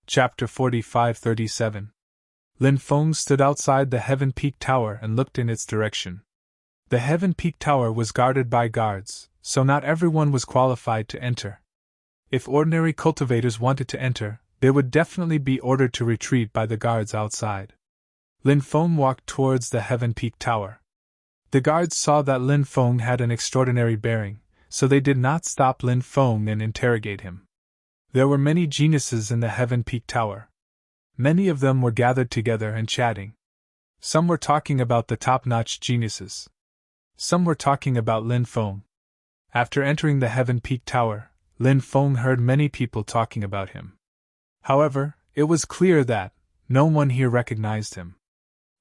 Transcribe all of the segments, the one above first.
Chapter 45-37. Lin Feng stood outside the Heaven Peak Tower and looked in its direction. The Heaven Peak Tower was guarded by guards, so not everyone was qualified to enter. If ordinary cultivators wanted to enter, they would definitely be ordered to retreat by the guards outside. Lin Feng walked towards the Heaven Peak Tower. The guards saw that Lin Feng had an extraordinary bearing, so they did not stop Lin Feng and interrogate him. There were many geniuses in the Heaven Peak Tower. Many of them were gathered together and chatting. Some were talking about the top-notch geniuses. Some were talking about Lin Feng. After entering the Heaven Peak Tower, Lin Feng heard many people talking about him. However, it was clear that no one here recognized him.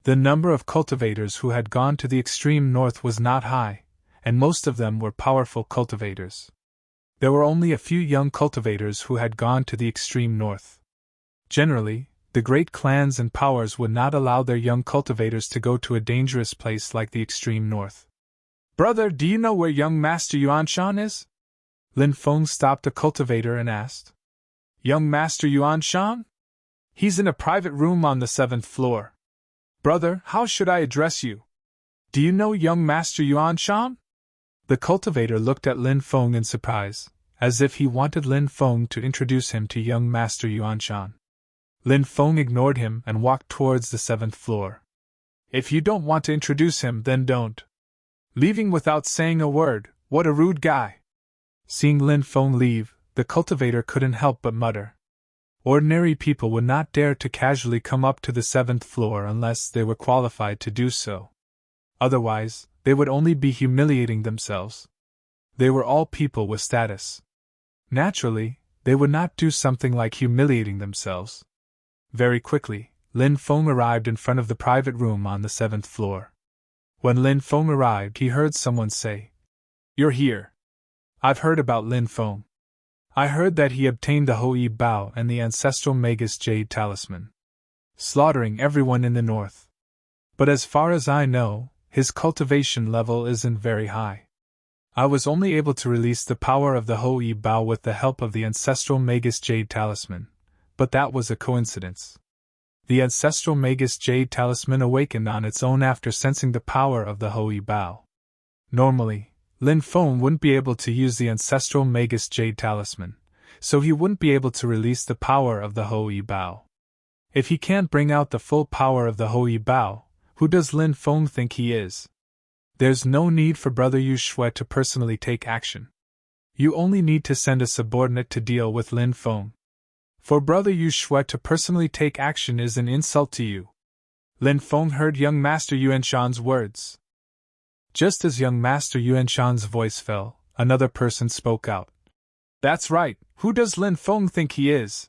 The number of cultivators who had gone to the extreme north was not high, and most of them were powerful cultivators. There were only a few young cultivators who had gone to the extreme north. Generally, the great clans and powers would not allow their young cultivators to go to a dangerous place like the extreme north. "Brother, do you know where young Master Yuanshan is?" Lin Feng stopped a cultivator and asked. "Young Master Yuanshan? He's in a private room on the 7th floor. Brother, how should I address you? Do you know young Master Yuanshan?" The cultivator looked at Lin Feng in surprise, as if he wanted Lin Feng to introduce him to young Master Yuanshan. Lin Feng ignored him and walked towards the 7th floor. "If you don't want to introduce him, then don't. Leaving without saying a word, what a rude guy." Seeing Lin Feng leave, the cultivator couldn't help but mutter. Ordinary people would not dare to casually come up to the 7th floor unless they were qualified to do so. Otherwise, they would only be humiliating themselves. They were all people with status. Naturally, they would not do something like humiliating themselves. Very quickly, Lin Feng arrived in front of the private room on the 7th floor. When Lin Feng arrived, he heard someone say, "You're here. I've heard about Lin Feng. I heard that he obtained the Hoi Bao and the ancestral Magus Jade Talisman, slaughtering everyone in the north. But as far as I know, his cultivation level isn't very high. I was only able to release the power of the Hoi Bao with the help of the ancestral Magus Jade Talisman, but that was a coincidence. The ancestral Magus Jade Talisman awakened on its own after sensing the power of the Hoi Bao. Normally, Lin Feng wouldn't be able to use the ancestral Magus Jade Talisman, so he wouldn't be able to release the power of the Hoi Bao. If he can't bring out the full power of the Hoi Bao, who does Lin Feng think he is? There's no need for Brother Yu Shui to personally take action. You only need to send a subordinate to deal with Lin Feng. For Brother Yu Shui to personally take action is an insult to you." Lin Feng heard young Master Yuanshan's words. Just as young Master Yuanshan's voice fell, another person spoke out. "That's right, who does Lin Feng think he is?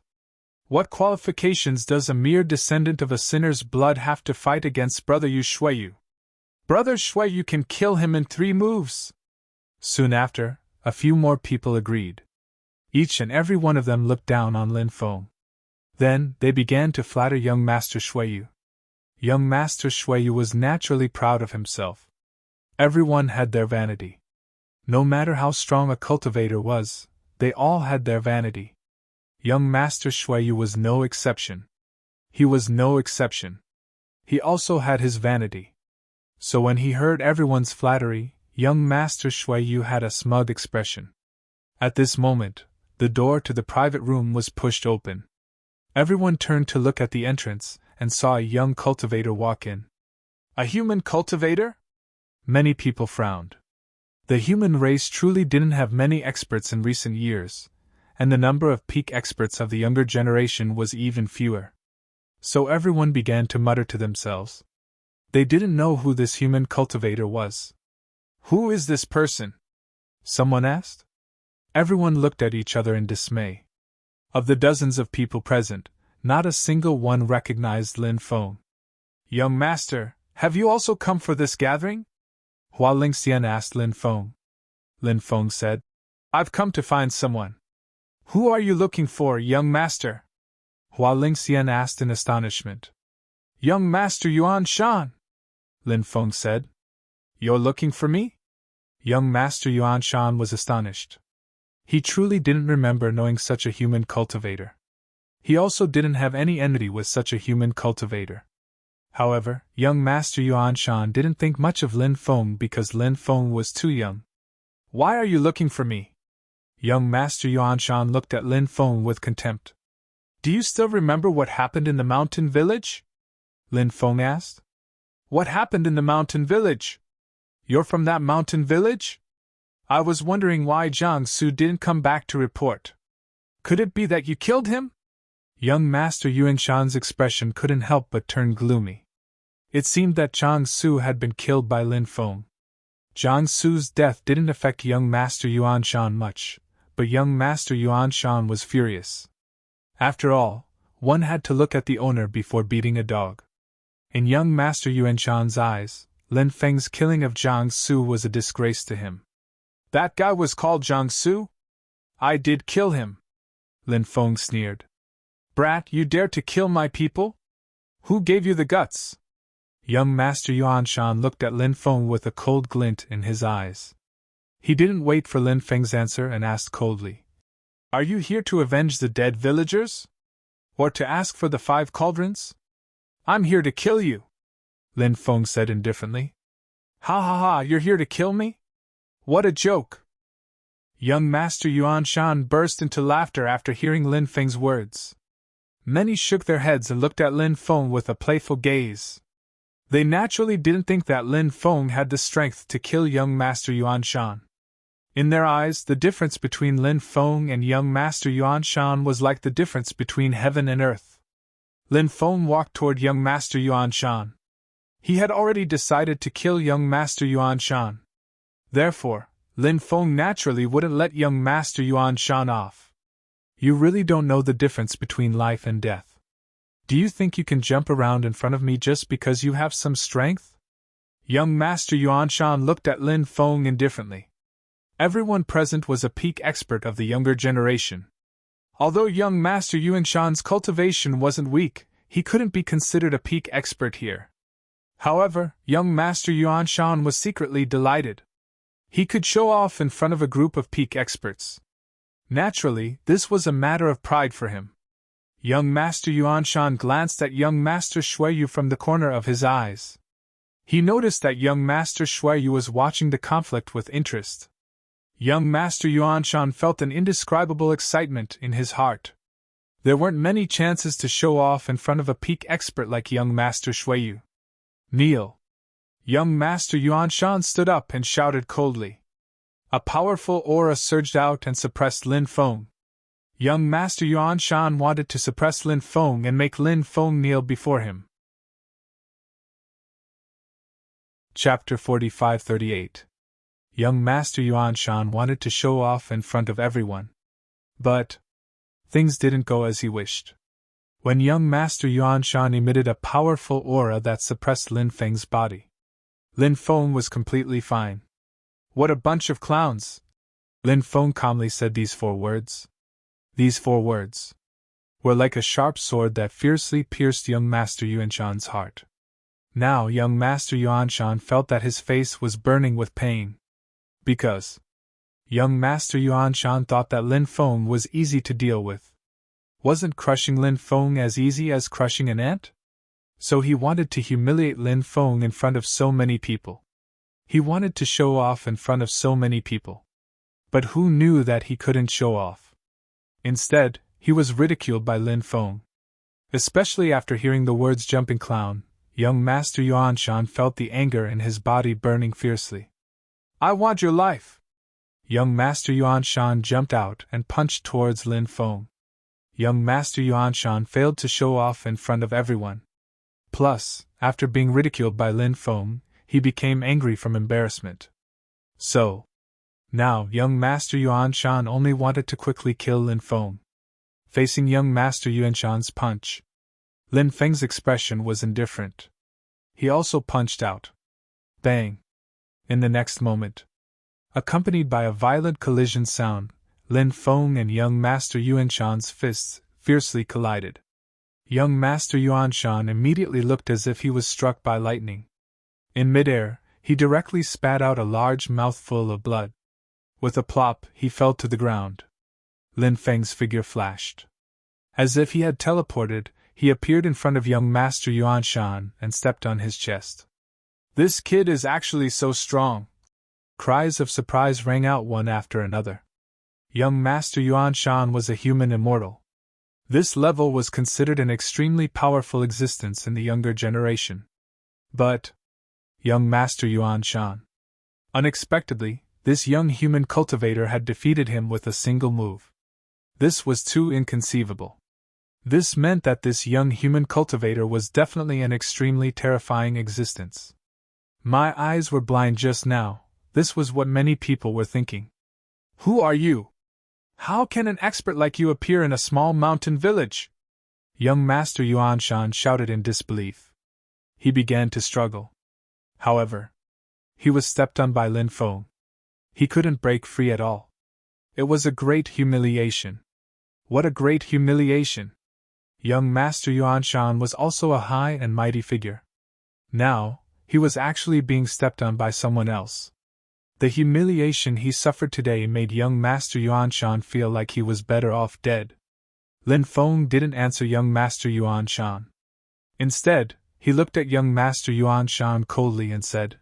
What qualifications does a mere descendant of a sinner's blood have to fight against Brother Yu Shuiyu? Brother Shuiyu can kill him in 3 moves. Soon after, a few more people agreed. Each and every one of them looked down on Lin Feng. Then, they began to flatter young Master Shuiyu. Young Master Shuiyu was naturally proud of himself. Everyone had their vanity. No matter how strong a cultivator was, they all had their vanity. Young Master Shuiyu was no exception. He was no exception. He also had his vanity. So when he heard everyone's flattery, young Master Shuiyu had a smug expression. At this moment, the door to the private room was pushed open. Everyone turned to look at the entrance and saw a young cultivator walk in. A human cultivator? Many people frowned. The human race truly didn't have many experts in recent years, and the number of peak experts of the younger generation was even fewer. So everyone began to mutter to themselves. They didn't know who this human cultivator was. "Who is this person?" someone asked. Everyone looked at each other in dismay. Of the dozens of people present, not a single one recognized Lin Feng. "Young Master, have you also come for this gathering?" Hua Lingxian asked Lin Feng. Lin Feng said, "I've come to find someone." "Who are you looking for, young Master?" Hua Lingxian asked in astonishment. "Young Master Yuanshan," Lin Feng said. "You're looking for me?" Young Master Yuanshan was astonished. He truly didn't remember knowing such a human cultivator. He also didn't have any enmity with such a human cultivator. However, young Master Yuan Shan didn't think much of Lin Feng because Lin Feng was too young. Why are you looking for me? Young Master Yuan Shan looked at Lin Feng with contempt. Do you still remember what happened in the mountain village? Lin Feng asked. What happened in the mountain village? You're from that mountain village? I was wondering why Jiang Su didn't come back to report. Could it be that you killed him? Young Master Yuan Shan's expression couldn't help but turn gloomy. It seemed that Jiang Su had been killed by Lin Feng. Jiang Su's death didn't affect young Master Yuan Shan much, but young Master Yuan Shan was furious. After all, one had to look at the owner before beating a dog. In young Master Yuan Shan's eyes, Lin Feng's killing of Jiang Su was a disgrace to him. That guy was called Jiang Su? I did kill him. Lin Feng sneered. Brat, you dare to kill my people? Who gave you the guts? Young Master Yuan Shan looked at Lin Feng with a cold glint in his eyes. He didn't wait for Lin Feng's answer and asked coldly, Are you here to avenge the dead villagers? Or to ask for the 5 cauldrons? I'm here to kill you, Lin Feng said indifferently. Ha ha ha, you're here to kill me? What a joke! Young Master Yuan Shan burst into laughter after hearing Lin Feng's words. Many shook their heads and looked at Lin Feng with a playful gaze. They naturally didn't think that Lin Feng had the strength to kill young Master Yuan Shan. In their eyes, the difference between Lin Feng and young Master Yuan Shan was like the difference between heaven and earth. Lin Feng walked toward young Master Yuan Shan. He had already decided to kill young Master Yuan Shan. Therefore, Lin Feng naturally wouldn't let young Master Yuan Shan off. You really don't know the difference between life and death. Do you think you can jump around in front of me just because you have some strength? Young Master Yuan Shan looked at Lin Feng indifferently. Everyone present was a peak expert of the younger generation. Although young Master Yuan Shan's cultivation wasn't weak, he couldn't be considered a peak expert here. However, young Master Yuan Shan was secretly delighted. He could show off in front of a group of peak experts. Naturally, this was a matter of pride for him. Young Master Yuan Shan glanced at young Master Shuiyu from the corner of his eyes. He noticed that young Master Shuiyu was watching the conflict with interest. Young Master Yuan Shan felt an indescribable excitement in his heart. There weren't many chances to show off in front of a peak expert like young Master Shuiyu. Kneel. Young Master Yuan Shan stood up and shouted coldly. A powerful aura surged out and suppressed Lin Feng. Young Master Yuan Shan wanted to suppress Lin Feng and make Lin Feng kneel before him. Chapter 45-38. Young Master Yuan Shan wanted to show off in front of everyone. But things didn't go as he wished. When young Master Yuan Shan emitted a powerful aura that suppressed Lin Feng's body, Lin Feng was completely fine. What a bunch of clowns! Lin Feng calmly said these 4 words. These 4 words were like a sharp sword that fiercely pierced young Master Yuan Shan's heart. Now young Master Yuan Shan felt that his face was burning with pain. Because young Master Yuan Shan thought that Lin Feng was easy to deal with. Wasn't crushing Lin Feng as easy as crushing an ant? So he wanted to humiliate Lin Feng in front of so many people. He wanted to show off in front of so many people. But who knew that he couldn't show off? Instead, he was ridiculed by Lin Feng. Especially after hearing the words jumping clown, young Master Yuan Shan felt the anger in his body burning fiercely. I want your life! Young Master Yuan Shan jumped out and punched towards Lin Feng. Young Master Yuan Shan failed to show off in front of everyone. Plus, after being ridiculed by Lin Feng, he became angry from embarrassment. So, now young Master Yuan Shan only wanted to quickly kill Lin Feng. Facing young Master Yuan Shan's punch, Lin Feng's expression was indifferent. He also punched out. Bang! In the next moment, accompanied by a violent collision sound, Lin Feng and young Master Yuan Shan's fists fiercely collided. Young Master Yuan Shan immediately looked as if he was struck by lightning. In midair, he directly spat out a large mouthful of blood. With a plop, he fell to the ground. Lin Feng's figure flashed. As if he had teleported, he appeared in front of young Master Yuan Shan and stepped on his chest. "This kid is actually so strong!" Cries of surprise rang out one after another. Young Master Yuan Shan was a human immortal. This level was considered an extremely powerful existence in the younger generation. But young Master Yuan Shan. Unexpectedly, this young human cultivator had defeated him with a single move. This was too inconceivable. This meant that this young human cultivator was definitely an extremely terrifying existence. My eyes were blind just now, this was what many people were thinking. "Who are you? How can an expert like you appear in a small mountain village?" Young Master Yuan Shan shouted in disbelief. He began to struggle. However, he was stepped on by Lin Feng. He couldn't break free at all. It was a great humiliation. What a great humiliation! Young Master Yuan Shan was also a high and mighty figure. Now, he was actually being stepped on by someone else. The humiliation he suffered today made young Master Yuan Shan feel like he was better off dead. Lin Feng didn't answer young Master Yuan Shan. Instead, he looked at young Master Yuan Shan coldly and said,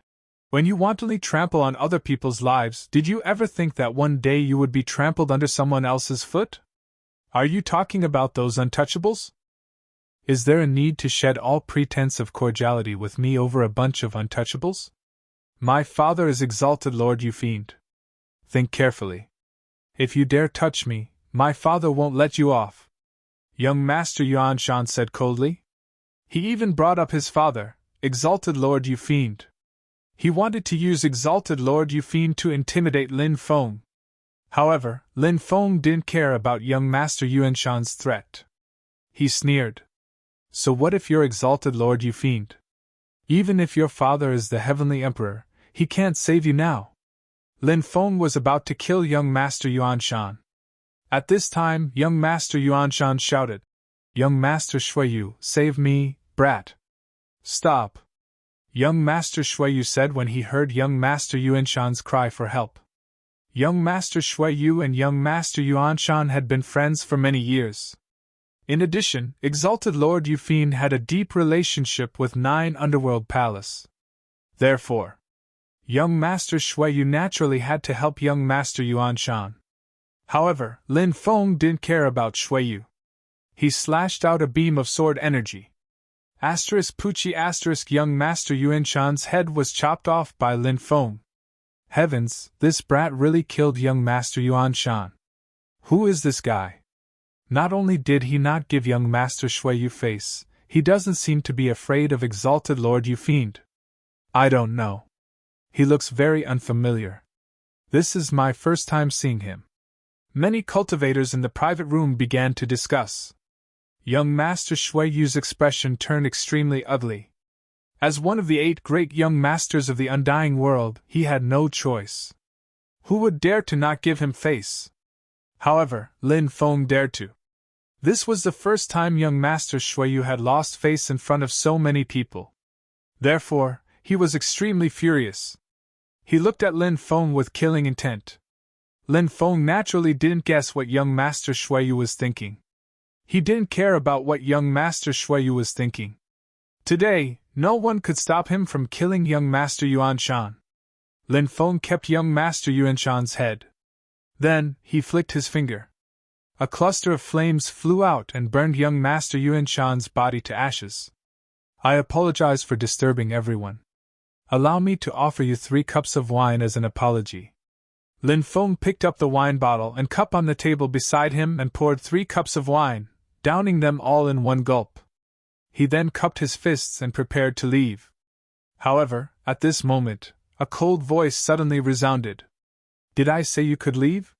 "When you wantonly trample on other people's lives, did you ever think that one day you would be trampled under someone else's foot? Are you talking about those untouchables? Is there a need to shed all pretense of cordiality with me over a bunch of untouchables? My father is exalted Lord, you fiend. Think carefully. If you dare touch me, my father won't let you off." Young Master Yuan Shan said coldly. He even brought up his father, "Exalted Lord, you fiend." He wanted to use Exalted Lord, you fiend to intimidate Lin Feng. However, Lin Feng didn't care about young Master Yuan Shan's threat. He sneered. "So what if you're Exalted Lord, you fiend? Even if your father is the Heavenly Emperor, he can't save you now." Lin Feng was about to kill young Master Yuan Shan. At this time, young Master Yuan Shan shouted, "Young Master Shuiyu, save me, brat!" "Stop!" Young Master Shuiyu said when he heard young Master Yuan Shan's cry for help. Young Master Shuiyu and young Master Yuan Shan had been friends for many years. In addition, Exalted Lord Yufin had a deep relationship with 9 Underworld Palace. Therefore, young Master Shuiyu naturally had to help young Master Yuan Shan. However, Lin Feng didn't care about Shuiyu. He slashed out a beam of sword energy. Pucci young Master Yuan Shan's head was chopped off by Lin Feng. Heavens, this brat really killed young Master Yuan Shan. Who is this guy? Not only did he not give young Master Shuiyu face, he doesn't seem to be afraid of Exalted Lord Yufiend. I don't know. He looks very unfamiliar. This is my first time seeing him. Many cultivators in the private room began to discuss. Young Master Shuiyu's expression turned extremely ugly. As one of the 8 great young masters of the Undying World, he had no choice. Who would dare to not give him face? However, Lin Feng dared to. This was the first time young Master Shuiyu had lost face in front of so many people. Therefore, he was extremely furious. He looked at Lin Feng with killing intent. Lin Feng naturally didn't guess what young Master Shuiyu was thinking. He didn't care about what young Master Shuiyu was thinking. Today, no one could stop him from killing young Master Yuan Shan. Lin Feng kept young Master Yuan Shan's head. Then, he flicked his finger. A cluster of flames flew out and burned young Master Yuan Shan's body to ashes. I apologize for disturbing everyone. Allow me to offer you 3 cups of wine as an apology. Lin Feng picked up the wine bottle and cup on the table beside him and poured 3 cups of wine, downing them all in one gulp. He then cupped his fists and prepared to leave. However, at this moment, a cold voice suddenly resounded. Did I say you could leave?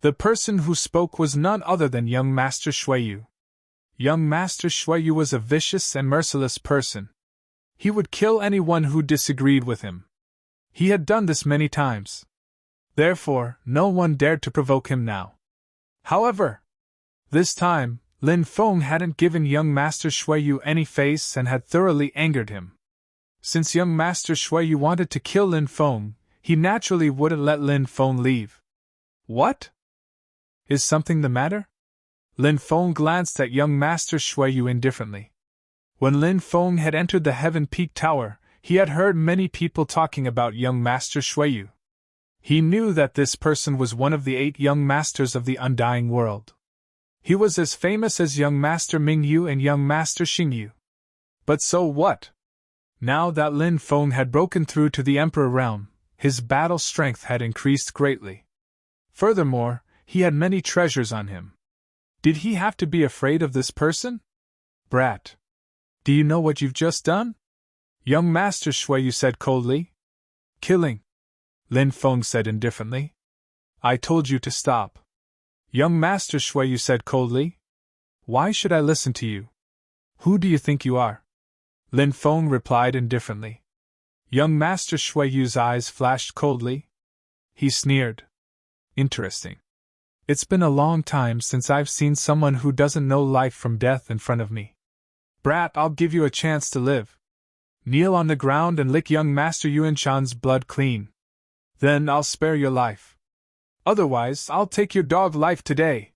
The person who spoke was none other than young Master Shuiyu. Young Master Shuiyu was a vicious and merciless person. He would kill anyone who disagreed with him. He had done this many times. Therefore, no one dared to provoke him now. However, this time, Lin Feng hadn't given young Master Shuiyu any face and had thoroughly angered him. Since young Master Shuiyu wanted to kill Lin Feng, he naturally wouldn't let Lin Feng leave. What? Is something the matter? Lin Feng glanced at young Master Shuiyu indifferently. When Lin Feng had entered the Heaven Peak Tower, he had heard many people talking about young Master Shuiyu. He knew that this person was one of the 8 young masters of the Undying World. He was as famous as young Master Mingyu and young Master Xingyu. But so what? Now that Lin Feng had broken through to the Emperor realm, his battle strength had increased greatly. Furthermore, he had many treasures on him. Did he have to be afraid of this person? Brat. Do you know what you've just done? Young Master Shuiyu said coldly. Killing. Lin Feng said indifferently. I told you to stop. Young Master Shuiyu said coldly. Why should I listen to you? Who do you think you are? Lin Feng replied indifferently. Young Master Shuiyu's eyes flashed coldly. He sneered. Interesting. It's been a long time since I've seen someone who doesn't know life from death in front of me. Brat, I'll give you a chance to live. Kneel on the ground and lick young Master Yuanshan's blood clean. Then I'll spare your life. Otherwise, I'll take your dog life today.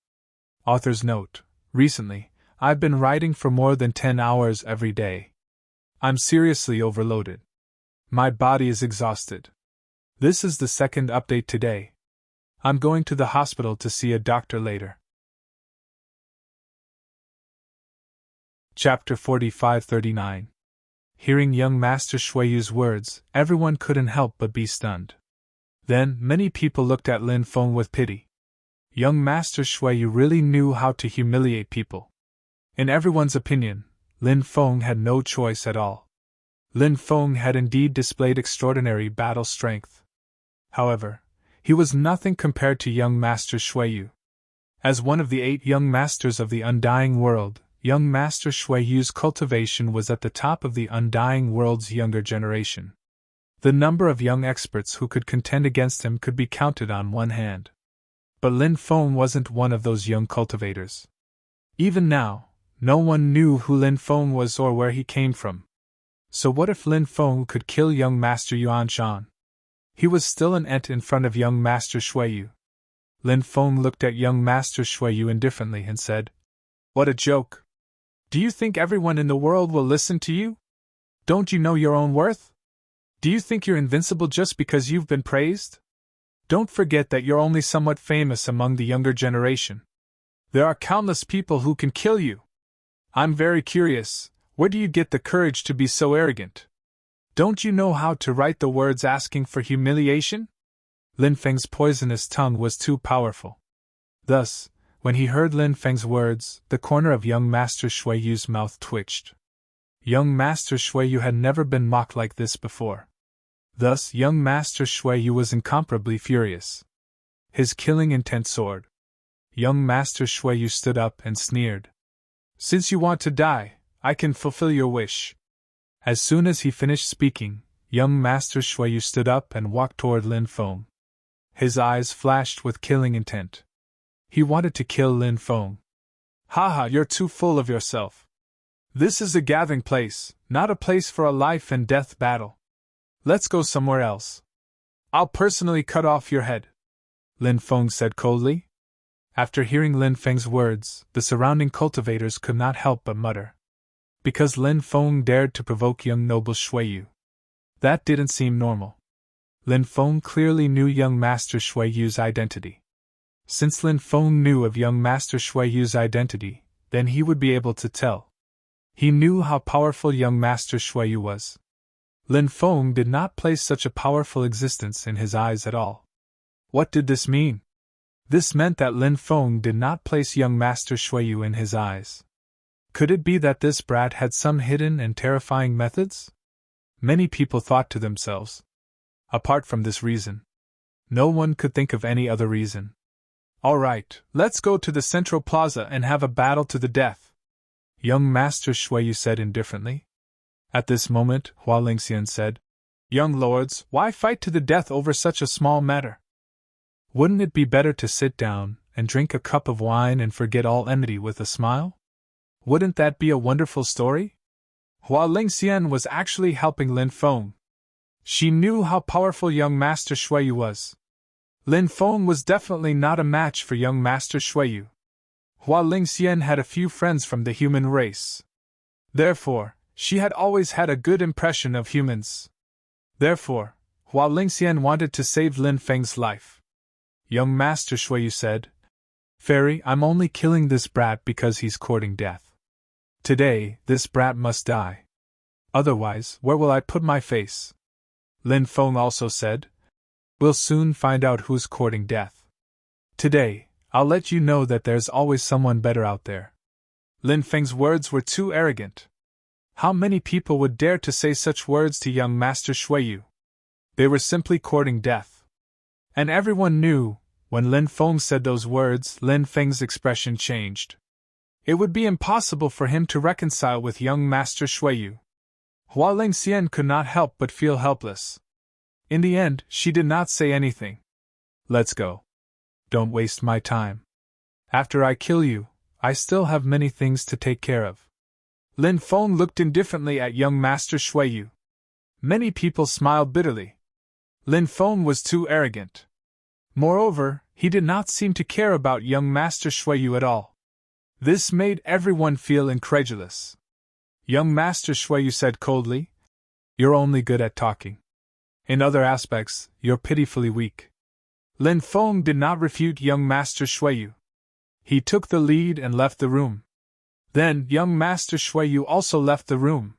Author's note: recently, I've been writing for more than 10 hours every day. I'm seriously overloaded. My body is exhausted. This is the second update today. I'm going to the hospital to see a doctor later. Chapter 45-39. Hearing young Master Shuiyu's words, everyone couldn't help but be stunned. Then, many people looked at Lin Feng with pity. Young Master Shuiyu really knew how to humiliate people. In everyone's opinion, Lin Feng had no choice at all. Lin Feng had indeed displayed extraordinary battle strength. However, he was nothing compared to young Master Shuiyu. As one of the 8 young masters of the Undying World, young Master Shuiyu's cultivation was at the top of the Undying World's younger generation. The number of young experts who could contend against him could be counted on one hand. But Lin Feng wasn't one of those young cultivators. Even now, no one knew who Lin Feng was or where he came from. So what if Lin Feng could kill young Master Yuanshan? He was still an ant in front of young Master Shuiyu. Lin Feng looked at young Master Shuiyu indifferently and said, What a joke! Do you think everyone in the world will listen to you? Don't you know your own worth? Do you think you're invincible just because you've been praised? Don't forget that you're only somewhat famous among the younger generation. There are countless people who can kill you. I'm very curious, where do you get the courage to be so arrogant? Don't you know how to write the words asking for humiliation? Lin Feng's poisonous tongue was too powerful. Thus, when he heard Lin Feng's words, the corner of young Master Shuiyu's mouth twitched. Young Master Shuiyu had never been mocked like this before. Thus, young Master Shuiyu was incomparably furious. His killing intent soared. Young Master Shuiyu stood up and sneered. Since you want to die, I can fulfill your wish. As soon as he finished speaking, young Master Shuiyu stood up and walked toward Lin Feng. His eyes flashed with killing intent. He wanted to kill Lin Feng. Haha, you're too full of yourself. This is a gathering place, not a place for a life and death battle. Let's go somewhere else. I'll personally cut off your head, Lin Feng said coldly. After hearing Lin Feng's words, the surrounding cultivators could not help but mutter. Because Lin Feng dared to provoke young noble Shuiyu. That didn't seem normal. Lin Feng clearly knew young Master Shuiyu's identity. Since Lin Feng knew of young Master Shuiyu's identity, then he would be able to tell. He knew how powerful young Master Shuiyu was. Lin Feng did not place such a powerful existence in his eyes at all. What did this mean? This meant that Lin Feng did not place young Master Shuiyu in his eyes. Could it be that this brat had some hidden and terrifying methods? Many people thought to themselves. Apart from this reason, no one could think of any other reason. All right, let's go to the central plaza and have a battle to the death, young Master Shuiyu said indifferently. At this moment, Hua Lingxian said, Young lords, why fight to the death over such a small matter? Wouldn't it be better to sit down and drink a cup of wine and forget all enmity with a smile? Wouldn't that be a wonderful story? Hua Lingxian was actually helping Lin Feng. She knew how powerful young Master Shuiyu was. Lin Feng was definitely not a match for young Master Shuiyu. Hua Lingxian had a few friends from the human race. Therefore, she had always had a good impression of humans. Therefore, Hua Lingxian wanted to save Lin Feng's life. Young Master Shuiyu said, "Fairy, I'm only killing this brat because he's courting death. Today, this brat must die. Otherwise, where will I put my face?" Lin Feng also said, "We'll soon find out who's courting death. Today, I'll let you know that there's always someone better out there." Lin Feng's words were too arrogant. How many people would dare to say such words to young Master Shuiyu? They were simply courting death. And everyone knew, when Lin Feng said those words, Lin Feng's expression changed. It would be impossible for him to reconcile with young Master Shuiyu. Hua Lingxian could not help but feel helpless. In the end, she did not say anything. "Let's go. Don't waste my time. After I kill you, I still have many things to take care of." Lin Feng looked indifferently at young Master Shuiyu. Many people smiled bitterly. Lin Feng was too arrogant. Moreover, he did not seem to care about young Master Shuiyu at all. This made everyone feel incredulous. Young Master Shuiyu said coldly, "You're only good at talking. In other aspects, you're pitifully weak." Lin Feng did not refute young Master Shuiyu. He took the lead and left the room. Then young Master Shuiyu also left the room.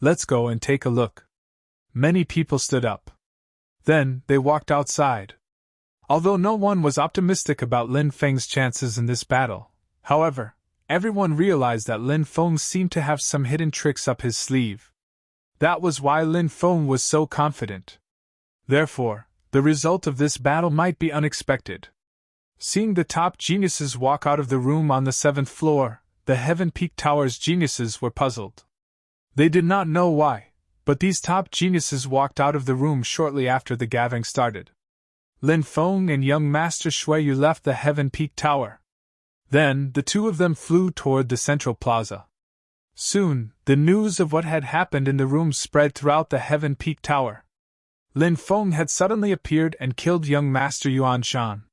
"Let's go and take a look." Many people stood up. Then they walked outside. Although no one was optimistic about Lin Feng's chances in this battle, however, everyone realized that Lin Feng seemed to have some hidden tricks up his sleeve. That was why Lin Feng was so confident. Therefore, the result of this battle might be unexpected. Seeing the top geniuses walk out of the room on the 7th floor, the Heaven Peak Tower's geniuses were puzzled. They did not know why, but these top geniuses walked out of the room shortly after the gathering started. Lin Feng and young Master Shuiyu left the Heaven Peak Tower. Then, the two of them flew toward the central plaza. Soon, the news of what had happened in the room spread throughout the Heaven Peak Tower. Lin Feng had suddenly appeared and killed young Master Yuan Shan.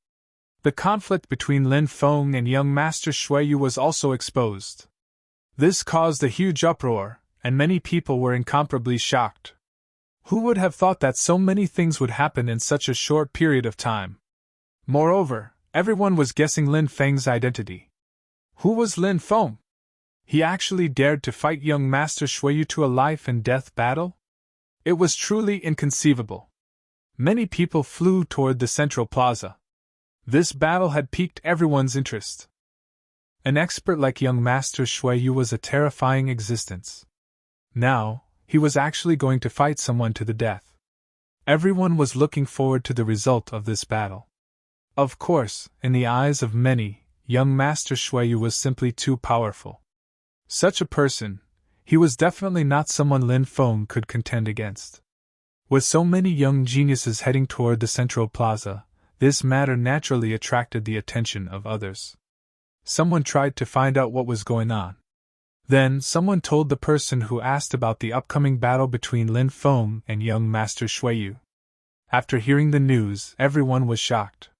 The conflict between Lin Feng and young Master Shuiyu was also exposed. This caused a huge uproar, and many people were incomparably shocked. Who would have thought that so many things would happen in such a short period of time? Moreover, everyone was guessing Lin Feng's identity. Who was Lin Feng? He actually dared to fight young Master Shuiyu to a life-and-death battle? It was truly inconceivable. Many people flew toward the central plaza. This battle had piqued everyone's interest. An expert like young Master Shuiyu was a terrifying existence. Now, he was actually going to fight someone to the death. Everyone was looking forward to the result of this battle. Of course, in the eyes of many, young Master Shuiyu was simply too powerful. Such a person, he was definitely not someone Lin Feng could contend against. With so many young geniuses heading toward the central plaza, this matter naturally attracted the attention of others. Someone tried to find out what was going on. Then someone told the person who asked about the upcoming battle between Lin Feng and young Master Shuiyu. After hearing the news, everyone was shocked.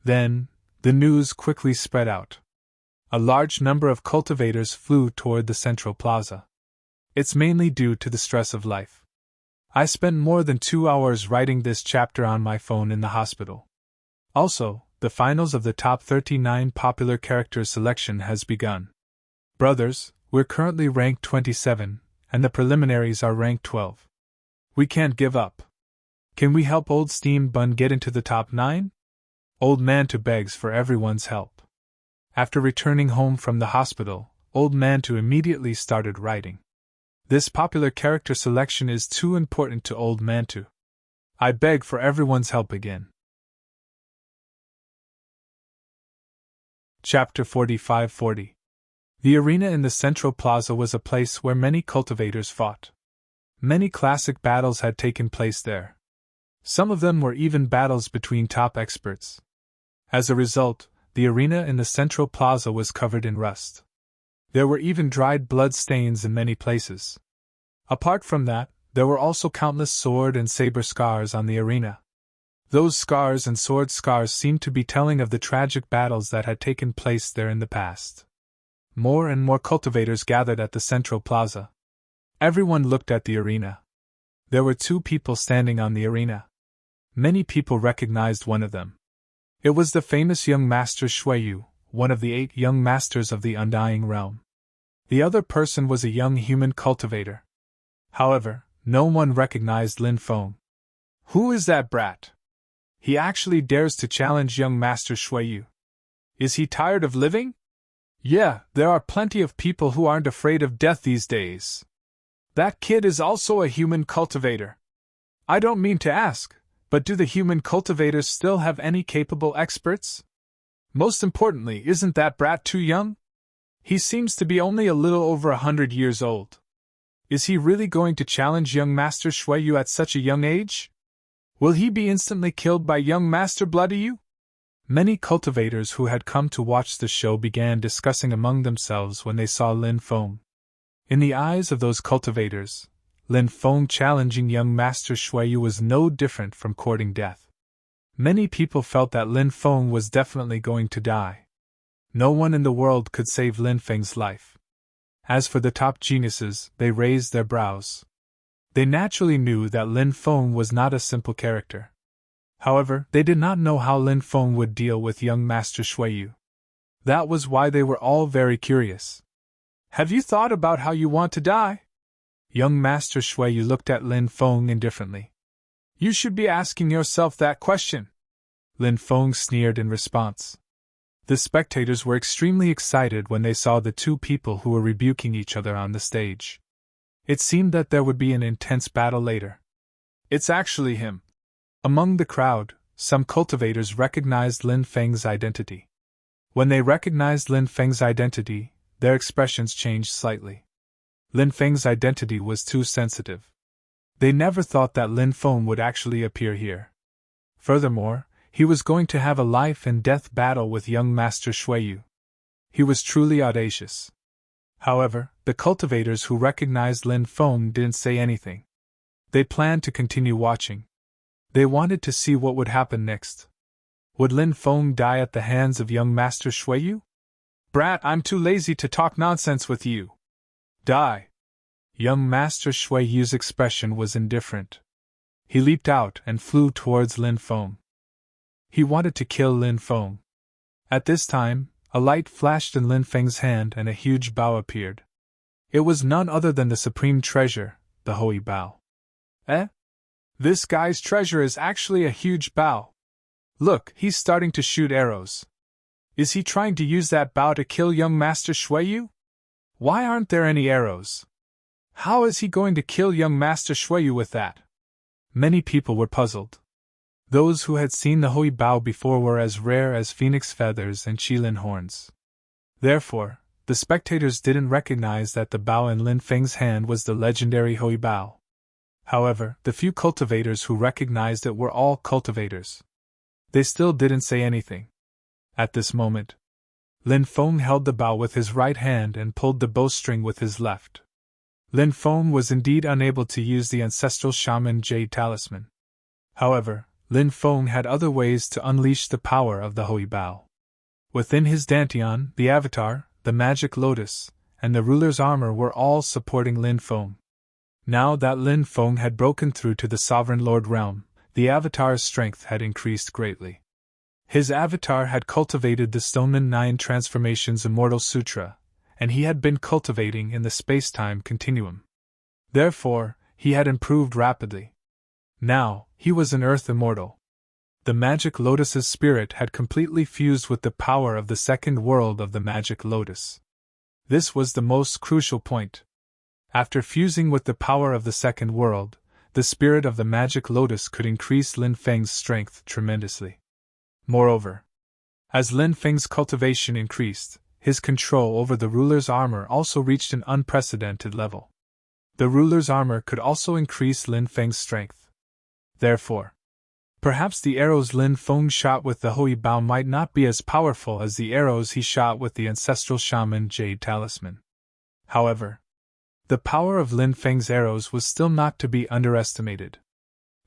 Then, the news quickly spread out. A large number of cultivators flew toward the central plaza. It's mainly due to the stress of life. I spent more than 2 hours writing this chapter on my phone in the hospital. Also, the finals of the top 39 popular characters selection has begun. Brothers, we're currently ranked 27, and the preliminaries are ranked 12. We can't give up. Can we help Old Steam Bun get into the top 9? Old Mantu begs for everyone's help. After returning home from the hospital, Old Mantu immediately started writing. This popular character selection is too important to Old Mantu. I beg for everyone's help again. Chapter 45-40. The arena in the central plaza was a place where many cultivators fought. Many classic battles had taken place there. Some of them were even battles between top experts. As a result, the arena in the central plaza was covered in rust. There were even dried blood stains in many places. Apart from that, there were also countless sword and saber scars on the arena. Those scars and sword scars seemed to be telling of the tragic battles that had taken place there in the past. More and more cultivators gathered at the central plaza. Everyone looked at the arena. There were 2 people standing on the arena. Many people recognized one of them. It was the famous young master Shuiyu, one of the 8 young masters of the Undying Realm. The other person was a young human cultivator. However, no one recognized Lin Feng. Who is that brat? He actually dares to challenge young Master Shuiyu. Is he tired of living? Yeah, there are plenty of people who aren't afraid of death these days. That kid is also a human cultivator. I don't mean to ask, but do the human cultivators still have any capable experts? Most importantly, isn't that brat too young? He seems to be only a little over 100 years old. Is he really going to challenge young Master Shuiyu at such a young age? Will he be instantly killed by young Master Bloodyou? Many cultivators who had come to watch the show began discussing among themselves when they saw Lin Feng. In the eyes of those cultivators, Lin Feng challenging young Master Shuiyu was no different from courting death. Many people felt that Lin Feng was definitely going to die. No one in the world could save Lin Feng's life. As for the top geniuses, they raised their brows. They naturally knew that Lin Feng was not a simple character. However, they did not know how Lin Feng would deal with young Master Shuiyu. That was why they were all very curious. Have you thought about how you want to die? Young Master Shuiyu looked at Lin Feng indifferently. You should be asking yourself that question. Lin Feng sneered in response. The spectators were extremely excited when they saw the 2 people who were rebuking each other on the stage. It seemed that there would be an intense battle later. It's actually him. Among the crowd, some cultivators recognized Lin Feng's identity. When they recognized Lin Feng's identity, their expressions changed slightly. Lin Feng's identity was too sensitive. They never thought that Lin Feng would actually appear here. Furthermore, he was going to have a life and death battle with young Master Shuiyu. He was truly audacious. However, the cultivators who recognized Lin Feng didn't say anything. They planned to continue watching. They wanted to see what would happen next. Would Lin Feng die at the hands of young Master Shuiyu? Brat, I'm too lazy to talk nonsense with you. Die. Young Master Shuiyu's expression was indifferent. He leaped out and flew towards Lin Feng. He wanted to kill Lin Feng. At this time, a light flashed in Lin Feng's hand and a huge bow appeared. It was none other than the supreme treasure, the Holy Bow. Eh? This guy's treasure is actually a huge bow. Look, he's starting to shoot arrows. Is he trying to use that bow to kill young Master Shuiyu? Why aren't there any arrows? How is he going to kill young Master Shuiyu with that? Many people were puzzled. Those who had seen the Holy Bow before were as rare as phoenix feathers and qilin horns. Therefore, the spectators didn't recognize that the bow in Lin Feng's hand was the legendary Holy Bow. However, the few cultivators who recognized it were all cultivators. They still didn't say anything. At this moment, Lin Feng held the bow with his right hand and pulled the bowstring with his left. Lin Feng was indeed unable to use the ancestral shaman jade talisman. However, Lin Feng had other ways to unleash the power of the Holy Bow. Within his dantian, the avatar, the magic lotus, and the ruler's armor were all supporting Lin Feng. Now that Lin Feng had broken through to the Sovereign Lord realm, the avatar's strength had increased greatly. His avatar had cultivated the Stoneman 9 Transformations Immortal Sutra, and he had been cultivating in the space-time continuum. Therefore, he had improved rapidly. Now, he was an Earth Immortal. The Magic Lotus's spirit had completely fused with the power of the second world of the Magic Lotus. This was the most crucial point. After fusing with the power of the second world, the spirit of the Magic Lotus could increase Lin Feng's strength tremendously. Moreover, as Lin Feng's cultivation increased, his control over the ruler's armor also reached an unprecedented level. The ruler's armor could also increase Lin Feng's strength. Therefore, perhaps the arrows Lin Feng shot with the Holy Bow might not be as powerful as the arrows he shot with the ancestral shaman jade talisman. However, the power of Lin Feng's arrows was still not to be underestimated.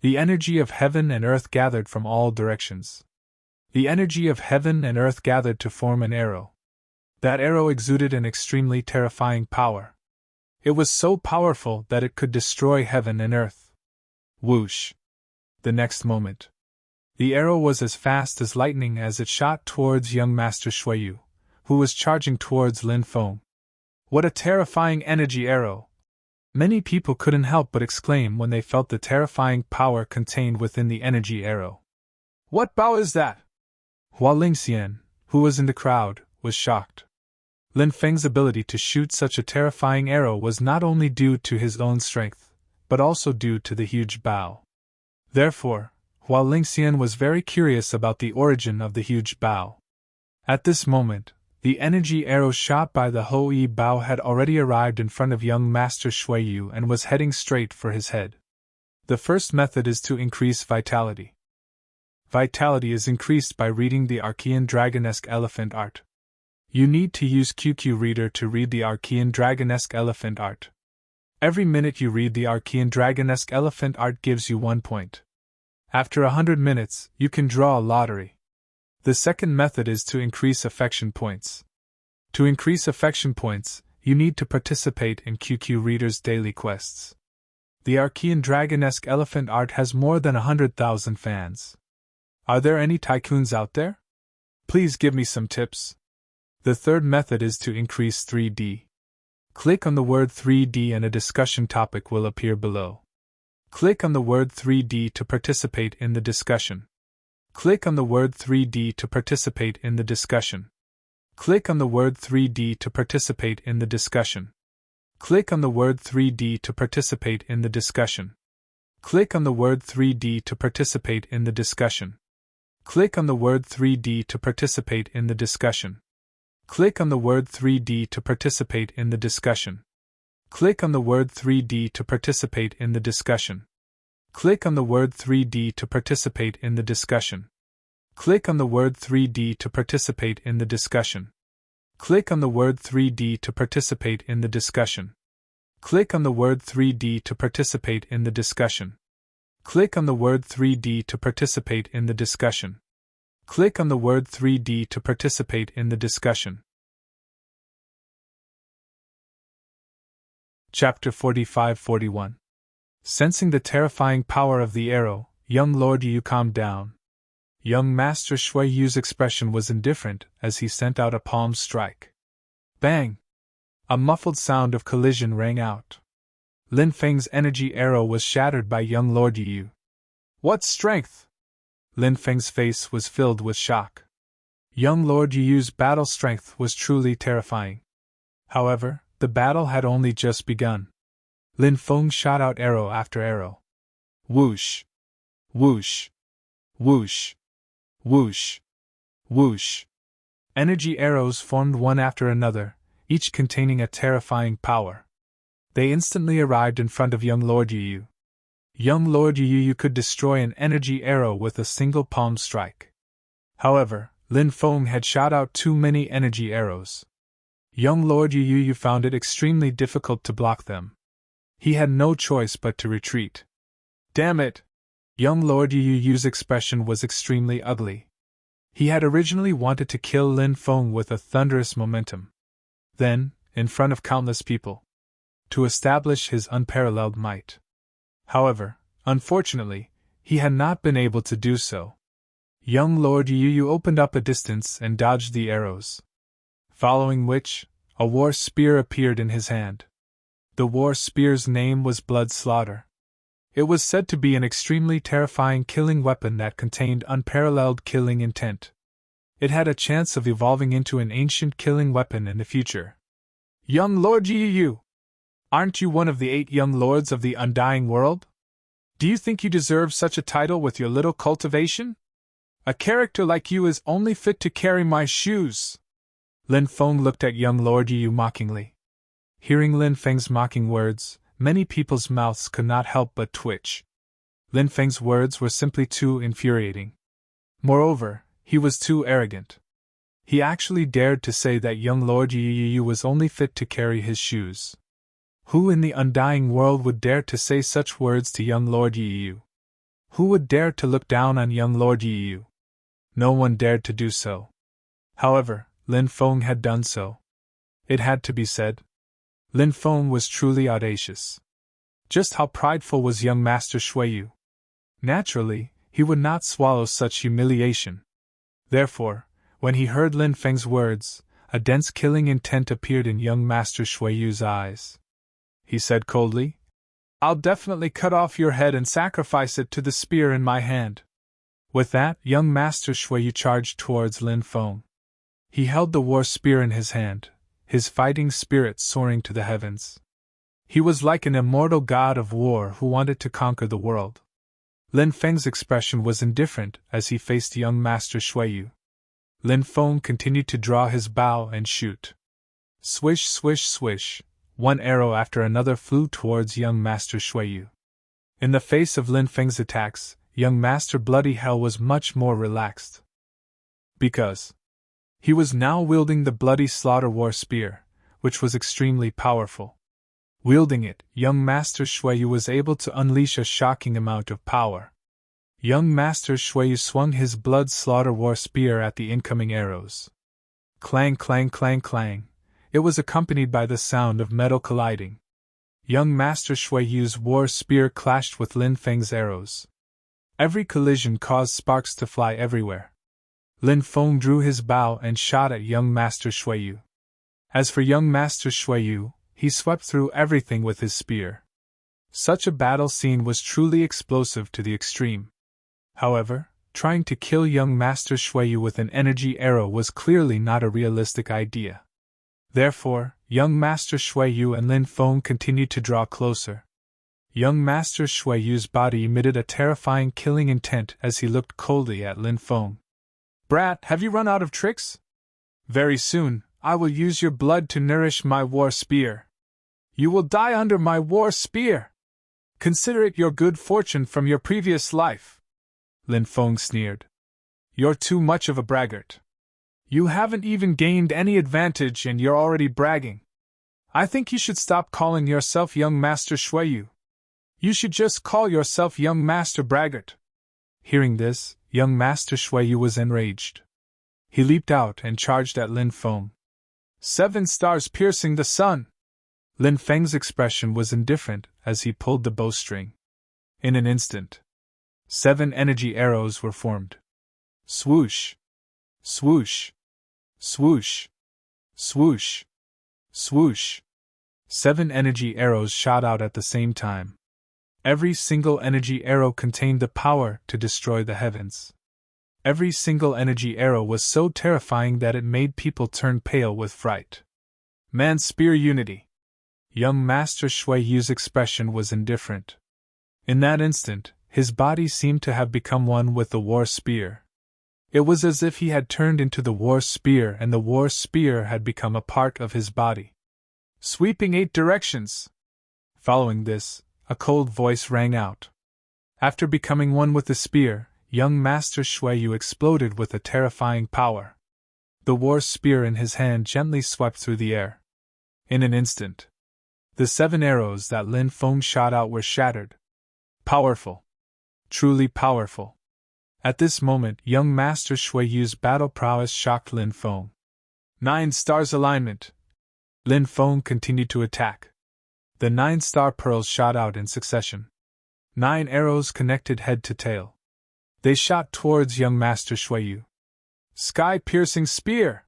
The energy of heaven and earth gathered from all directions. The energy of heaven and earth gathered to form an arrow. That arrow exuded an extremely terrifying power. It was so powerful that it could destroy heaven and earth. Whoosh! The next moment, the arrow was as fast as lightning as it shot towards young Master Shuiyu, who was charging towards Lin Feng. What a terrifying energy arrow! Many people couldn't help but exclaim when they felt the terrifying power contained within the energy arrow. What bow is that? Hua Lingxian, who was in the crowd, was shocked. Lin Feng's ability to shoot such a terrifying arrow was not only due to his own strength, but also due to the huge bow. Therefore, Hua Lingxian was very curious about the origin of the huge bow. At this moment, the energy arrow shot by the Hou-Yi bow had already arrived in front of young Master Shuiyu and was heading straight for his head. The first method is to increase vitality. Vitality is increased by reading the Archean Dragonesque Elephant Art. You need to use QQ Reader to read the Archean Dragonesque Elephant Art. Every minute you read the Archean Dragonesque Elephant Art gives you 1 point. After 100 minutes, you can draw a lottery. The second method is to increase affection points. To increase affection points, you need to participate in QQ Reader's daily quests. The Archean Dragonesque Elephant Art has more than 100,000 fans. Are there any tycoons out there? Please give me some tips. The third method is to increase 3D. Click on the word 3D and a discussion topic will appear below. Click on the word 3D to participate in the discussion. Click on the word 3D to participate in the discussion. Click on the word 3D to participate in the discussion. Click on the word 3D to participate in the discussion. Click on the word 3D to participate in the discussion. Click on the word 3D to participate in the discussion. Click on the word 3D to participate in the discussion. Click on the word 3D to participate in the discussion. Click on the word 3D to participate in the discussion. Click on the word 3D to participate in the discussion. Click on the word 3D to participate in the discussion. Click on the word 3D to participate in the discussion. Click on the word 3D to participate in the discussion. Click on the word 3D to participate in the discussion. Chapter 45-41. Sensing the terrifying power of the arrow, young Lord Yu calmed down. Young Master Shuiyu's expression was indifferent as he sent out a palm strike. Bang! A muffled sound of collision rang out. Lin Feng's energy arrow was shattered by young Lord Yu. What strength! Lin Feng's face was filled with shock. Young Lord Yu's battle strength was truly terrifying. However, the battle had only just begun. Lin Feng shot out arrow after arrow. Whoosh! Whoosh! Whoosh! Whoosh! Whoosh! Energy arrows formed one after another, each containing a terrifying power. They instantly arrived in front of young Lord Yu. Young Lord Yu could destroy an energy arrow with a single palm strike. However, Lin Feng had shot out too many energy arrows. Young Lord Yu found it extremely difficult to block them. He had no choice but to retreat. Damn it! Young Lord Yu's expression was extremely ugly. He had originally wanted to kill Lin Feng with a thunderous momentum. Then, in front of countless people, to establish his unparalleled might. However, unfortunately, he had not been able to do so. Young Lord Yu opened up a distance and dodged the arrows. Following which, a war spear appeared in his hand. The war spear's name was Blood Slaughter. It was said to be an extremely terrifying killing weapon that contained unparalleled killing intent. It had a chance of evolving into an ancient killing weapon in the future. Young Lord Yu! Aren't you one of the 8 young lords of the Undying World? Do you think you deserve such a title with your little cultivation? A character like you is only fit to carry my shoes. Lin Feng looked at young Lord Yu mockingly. Hearing Lin Feng's mocking words, many people's mouths could not help but twitch. Lin Feng's words were simply too infuriating. Moreover, he was too arrogant. He actually dared to say that young Lord Yu was only fit to carry his shoes. Who in the Undying World would dare to say such words to young Lord Yu? Who would dare to look down on young Lord Yu? No one dared to do so. However, Lin Feng had done so. It had to be said. Lin Feng was truly audacious. Just how prideful was young Master Shuiyu? Naturally, he would not swallow such humiliation. Therefore, when he heard Lin Feng's words, a dense killing intent appeared in young Master Shuiyu's eyes. He said coldly, "I'll definitely cut off your head and sacrifice it to the spear in my hand." With that, young Master Shuiyu charged towards Lin Feng. He held the war spear in his hand, his fighting spirit soaring to the heavens. He was like an immortal god of war who wanted to conquer the world. Lin Feng's expression was indifferent as he faced young Master Shuiyu. Lin Feng continued to draw his bow and shoot. Swish, swish, swish, one arrow after another flew towards young Master Shuiyu. In the face of Lin Feng's attacks, young Master Bloody Hell was much more relaxed. Because he was now wielding the Bloody Slaughter War Spear, which was extremely powerful. Wielding it, young Master Shuiyu was able to unleash a shocking amount of power. Young Master Shuiyu swung his Blood Slaughter War Spear at the incoming arrows. Clang, clang, clang, clang. It was accompanied by the sound of metal colliding. Young Master Shuiyu's war spear clashed with Lin Feng's arrows. Every collision caused sparks to fly everywhere. Lin Feng drew his bow and shot at young Master Shuiyu. As for young Master Shuiyu, he swept through everything with his spear. Such a battle scene was truly explosive to the extreme. However, trying to kill young Master Shuiyu with an energy arrow was clearly not a realistic idea. Therefore, young Master Shuiyu and Lin Feng continued to draw closer. Young Master Shuiyu's body emitted a terrifying killing intent as he looked coldly at Lin Feng. "Brat, have you run out of tricks? Very soon, I will use your blood to nourish my war spear. You will die under my war spear. Consider it your good fortune from your previous life." Lin Feng sneered. "You're too much of a braggart. You haven't even gained any advantage and you're already bragging. I think you should stop calling yourself young Master Shuiyu. You should just call yourself young Master Braggart." Hearing this, young Master Shuiyu was enraged. He leaped out and charged at Lin Feng. 7 stars piercing the sun! Lin Feng's expression was indifferent as he pulled the bowstring. In an instant, 7 energy arrows were formed. Swoosh! Swoosh! Swoosh! Swoosh! Swoosh! 7 energy arrows shot out at the same time. Every single energy arrow contained the power to destroy the heavens. Every single energy arrow was so terrifying that it made people turn pale with fright. Man-spear unity. Young Master Shuiyu's expression was indifferent. In that instant, his body seemed to have become one with the war spear. It was as if he had turned into the war spear and the war spear had become a part of his body. Sweeping 8 directions! Following this, a cold voice rang out. After becoming one with the spear, young Master Shuiyu exploded with a terrifying power. The war spear in his hand gently swept through the air. In an instant, the 7 arrows that Lin Feng shot out were shattered. Powerful. Truly powerful. At this moment, young Master Shuiyu's battle prowess shocked Lin Feng. 9 stars alignment. Lin Feng continued to attack. The 9-star pearls shot out in succession. 9 arrows connected head to tail. They shot towards young Master Shuiyu. Sky-piercing spear!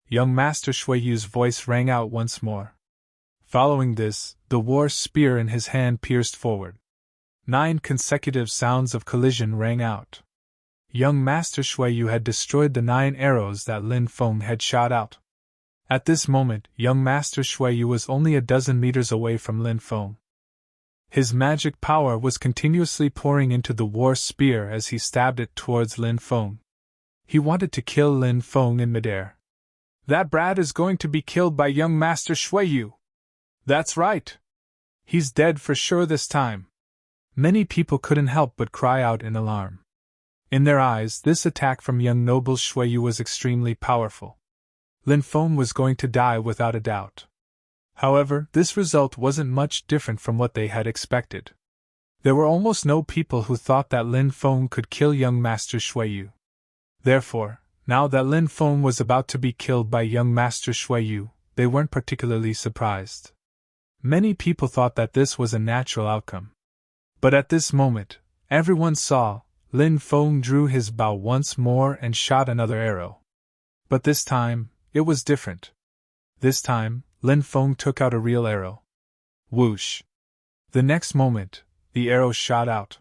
Young Master Shuiyu's voice rang out once more. Following this, the war spear in his hand pierced forward. 9 consecutive sounds of collision rang out. Young Master Shuiyu had destroyed the 9 arrows that Lin Feng had shot out. At this moment, young Master Shuiyu was only a dozen meters away from Lin Feng. His magic power was continuously pouring into the war spear as he stabbed it towards Lin Feng. He wanted to kill Lin Feng in midair. That brat is going to be killed by young Master Shuiyu. That's right. He's dead for sure this time. Many people couldn't help but cry out in alarm. In their eyes, this attack from young noble Shuiyu was extremely powerful. Lin Feng was going to die without a doubt. However, this result wasn't much different from what they had expected. There were almost no people who thought that Lin Feng could kill young Master Shuiyu. Therefore, now that Lin Feng was about to be killed by young Master Shuiyu, they weren't particularly surprised. Many people thought that this was a natural outcome. But at this moment, everyone saw Lin Feng drew his bow once more and shot another arrow. But this time, it was different. This time, Lin Feng took out a real arrow. Whoosh! The next moment, the arrow shot out.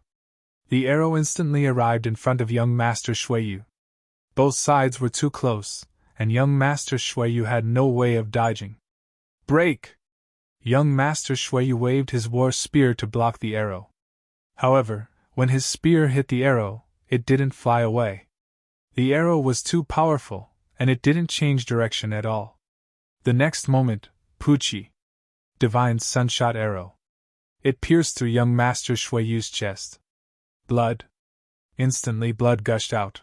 The arrow instantly arrived in front of young Master Shuiyu. Both sides were too close, and young Master Shuiyu had no way of dodging. Break! Young Master Shuiyu waved his war spear to block the arrow. However, when his spear hit the arrow, it didn't fly away. The arrow was too powerful, and it didn't change direction at all. The next moment, Puchi, Divine Sunshot Arrow. It pierced through young Master Shuiyu's chest. Blood. Instantly blood gushed out.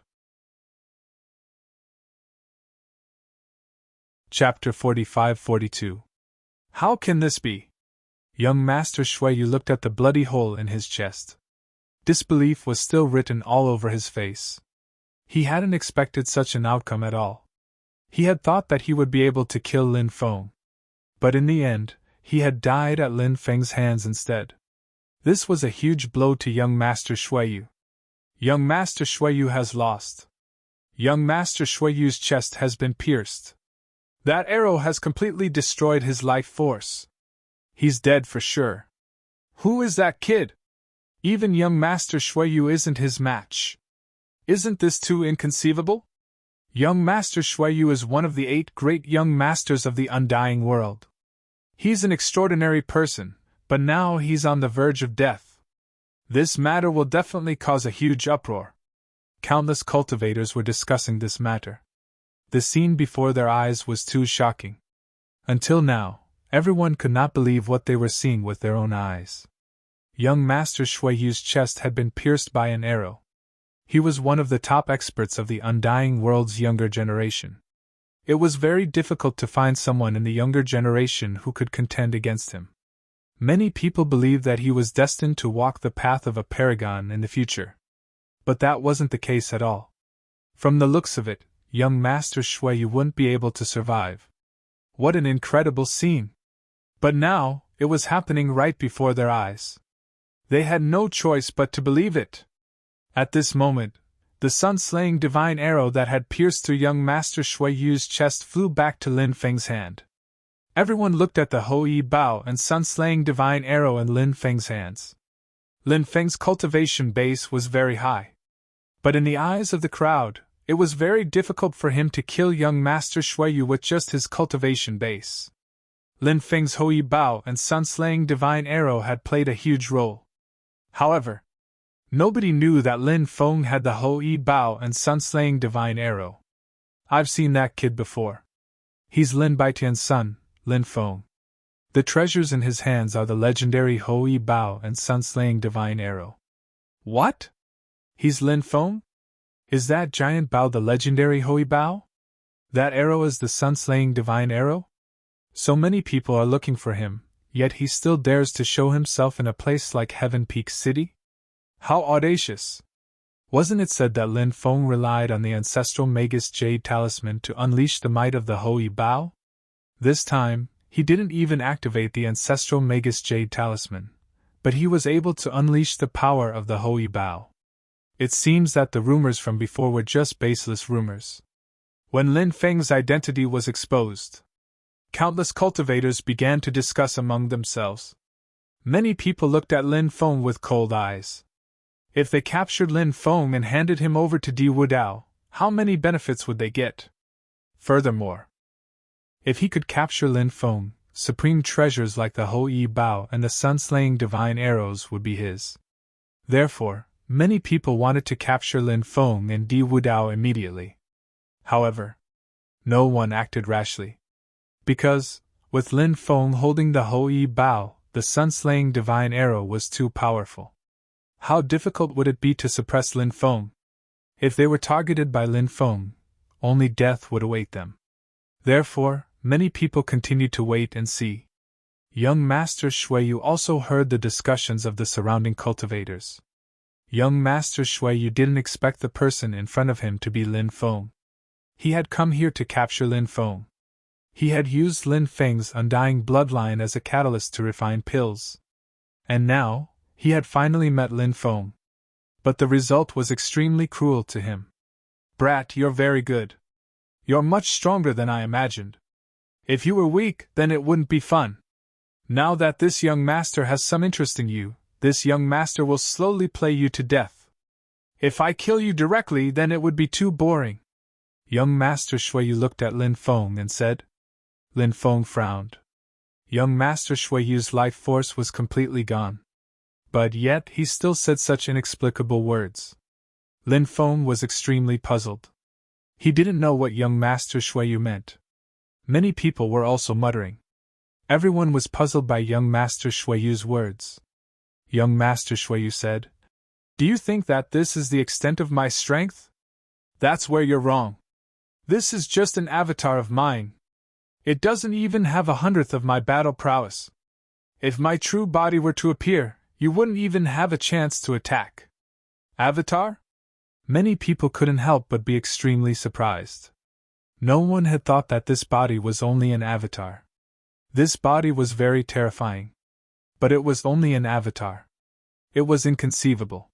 Chapter 45-42. How can this be? Young Master Shuiyu looked at the bloody hole in his chest. Disbelief was still written all over his face. He hadn't expected such an outcome at all. He had thought that he would be able to kill Lin Feng. But in the end, he had died at Lin Feng's hands instead. This was a huge blow to young Master Shuiyu. Young Master Shuiyu has lost. Young Master Shuiyu's chest has been pierced. That arrow has completely destroyed his life force. He's dead for sure. Who is that kid? Even young Master Shuiyu isn't his match. Isn't this too inconceivable? Young Master Shuiyu is one of the 8 great young masters of the undying world. He's an extraordinary person, but now he's on the verge of death. This matter will definitely cause a huge uproar. Countless cultivators were discussing this matter. The scene before their eyes was too shocking. Until now, everyone could not believe what they were seeing with their own eyes. Young Master Shuiyu's chest had been pierced by an arrow. He was one of the top experts of the undying world's younger generation. It was very difficult to find someone in the younger generation who could contend against him. Many people believed that he was destined to walk the path of a paragon in the future. But that wasn't the case at all. From the looks of it, young Master Shuiyu wouldn't be able to survive. What an incredible scene! But now, it was happening right before their eyes. They had no choice but to believe it. At this moment, the sun-slaying divine arrow that had pierced through young Master Shuiyu's chest flew back to Lin Feng's hand. Everyone looked at the Hou-Yi Bao and sun-slaying divine arrow in Lin Feng's hands. Lin Feng's cultivation base was very high. But in the eyes of the crowd, it was very difficult for him to kill young Master Shuiyu with just his cultivation base. Lin Feng's Hou-Yi Bao and sun-slaying divine arrow had played a huge role. However, nobody knew that Lin Feng had the Hou-Yi Bao and sun-slaying divine arrow. I've seen that kid before. He's Lin Baitian's son, Lin Feng. The treasures in his hands are the legendary Hou-Yi Bao and sun-slaying divine arrow. What? He's Lin Feng? Is that giant Bao the legendary Hou-Yi Bao? That arrow is the sun-slaying divine arrow? So many people are looking for him, yet he still dares to show himself in a place like Heaven Peak City? How audacious! Wasn't it said that Lin Feng relied on the ancestral Magus Jade Talisman to unleash the might of the Hou-Yi Bao? This time, he didn't even activate the ancestral Magus Jade Talisman, but he was able to unleash the power of the Hou-Yi Bao. It seems that the rumors from before were just baseless rumors. When Lin Feng's identity was exposed, countless cultivators began to discuss among themselves. Many people looked at Lin Feng with cold eyes. If they captured Lin Feng and handed him over to Di Wudao, how many benefits would they get? Furthermore, if he could capture Lin Feng, supreme treasures like the Hou-Yi Bao and the sun-slaying divine arrows would be his. Therefore, many people wanted to capture Lin Feng and Di Wudao immediately. However, no one acted rashly. Because, with Lin Feng holding the Hou-Yi Bao, the sun-slaying divine arrow was too powerful. How difficult would it be to suppress Lin Feng? If they were targeted by Lin Feng, only death would await them. Therefore, many people continued to wait and see. Young Master Shuiyu also heard the discussions of the surrounding cultivators. Young Master Shuiyu didn't expect the person in front of him to be Lin Feng. He had come here to capture Lin Feng. He had used Lin Feng's undying bloodline as a catalyst to refine pills. And now, he had finally met Lin Feng. But the result was extremely cruel to him. "Brat, you're very good. You're much stronger than I imagined. If you were weak, then it wouldn't be fun. Now that this young master has some interest in you, this young master will slowly play you to death. If I kill you directly, then it would be too boring." Young Master Shuiyu looked at Lin Feng and said. Lin Feng frowned. Young Master Shuiyu's life force was completely gone. But yet he still said such inexplicable words. Lin Feng was extremely puzzled. He didn't know what young Master Shuiyu meant. Many people were also muttering. Everyone was puzzled by young Master Shuiyu's words. Young Master Shuiyu said, "Do you think that this is the extent of my strength? That's where you're wrong. This is just an avatar of mine. It doesn't even have 1/100th of my battle prowess. If my true body were to appear, you wouldn't even have a chance to attack." Avatar? Many people couldn't help but be extremely surprised. No one had thought that this body was only an avatar. This body was very terrifying. But it was only an avatar. It was inconceivable.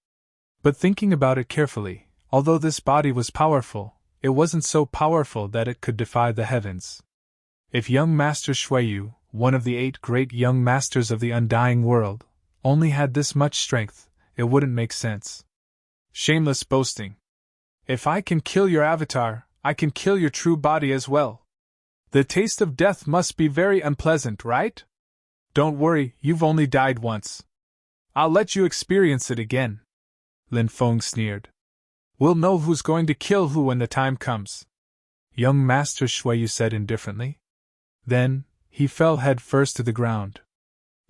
But thinking about it carefully, although this body was powerful, it wasn't so powerful that it could defy the heavens. If young Master Shuiyu, one of the 8 great young masters of the undying world, only had this much strength, it wouldn't make sense. Shameless boasting. If I can kill your avatar, I can kill your true body as well. The taste of death must be very unpleasant, right? Don't worry, you've only died once. I'll let you experience it again. Lin Feng sneered. We'll know who's going to kill who when the time comes. Young Master Shuiyu said indifferently. Then, he fell head first to the ground.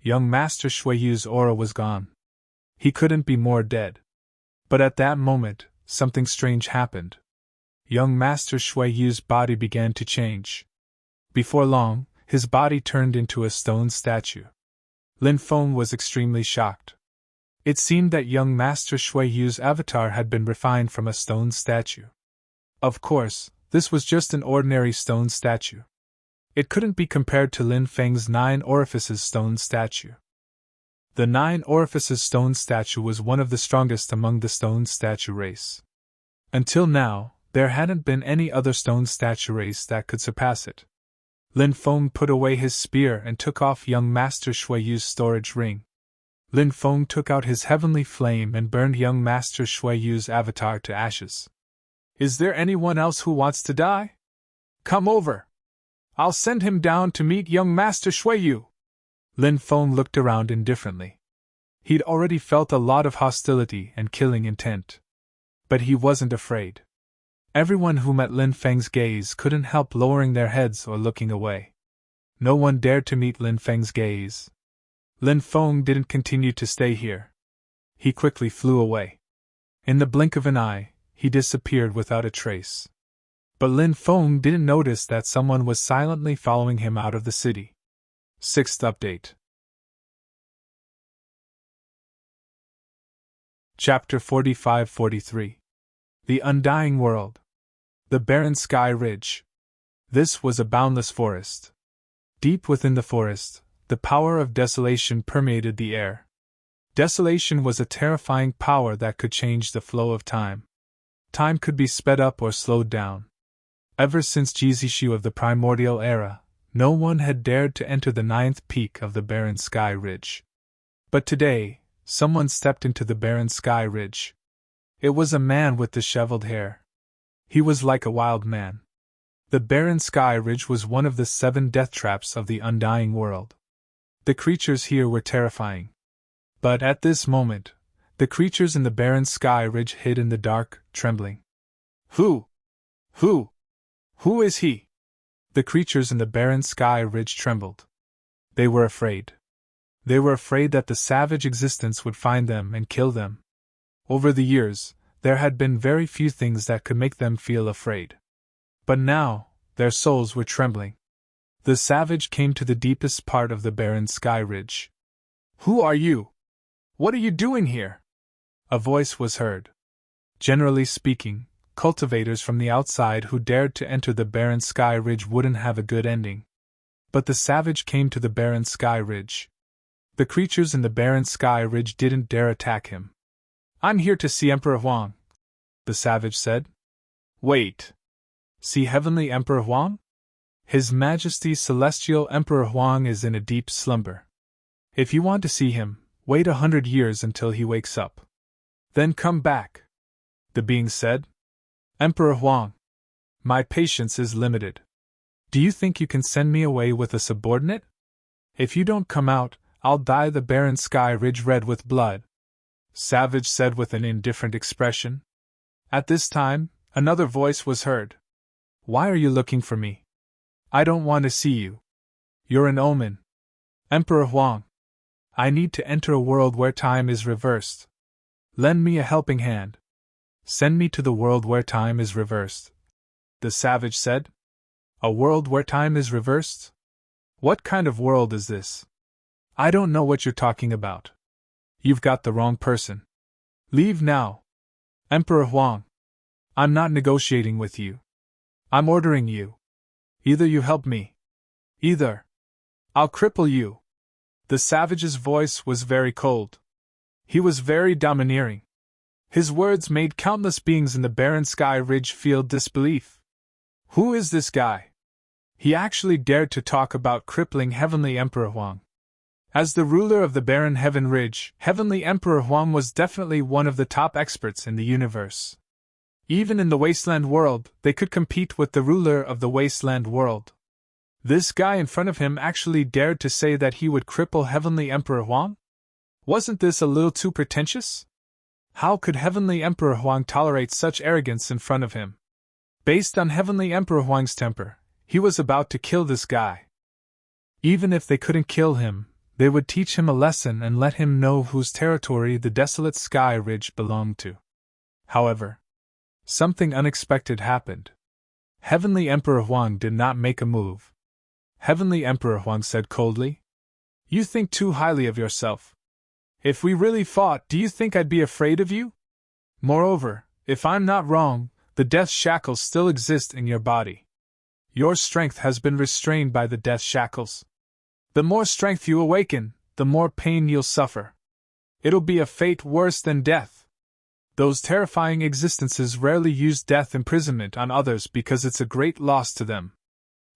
Young Master Shuiyu's aura was gone. He couldn't be more dead. But at that moment, something strange happened. Young Master Shuiyu's body began to change. Before long, his body turned into a stone statue. Lin Feng was extremely shocked. It seemed that young Master Shuiyu's avatar had been refined from a stone statue. Of course, this was just an ordinary stone statue. It couldn't be compared to Lin Feng's 9 orifices stone statue. The 9 orifices stone statue was one of the strongest among the stone statue race. Until now, there hadn't been any other stone statue race that could surpass it. Lin Feng put away his spear and took off young Master Shuiyu's storage ring. Lin Feng took out his heavenly flame and burned young Master Shuiyu's avatar to ashes. Is there anyone else who wants to die? Come over. I'll send him down to meet young Master Shuiyu. Lin Feng looked around indifferently. He'd already felt a lot of hostility and killing intent. But he wasn't afraid. Everyone who met Lin Feng's gaze couldn't help lowering their heads or looking away. No one dared to meet Lin Feng's gaze. Lin Feng didn't continue to stay here. He quickly flew away. In the blink of an eye, he disappeared without a trace. But Lin Feng didn't notice that someone was silently following him out of the city. 6th update. Chapter 45-43. The Undying World. The Barren Sky Ridge. This was a boundless forest. Deep within the forest, the power of desolation permeated the air. Desolation was a terrifying power that could change the flow of time. Time could be sped up or slowed down. Ever since Jizishu of the primordial era, no one had dared to enter the 9th peak of the Barren Sky Ridge. But today, someone stepped into the Barren Sky Ridge. It was a man with disheveled hair. He was like a wild man. The Barren Sky Ridge was one of the 7 death traps of the undying world. The creatures here were terrifying. But at this moment, the creatures in the Barren Sky Ridge hid in the dark, trembling. Who is he? The creatures in the Barren Sky Ridge trembled. They were afraid. They were afraid that the savage existence would find them and kill them. Over the years, there had been very few things that could make them feel afraid. But now, their souls were trembling. The savage came to the deepest part of the barren sky ridge. "Who are you? What are you doing here?" A voice was heard. Generally speaking, cultivators from the outside who dared to enter the barren sky ridge wouldn't have a good ending. But the savage came to the barren sky ridge. The creatures in the barren sky ridge didn't dare attack him. "I'm here to see Emperor Huang," the savage said. "Wait. See Heavenly Emperor Huang? His Majesty Celestial Emperor Huang is in a deep slumber. If you want to see him, wait 100 years until he wakes up. Then come back," the being said. "Emperor Huang, my patience is limited. Do you think you can send me away with a subordinate? If you don't come out, I'll dye the barren sky ridge red with blood," Savage said with an indifferent expression. At this time, another voice was heard. "Why are you looking for me? I don't want to see you. You're an omen. Emperor Huang, I need to enter a world where time is reversed. Lend me a helping hand. Send me to the world where time is reversed," the savage said. "A world where time is reversed? What kind of world is this? I don't know what you're talking about. You've got the wrong person. Leave now. Emperor Huang, I'm not negotiating with you. I'm ordering you. Either you help me. Either I'll cripple you." The savage's voice was very cold. He was very domineering. His words made countless beings in the barren sky ridge feel disbelief. Who is this guy? He actually dared to talk about crippling Heavenly Emperor Huang. As the ruler of the barren heaven ridge, Heavenly Emperor Huang was definitely one of the top experts in the universe. Even in the wasteland world, they could compete with the ruler of the wasteland world. This guy in front of him actually dared to say that he would cripple Heavenly Emperor Huang? Wasn't this a little too pretentious? How could Heavenly Emperor Huang tolerate such arrogance in front of him? Based on Heavenly Emperor Huang's temper, he was about to kill this guy. Even if they couldn't kill him, they would teach him a lesson and let him know whose territory the desolate sky ridge belonged to. However, something unexpected happened. Heavenly Emperor Huang did not make a move. Heavenly Emperor Huang said coldly, "You think too highly of yourself. If we really fought, do you think I'd be afraid of you? Moreover, if I'm not wrong, the death shackles still exist in your body. Your strength has been restrained by the death shackles. The more strength you awaken, the more pain you'll suffer. It'll be a fate worse than death. Those terrifying existences rarely use death imprisonment on others because it's a great loss to them.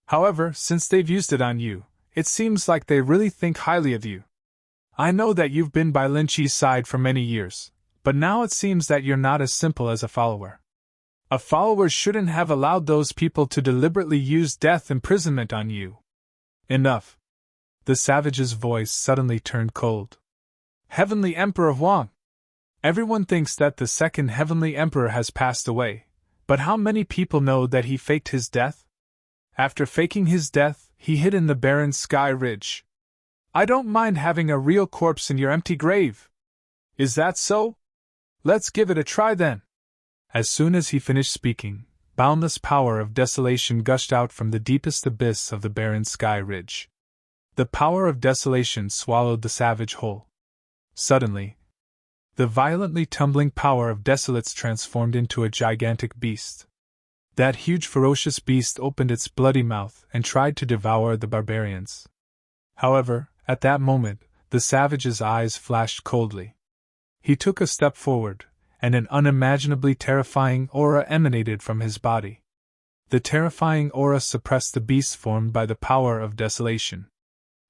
However, since they've used it on you, it seems like they really think highly of you. I know that you've been by Lin Chi's side for many years, but now it seems that you're not as simple as a follower. A follower shouldn't have allowed those people to deliberately use death imprisonment on you." "Enough." The savage's voice suddenly turned cold. "Heavenly Emperor Huang! Everyone thinks that the second Heavenly Emperor has passed away, but how many people know that he faked his death? After faking his death, he hid in the barren sky ridge. I don't mind having a real corpse in your empty grave. Is that so? Let's give it a try then." As soon as he finished speaking, boundless power of desolation gushed out from the deepest abyss of the barren sky ridge. The power of desolation swallowed the savage whole. Suddenly, the violently tumbling power of desolates transformed into a gigantic beast. That huge ferocious beast opened its bloody mouth and tried to devour the barbarians. However, at that moment, the savage's eyes flashed coldly. He took a step forward, and an unimaginably terrifying aura emanated from his body. The terrifying aura suppressed the beast formed by the power of desolation.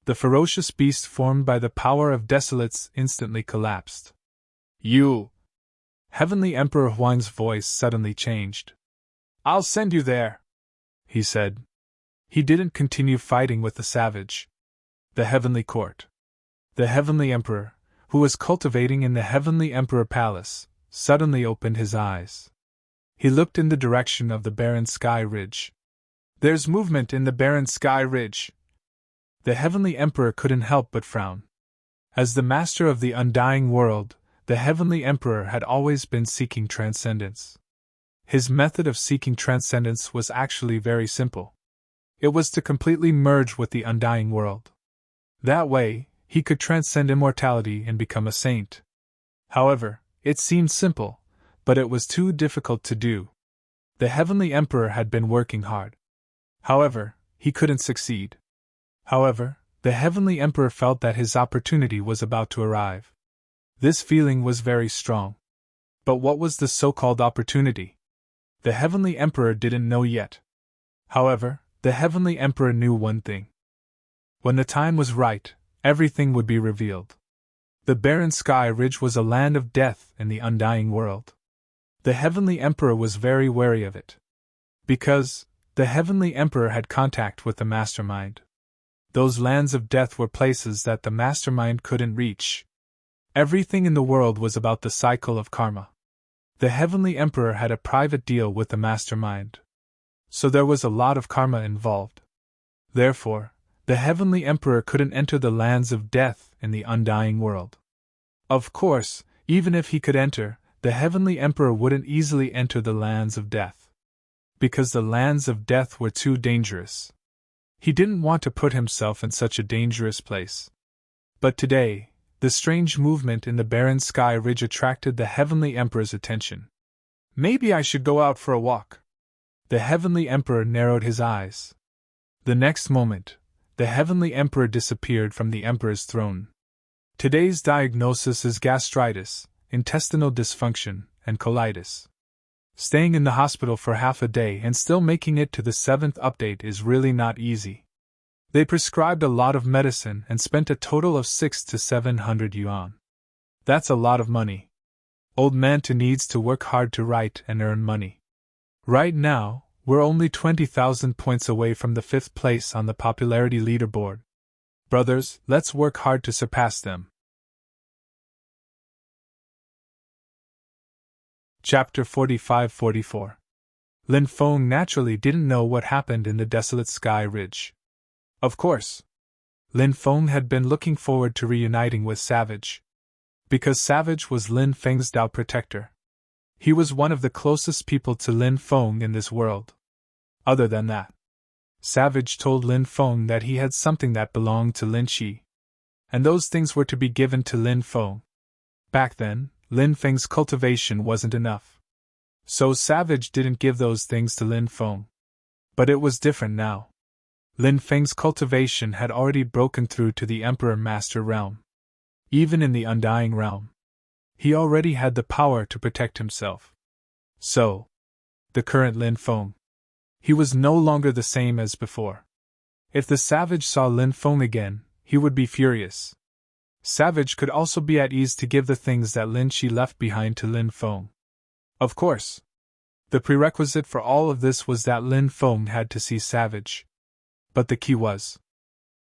The ferocious beast formed by the power of desolates instantly collapsed. "You!" Heavenly Emperor Huang's voice suddenly changed. "I'll send you there," he said. He didn't continue fighting with the savage. The Heavenly Court. The Heavenly Emperor, who was cultivating in the Heavenly Emperor Palace, suddenly opened his eyes. He looked in the direction of the barren sky ridge. "There's movement in the barren sky ridge." The Heavenly Emperor couldn't help but frown. As the master of the undying world, the Heavenly Emperor had always been seeking transcendence. His method of seeking transcendence was actually very simple. It was to completely merge with the undying world. That way, he could transcend immortality and become a saint. However, it seemed simple, but it was too difficult to do. The Heavenly Emperor had been working hard. However, he couldn't succeed. However, the Heavenly Emperor felt that his opportunity was about to arrive. This feeling was very strong. But what was the so-called opportunity? The Heavenly Emperor didn't know yet. However, the Heavenly Emperor knew one thing. When the time was right, everything would be revealed. The barren sky ridge was a land of death in the undying world. The Heavenly Emperor was very wary of it. Because the Heavenly Emperor had contact with the Mastermind. Those lands of death were places that the Mastermind couldn't reach. Everything in the world was about the cycle of karma. The Heavenly Emperor had a private deal with the Mastermind. So there was a lot of karma involved. Therefore, the Heavenly Emperor couldn't enter the lands of death in the undying world. Of course, even if he could enter, the Heavenly Emperor wouldn't easily enter the lands of death. Because the lands of death were too dangerous. He didn't want to put himself in such a dangerous place. But today, the strange movement in the barren sky ridge attracted the Heavenly Emperor's attention. Maybe I should go out for a walk. The Heavenly Emperor narrowed his eyes. The next moment, the Heavenly Emperor disappeared from the Emperor's throne. Today's diagnosis is gastritis, intestinal dysfunction, and colitis. Staying in the hospital for half a day and still making it to the 7th update is really not easy. They prescribed a lot of medicine and spent a total of 600 to 700 yuan. That's a lot of money. Old Mantu needs to work hard to write and earn money. Right now, we're only 20,000 points away from the 5th place on the popularity leaderboard. Brothers, let's work hard to surpass them. Chapter 45-44. Lin Feng naturally didn't know what happened in the desolate sky ridge. Of course, Lin Feng had been looking forward to reuniting with Savage. Because Savage was Lin Feng's Dao protector. He was one of the closest people to Lin Feng in this world. Other than that, Savage told Lin Feng that he had something that belonged to Lin Qi. And those things were to be given to Lin Feng. Back then, Lin Feng's cultivation wasn't enough. So Savage didn't give those things to Lin Feng. But it was different now. Lin Feng's cultivation had already broken through to the Emperor Master realm. Even in the Undying realm, he already had the power to protect himself. So, the current Lin Feng, he was no longer the same as before. If the Savage saw Lin Feng again, he would be furious. Savage could also be at ease to give the things that Lin Qi left behind to Lin Feng. Of course, the prerequisite for all of this was that Lin Feng had to see Savage. But the key was,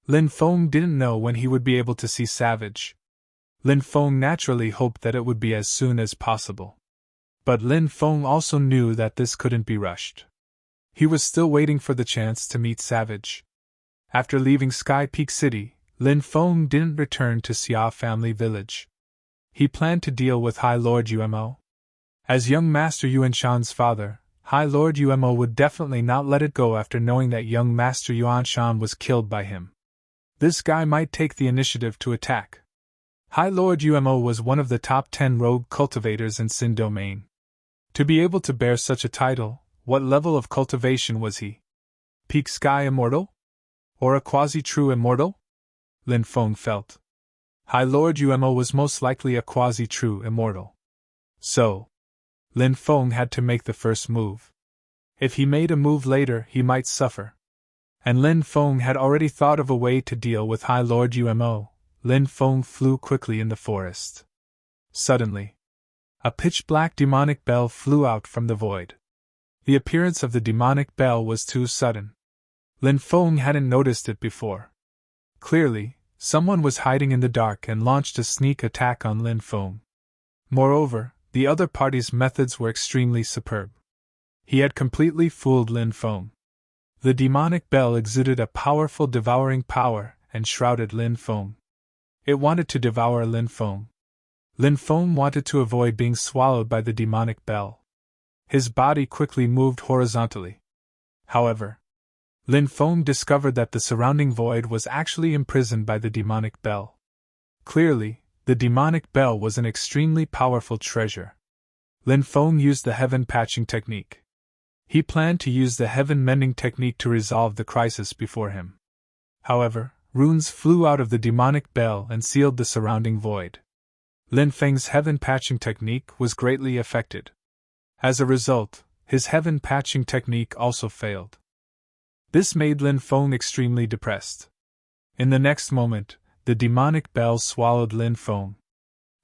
Lin Feng didn't know when he would be able to see Savage. Lin Feng naturally hoped that it would be as soon as possible. But Lin Feng also knew that this couldn't be rushed. He was still waiting for the chance to meet Savage. After leaving Sky Peak City, Lin Feng didn't return to Xia Family Village. He planned to deal with High Lord Umo. As young Master Yuan Shan's father, High Lord Umo would definitely not let it go after knowing that young Master Yuan Shan was killed by him. This guy might take the initiative to attack. High Lord Umo was one of the top 10 rogue cultivators in Xin Domain. To be able to bear such a title, what level of cultivation was he? Peak Sky Immortal? Or a quasi-true immortal? Lin Feng felt. High Lord Umo was most likely a quasi-true immortal. So, Lin Feng had to make the first move. If he made a move later, he might suffer. And Lin Feng had already thought of a way to deal with High Lord Umo. Lin Feng flew quickly in the forest. Suddenly, a pitch-black demonic bell flew out from the void. The appearance of the demonic bell was too sudden. Lin Feng hadn't noticed it before. Clearly, someone was hiding in the dark and launched a sneak attack on Lin Feng. Moreover, the other party's methods were extremely superb. He had completely fooled Lin Feng. The demonic bell exuded a powerful devouring power and shrouded Lin Feng. It wanted to devour Lin Feng. Lin Feng wanted to avoid being swallowed by the demonic bell. His body quickly moved horizontally. However, Lin Feng discovered that the surrounding void was actually imprisoned by the demonic bell. Clearly, the demonic bell was an extremely powerful treasure. Lin Feng used the heaven patching technique. He planned to use the heaven mending technique to resolve the crisis before him. However, runes flew out of the demonic bell and sealed the surrounding void. Lin Feng's heaven patching technique was greatly affected. As a result, his heaven patching technique also failed. This made Lin Feng extremely depressed. In the next moment, the demonic bell swallowed Lin Feng.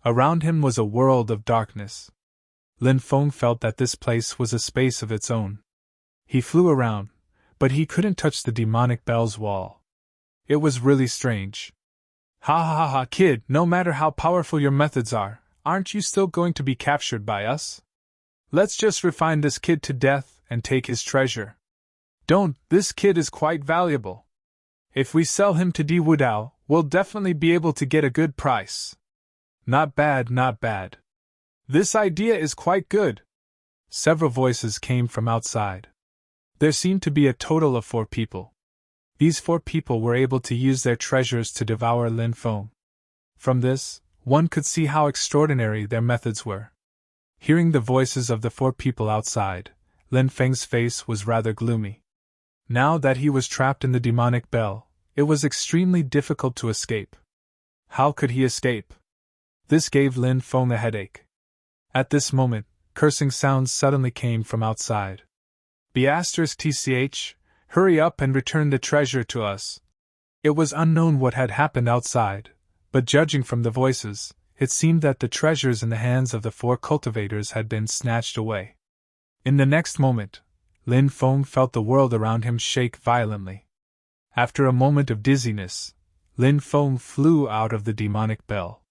Around him was a world of darkness. Lin Feng felt that this place was a space of its own. He flew around, but he couldn't touch the demonic bell's wall. It was really strange. Ha ha ha ha, kid, no matter how powerful your methods are, aren't you still going to be captured by us? Let's just refine this kid to death and take his treasure. Don't, this kid is quite valuable. If we sell him to Di Wudao, we'll definitely be able to get a good price. Not bad, not bad. This idea is quite good. Several voices came from outside. There seemed to be a total of 4 people. These 4 people were able to use their treasures to devour Lin Feng. From this, one could see how extraordinary their methods were. Hearing the voices of the 4 people outside, Lin Feng's face was rather gloomy. Now that he was trapped in the demonic bell, it was extremely difficult to escape. How could he escape? This gave Lin Feng a headache. At this moment, cursing sounds suddenly came from outside. *TCH, hurry up and return the treasure to us. It was unknown what had happened outside, but judging from the voices, it seemed that the treasures in the hands of the 4 cultivators had been snatched away. In the next moment, Lin Feng felt the world around him shake violently. After a moment of dizziness, Lin Feng flew out of the demonic bell.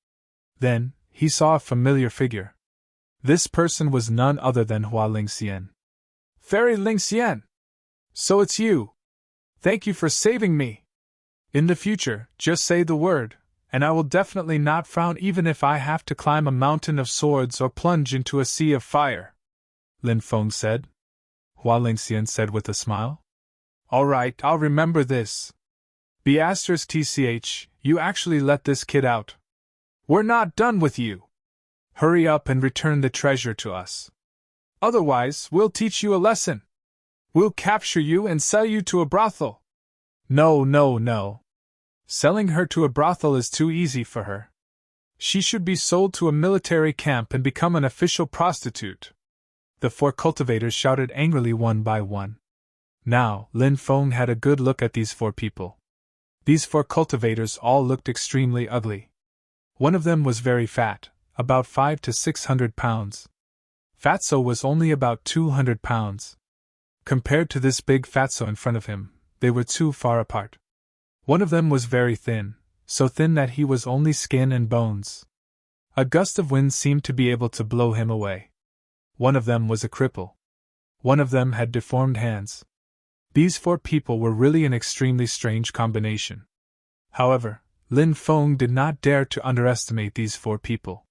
Then, he saw a familiar figure. This person was none other than Hua Lingxian. Fairy Lingxian! So it's you! Thank you for saving me! In the future, just say the word, and I will definitely not frown even if I have to climb a mountain of swords or plunge into a sea of fire, Lin Feng said. Hua Lingxian said with a smile. Alright, I'll remember this. *TCH, you actually let this kid out. We're not done with you. Hurry up and return the treasure to us. Otherwise, we'll teach you a lesson. We'll capture you and sell you to a brothel. No, no, no. Selling her to a brothel is too easy for her. She should be sold to a military camp and become an official prostitute. The 4 cultivators shouted angrily one by one. Now, Lin Feng had a good look at these 4 people. These 4 cultivators all looked extremely ugly. One of them was very fat, about 500 to 600 pounds. Fatso was only about 200 pounds. Compared to this big Fatso in front of him, they were too far apart. One of them was very thin, so thin that he was only skin and bones. A gust of wind seemed to be able to blow him away. One of them was a cripple. One of them had deformed hands. These 4 people were really an extremely strange combination. However, Lin Feng did not dare to underestimate these 4 people.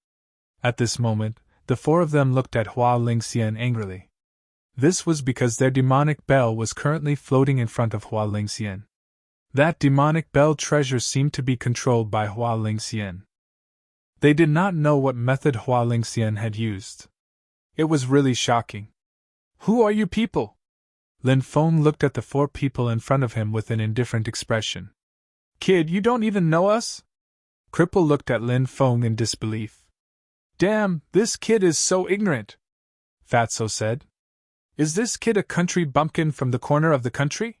At this moment, the 4 of them looked at Hua Lingxian angrily. This was because their demonic bell was currently floating in front of Hua Lingxian. That demonic bell treasure seemed to be controlled by Hua Lingxian. They did not know what method Hua Lingxian had used. It was really shocking. Who are you people? Lin Feng looked at the 4 people in front of him with an indifferent expression. Kid, you don't even know us? Cripple looked at Lin Feng in disbelief. Damn, this kid is so ignorant, Fatso said. Is this kid a country bumpkin from the corner of the country?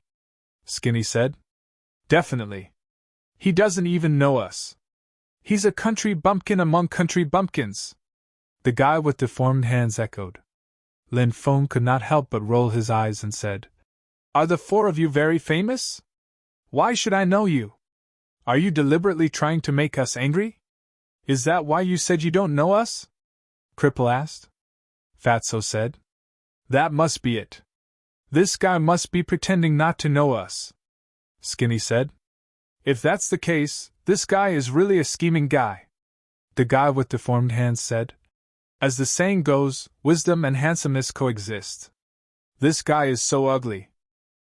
Skinny said. Definitely. He doesn't even know us. He's a country bumpkin among country bumpkins. The guy with deformed hands echoed. Lin Feng could not help but roll his eyes and said, Are the 4 of you very famous? Why should I know you? Are you deliberately trying to make us angry? Is that why you said you don't know us? Cripple asked. Fatso said. That must be it. This guy must be pretending not to know us, Skinny said. If that's the case, this guy is really a scheming guy, the guy with deformed hands said. As the saying goes, wisdom and handsomeness coexist. This guy is so ugly.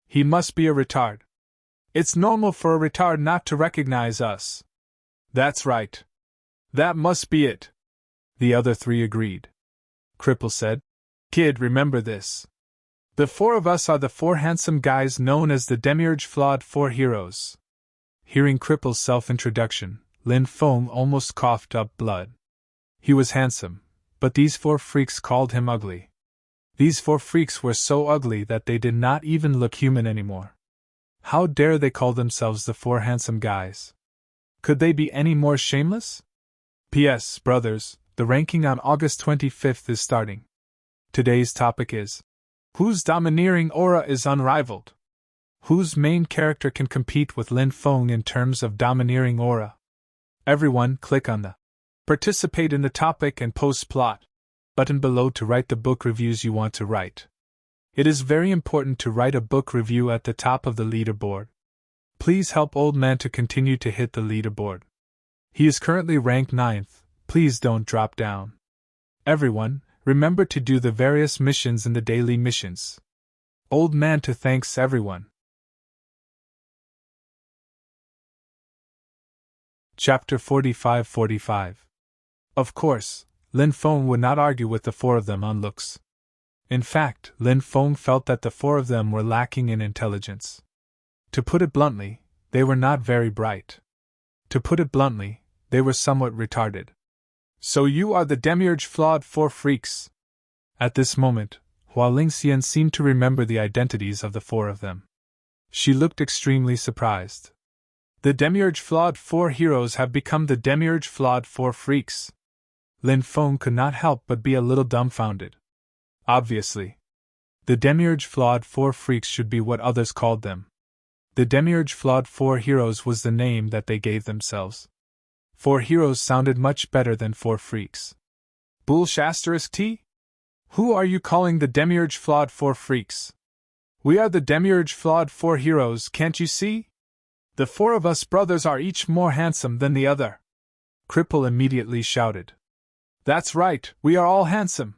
He must be a retard. It's normal for a retard not to recognize us. That's right. That must be it. The other three agreed. Cripple said, Kid, remember this. The four of us are the four handsome guys known as the Demiurge Flawed Four Heroes. Hearing Cripple's self-introduction, Lin Feng almost coughed up blood. He was handsome, but these four freaks called him ugly. These four freaks were so ugly that they did not even look human anymore. How dare they call themselves the four handsome guys? Could they be any more shameless? P.S. Brothers, the ranking on August 25th is starting. Today's topic is, whose domineering aura is unrivaled? Whose main character can compete with Lin Feng in terms of domineering aura? Everyone click on the Participate in the topic and post plot button below to write the book reviews you want to write. It is very important to write a book review at the top of the leaderboard. Please help Old Man to continue to hit the leaderboard. He is currently ranked 9th, please don't drop down. Everyone, remember to do the various missions in the daily missions. Old Man to thanks everyone. Chapter 45-45. Of course, Lin Feng would not argue with the four of them on looks. In fact, Lin Feng felt that the four of them were lacking in intelligence. To put it bluntly, they were not very bright. To put it bluntly, they were somewhat retarded. So you are the Demiurge Flawed Four Freaks? At this moment, Hua Lingxian seemed to remember the identities of the four of them. She looked extremely surprised. The Demiurge Flawed Four Heroes have become the Demiurge Flawed Four Freaks. Lin Feng could not help but be a little dumbfounded. Obviously. The Demiurge Flawed Four Freaks should be what others called them. The Demiurge Flawed Four Heroes was the name that they gave themselves. Four Heroes sounded much better than Four Freaks. Bullsh****? Who are you calling the Demiurge Flawed Four Freaks? We are the Demiurge Flawed Four Heroes, can't you see? The four of us brothers are each more handsome than the other. Cripple immediately shouted. That's right, we are all handsome.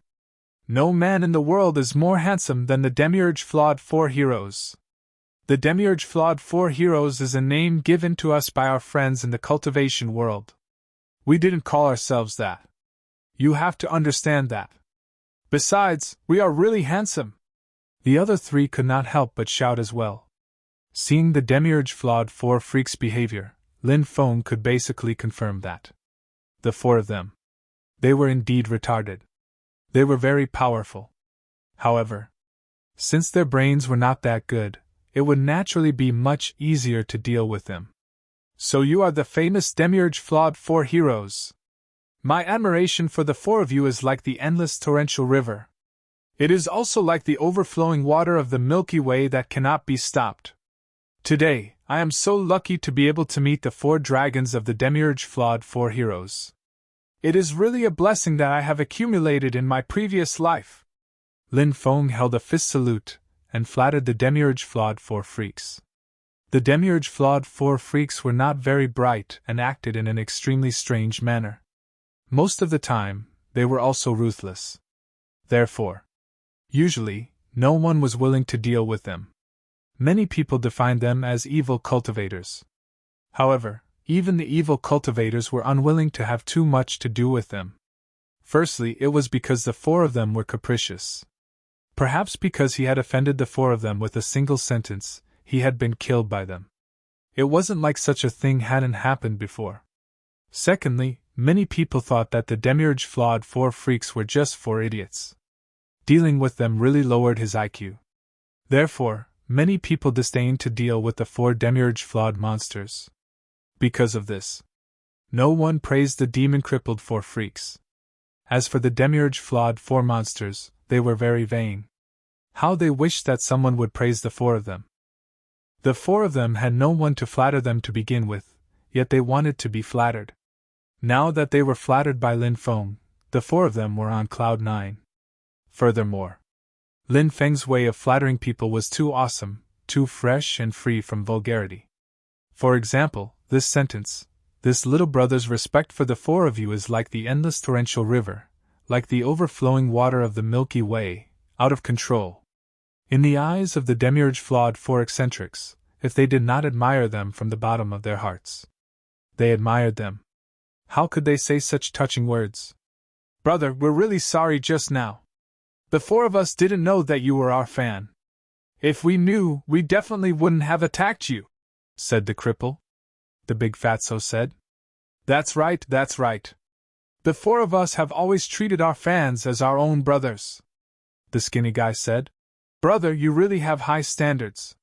No man in the world is more handsome than the Demiurge Flawed Four Heroes. The Demiurge Flawed Four Heroes is a name given to us by our friends in the cultivation world. We didn't call ourselves that. You have to understand that. Besides, we are really handsome. The other three could not help but shout as well. Seeing the Demiurge Flawed Four Freaks' behavior, Lin Feng could basically confirm that. The four of them. They were indeed retarded. They were very powerful. However, since their brains were not that good, it would naturally be much easier to deal with them. So you are the famous Demiurge Flawed Four Heroes. My admiration for the four of you is like the endless torrential river. It is also like the overflowing water of the Milky Way that cannot be stopped. Today, I am so lucky to be able to meet the four dragons of the Demiurge Flawed Four Heroes. It is really a blessing that I have accumulated in my previous life. Lin Feng held a fist salute and flattered the Demiurge Flawed Four Freaks. The Demiurge Flawed Four Freaks were not very bright and acted in an extremely strange manner. Most of the time, they were also ruthless. Therefore, usually, no one was willing to deal with them. Many people defined them as evil cultivators. However, even the evil cultivators were unwilling to have too much to do with them. Firstly, it was because the four of them were capricious. Perhaps because he had offended the four of them with a single sentence, he had been killed by them. It wasn't like such a thing hadn't happened before. Secondly, many people thought that the Demiurge Flawed Four Freaks were just four idiots. Dealing with them really lowered his IQ. Therefore, many people disdained to deal with the four Demiurge Flawed monsters. Because of this, no one praised the demon-crippled Four Freaks. As for the Demiurge Flawed Four monsters, they were very vain. How they wished that someone would praise the four of them. The four of them had no one to flatter them to begin with, yet they wanted to be flattered. Now that they were flattered by Lin Feng, the four of them were on cloud 9. Furthermore, Lin Feng's way of flattering people was too awesome, too fresh and free from vulgarity. For example, this sentence, "This little brother's respect for the four of you is like the endless torrential river, like the overflowing water of the Milky Way, out of control." In the eyes of the demiurge flawed four eccentrics, if they did not admire them from the bottom of their hearts, they admired them. How could they say such touching words? Brother, we're really sorry just now. The four of us didn't know that you were our fan. If we knew, we definitely wouldn't have attacked you, said the cripple. The big fatso said. That's right, that's right. The four of us have always treated our fans as our own brothers, the skinny guy said. Brother, you really have high standards.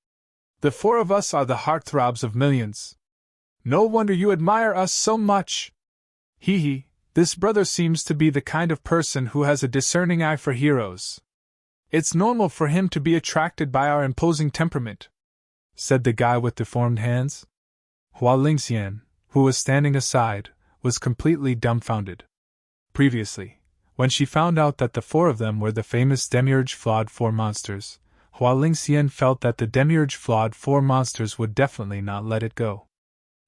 The four of us are the heartthrobs of millions. No wonder you admire us so much. Hee hee, this brother seems to be the kind of person who has a discerning eye for heroes. It's normal for him to be attracted by our imposing temperament, said the guy with deformed hands. Hua Lingxian, who was standing aside, was completely dumbfounded. Previously, when she found out that the four of them were the famous Demiurge Flawed Four Monsters, Hua Lingxian felt that the Demiurge Flawed Four Monsters would definitely not let it go.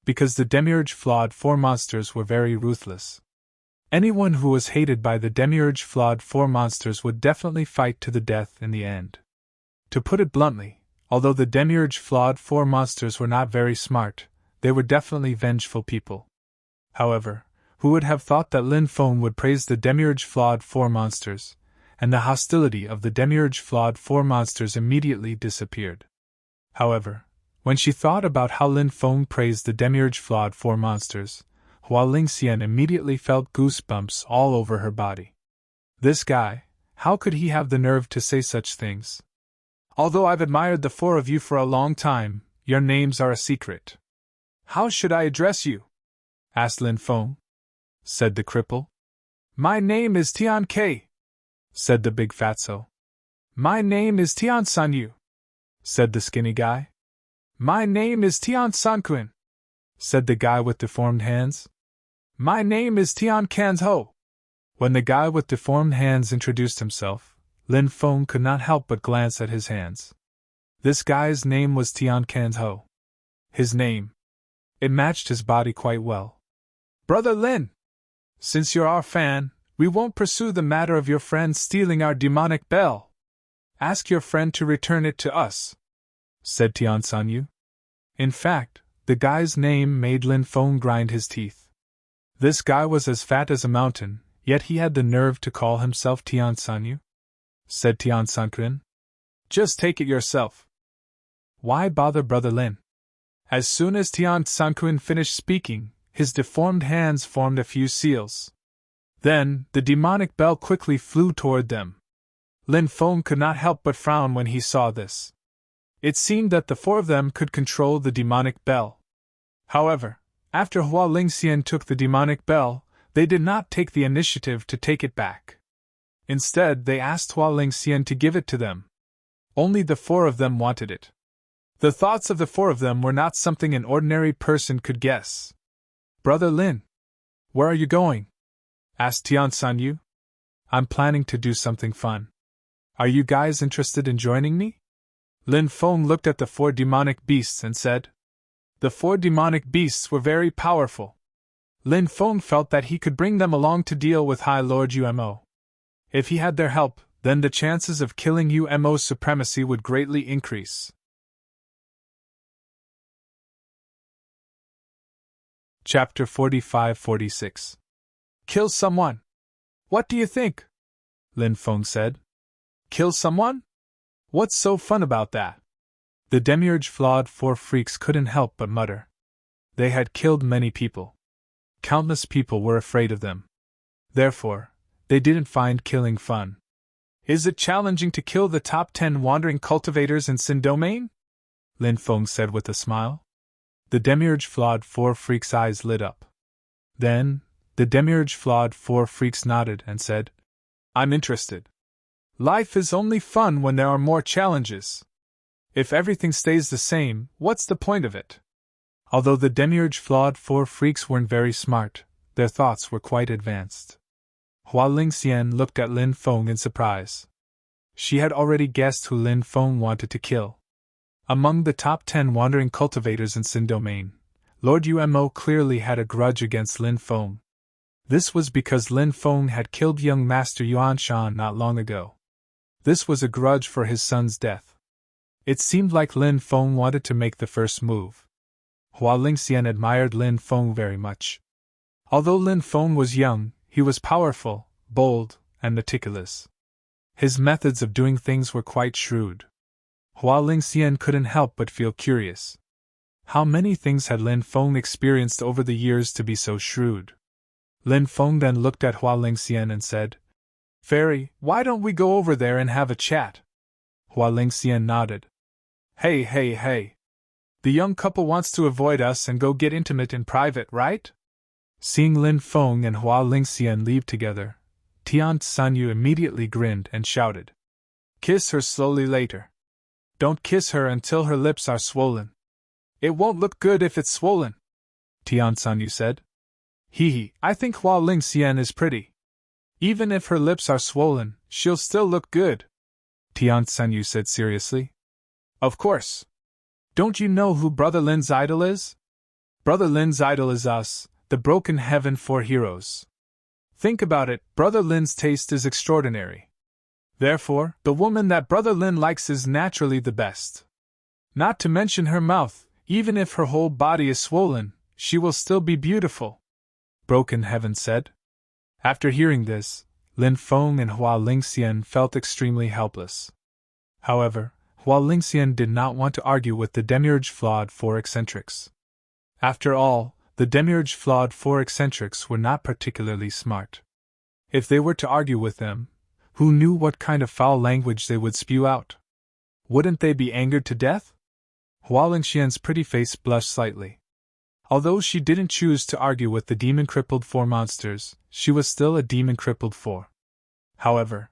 Because the Demiurge Flawed Four Monsters were very ruthless. Anyone who was hated by the Demiurge Flawed Four Monsters would definitely fight to the death in the end. To put it bluntly, although the Demiurge Flawed Four Monsters were not very smart, they were definitely vengeful people. However, who would have thought that Lin Feng would praise the Demiurge Flawed Four Monsters, and the hostility of the Demiurge Flawed Four Monsters immediately disappeared. However, when she thought about how Lin Feng praised the Demiurge Flawed Four Monsters, Hua Lingxian immediately felt goosebumps all over her body. This guy, how could he have the nerve to say such things? Although I've admired the four of you for a long time, your names are a secret. How should I address you? Asked Lin Feng. Said the cripple. My name is Tian Ke, said the big fatso. My name is Tian Sanyu, said the skinny guy. My name is Tian Sanquin, said the guy with deformed hands. My name is Tian Kan's Ho. When the guy with deformed hands introduced himself, Lin Feng could not help but glance at his hands. This guy's name was Tian Kan's Ho. His name. It matched his body quite well. Brother Lin! Since you're our fan, we won't pursue the matter of your friend stealing our demonic bell. Ask your friend to return it to us, said Tian Sanyu. In fact, the guy's name made Lin Feng grind his teeth. This guy was as fat as a mountain, yet he had the nerve to call himself Tian Sanyu, said Tian Sanquin. Just take it yourself. Why bother Brother Lin? As soon as Tian Sanquin finished speaking, his deformed hands formed a few seals. Then, the demonic bell quickly flew toward them. Lin Feng could not help but frown when he saw this. It seemed that the four of them could control the demonic bell. However, after Hua Lingxian took the demonic bell, they did not take the initiative to take it back. Instead, they asked Hua Lingxian to give it to them. Only the four of them wanted it. The thoughts of the four of them were not something an ordinary person could guess. Brother Lin, where are you going? Asked Tian Sanyu. I'm planning to do something fun. Are you guys interested in joining me? Lin Feng looked at the four demonic beasts and said. The four demonic beasts were very powerful. Lin Feng felt that he could bring them along to deal with High Lord Umo. If he had their help, then the chances of killing Umo's supremacy would greatly increase. Chapter 45-46. Kill someone. What do you think? Lin Feng said. Kill someone? What's so fun about that? The Demiurge Flawed Four Freaks couldn't help but mutter. They had killed many people. Countless people were afraid of them. Therefore, they didn't find killing fun. Is it challenging to kill the top 10 wandering cultivators in Sin Domain? Lin Feng said with a smile. The Demiurge Flawed Four Freaks' eyes lit up. Then, the Demiurge Flawed Four Freaks nodded and said, I'm interested. Life is only fun when there are more challenges. If everything stays the same, what's the point of it? Although the Demiurge Flawed Four Freaks weren't very smart, their thoughts were quite advanced. Hua Lingxian looked at Lin Feng in surprise. She had already guessed who Lin Feng wanted to kill. Among the top 10 wandering cultivators in Sin Domain, Lord Umo clearly had a grudge against Lin Feng. This was because Lin Feng had killed young Master Yuan Shan not long ago. This was a grudge for his son's death. It seemed like Lin Feng wanted to make the first move. Hua Lingxian admired Lin Feng very much. Although Lin Feng was young, he was powerful, bold, and meticulous. His methods of doing things were quite shrewd. Hua Lingxian couldn't help but feel curious. How many things had Lin Feng experienced over the years to be so shrewd? Lin Feng then looked at Hua Lingxian and said, "Fairy, why don't we go over there and have a chat?" Hua Lingxian nodded. Hey. The young couple wants to avoid us and go get intimate in private, right? Seeing Lin Feng and Hua Lingxian leave together, Tian Sanyu immediately grinned and shouted, "Kiss her slowly later. Don't kiss her until her lips are swollen. It won't look good if it's swollen," Tian Sanyu said. Hee, I think Hua Lingxian is pretty. Even if her lips are swollen, she'll still look good, Tian Sanyu said seriously. Of course. Don't you know who Brother Lin's idol is? Brother Lin's idol is us, the Broken Heaven 4 heroes. Think about it, Brother Lin's taste is extraordinary. Therefore, the woman that Brother Lin likes is naturally the best. Not to mention her mouth, even if her whole body is swollen, she will still be beautiful, Broken Heaven said. After hearing this, Lin Feng and Hua Lingxian felt extremely helpless. However, Hua Lingxian did not want to argue with the demiurge flawed 4 eccentrics. After all, the demiurge flawed 4 eccentrics were not particularly smart. If they were to argue with them, who knew what kind of foul language they would spew out? Wouldn't they be angered to death? Hua Lingxian's pretty face blushed slightly. Although she didn't choose to argue with the demon-crippled 4 monsters, she was still a demon-crippled 4. However,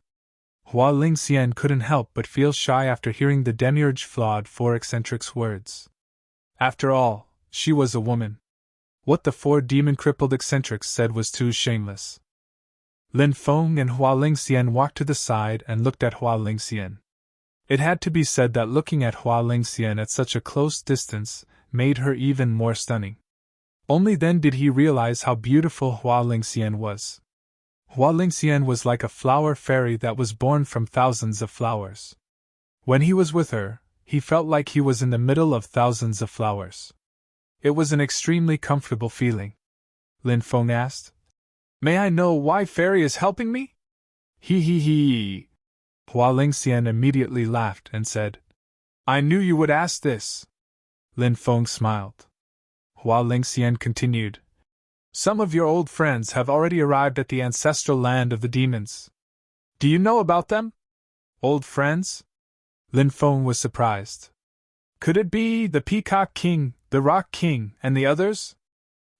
Hua Lingxian couldn't help but feel shy after hearing the demiurge flawed 4 eccentrics' words. After all, she was a woman. What the 4 demon-crippled eccentrics said was too shameless. Lin Feng and Hua Lingxian walked to the side and looked at Hua Lingxian. It had to be said that looking at Hua Lingxian at such a close distance made her even more stunning. Only then did he realize how beautiful Hua Lingxian was. Hua Lingxian was like a flower fairy that was born from thousands of flowers. When he was with her, he felt like he was in the middle of thousands of flowers. It was an extremely comfortable feeling. Lin Feng asked, "May I know why Fairy is helping me?" He. Hua Lingxian immediately laughed and said, "I knew you would ask this." Lin Feng smiled. Hua Lingxian continued, "Some of your old friends have already arrived at the ancestral land of the demons. Do you know about them?" Old friends? Lin Feng was surprised. Could it be the Peacock King, the Rock King, and the others?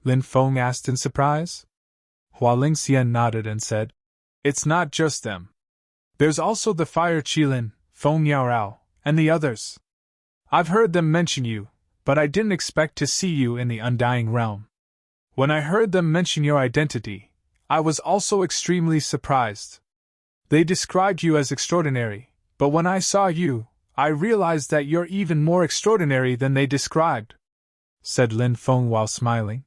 Lin Feng asked in surprise. Hua Lingxian nodded and said, "It's not just them. There's also the Fire Qilin, Feng Yaorao, and the others. I've heard them mention you, but I didn't expect to see you in the Undying Realm. When I heard them mention your identity, I was also extremely surprised. They described you as extraordinary, but when I saw you, I realized that you're even more extraordinary than they described," said Lin Feng while smiling.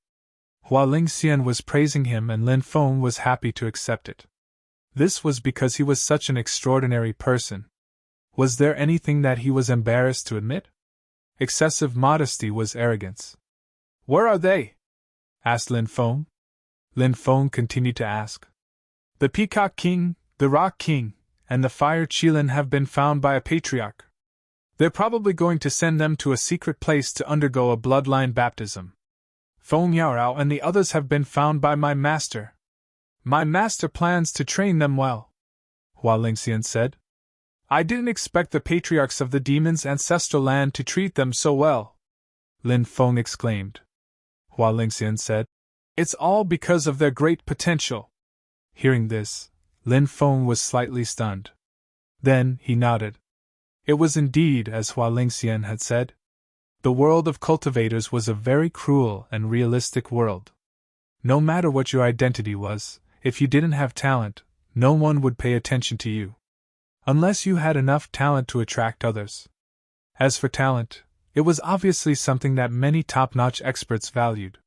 Hua Lingxian was praising him and Lin Feng was happy to accept it. This was because he was such an extraordinary person. Was there anything that he was embarrassed to admit? Excessive modesty was arrogance. "Where are they?" asked Lin Feng. Lin Feng continued to ask. "The Peacock King, the Rock King, and the Fire Qilin have been found by a patriarch. They're probably going to send them to a secret place to undergo a bloodline baptism. Feng Yaorao and the others have been found by my master. My master plans to train them well," Hua Lingxian said. "I didn't expect the patriarchs of the demons' ancestral land to treat them so well," Lin Feng exclaimed. Hua Lingxian said, "It's all because of their great potential." Hearing this, Lin Feng was slightly stunned. Then he nodded. It was indeed as Hua Lingxian had said. The world of cultivators was a very cruel and realistic world. No matter what your identity was, if you didn't have talent, no one would pay attention to you. Unless you had enough talent to attract others. As for talent, it was obviously something that many top-notch experts valued.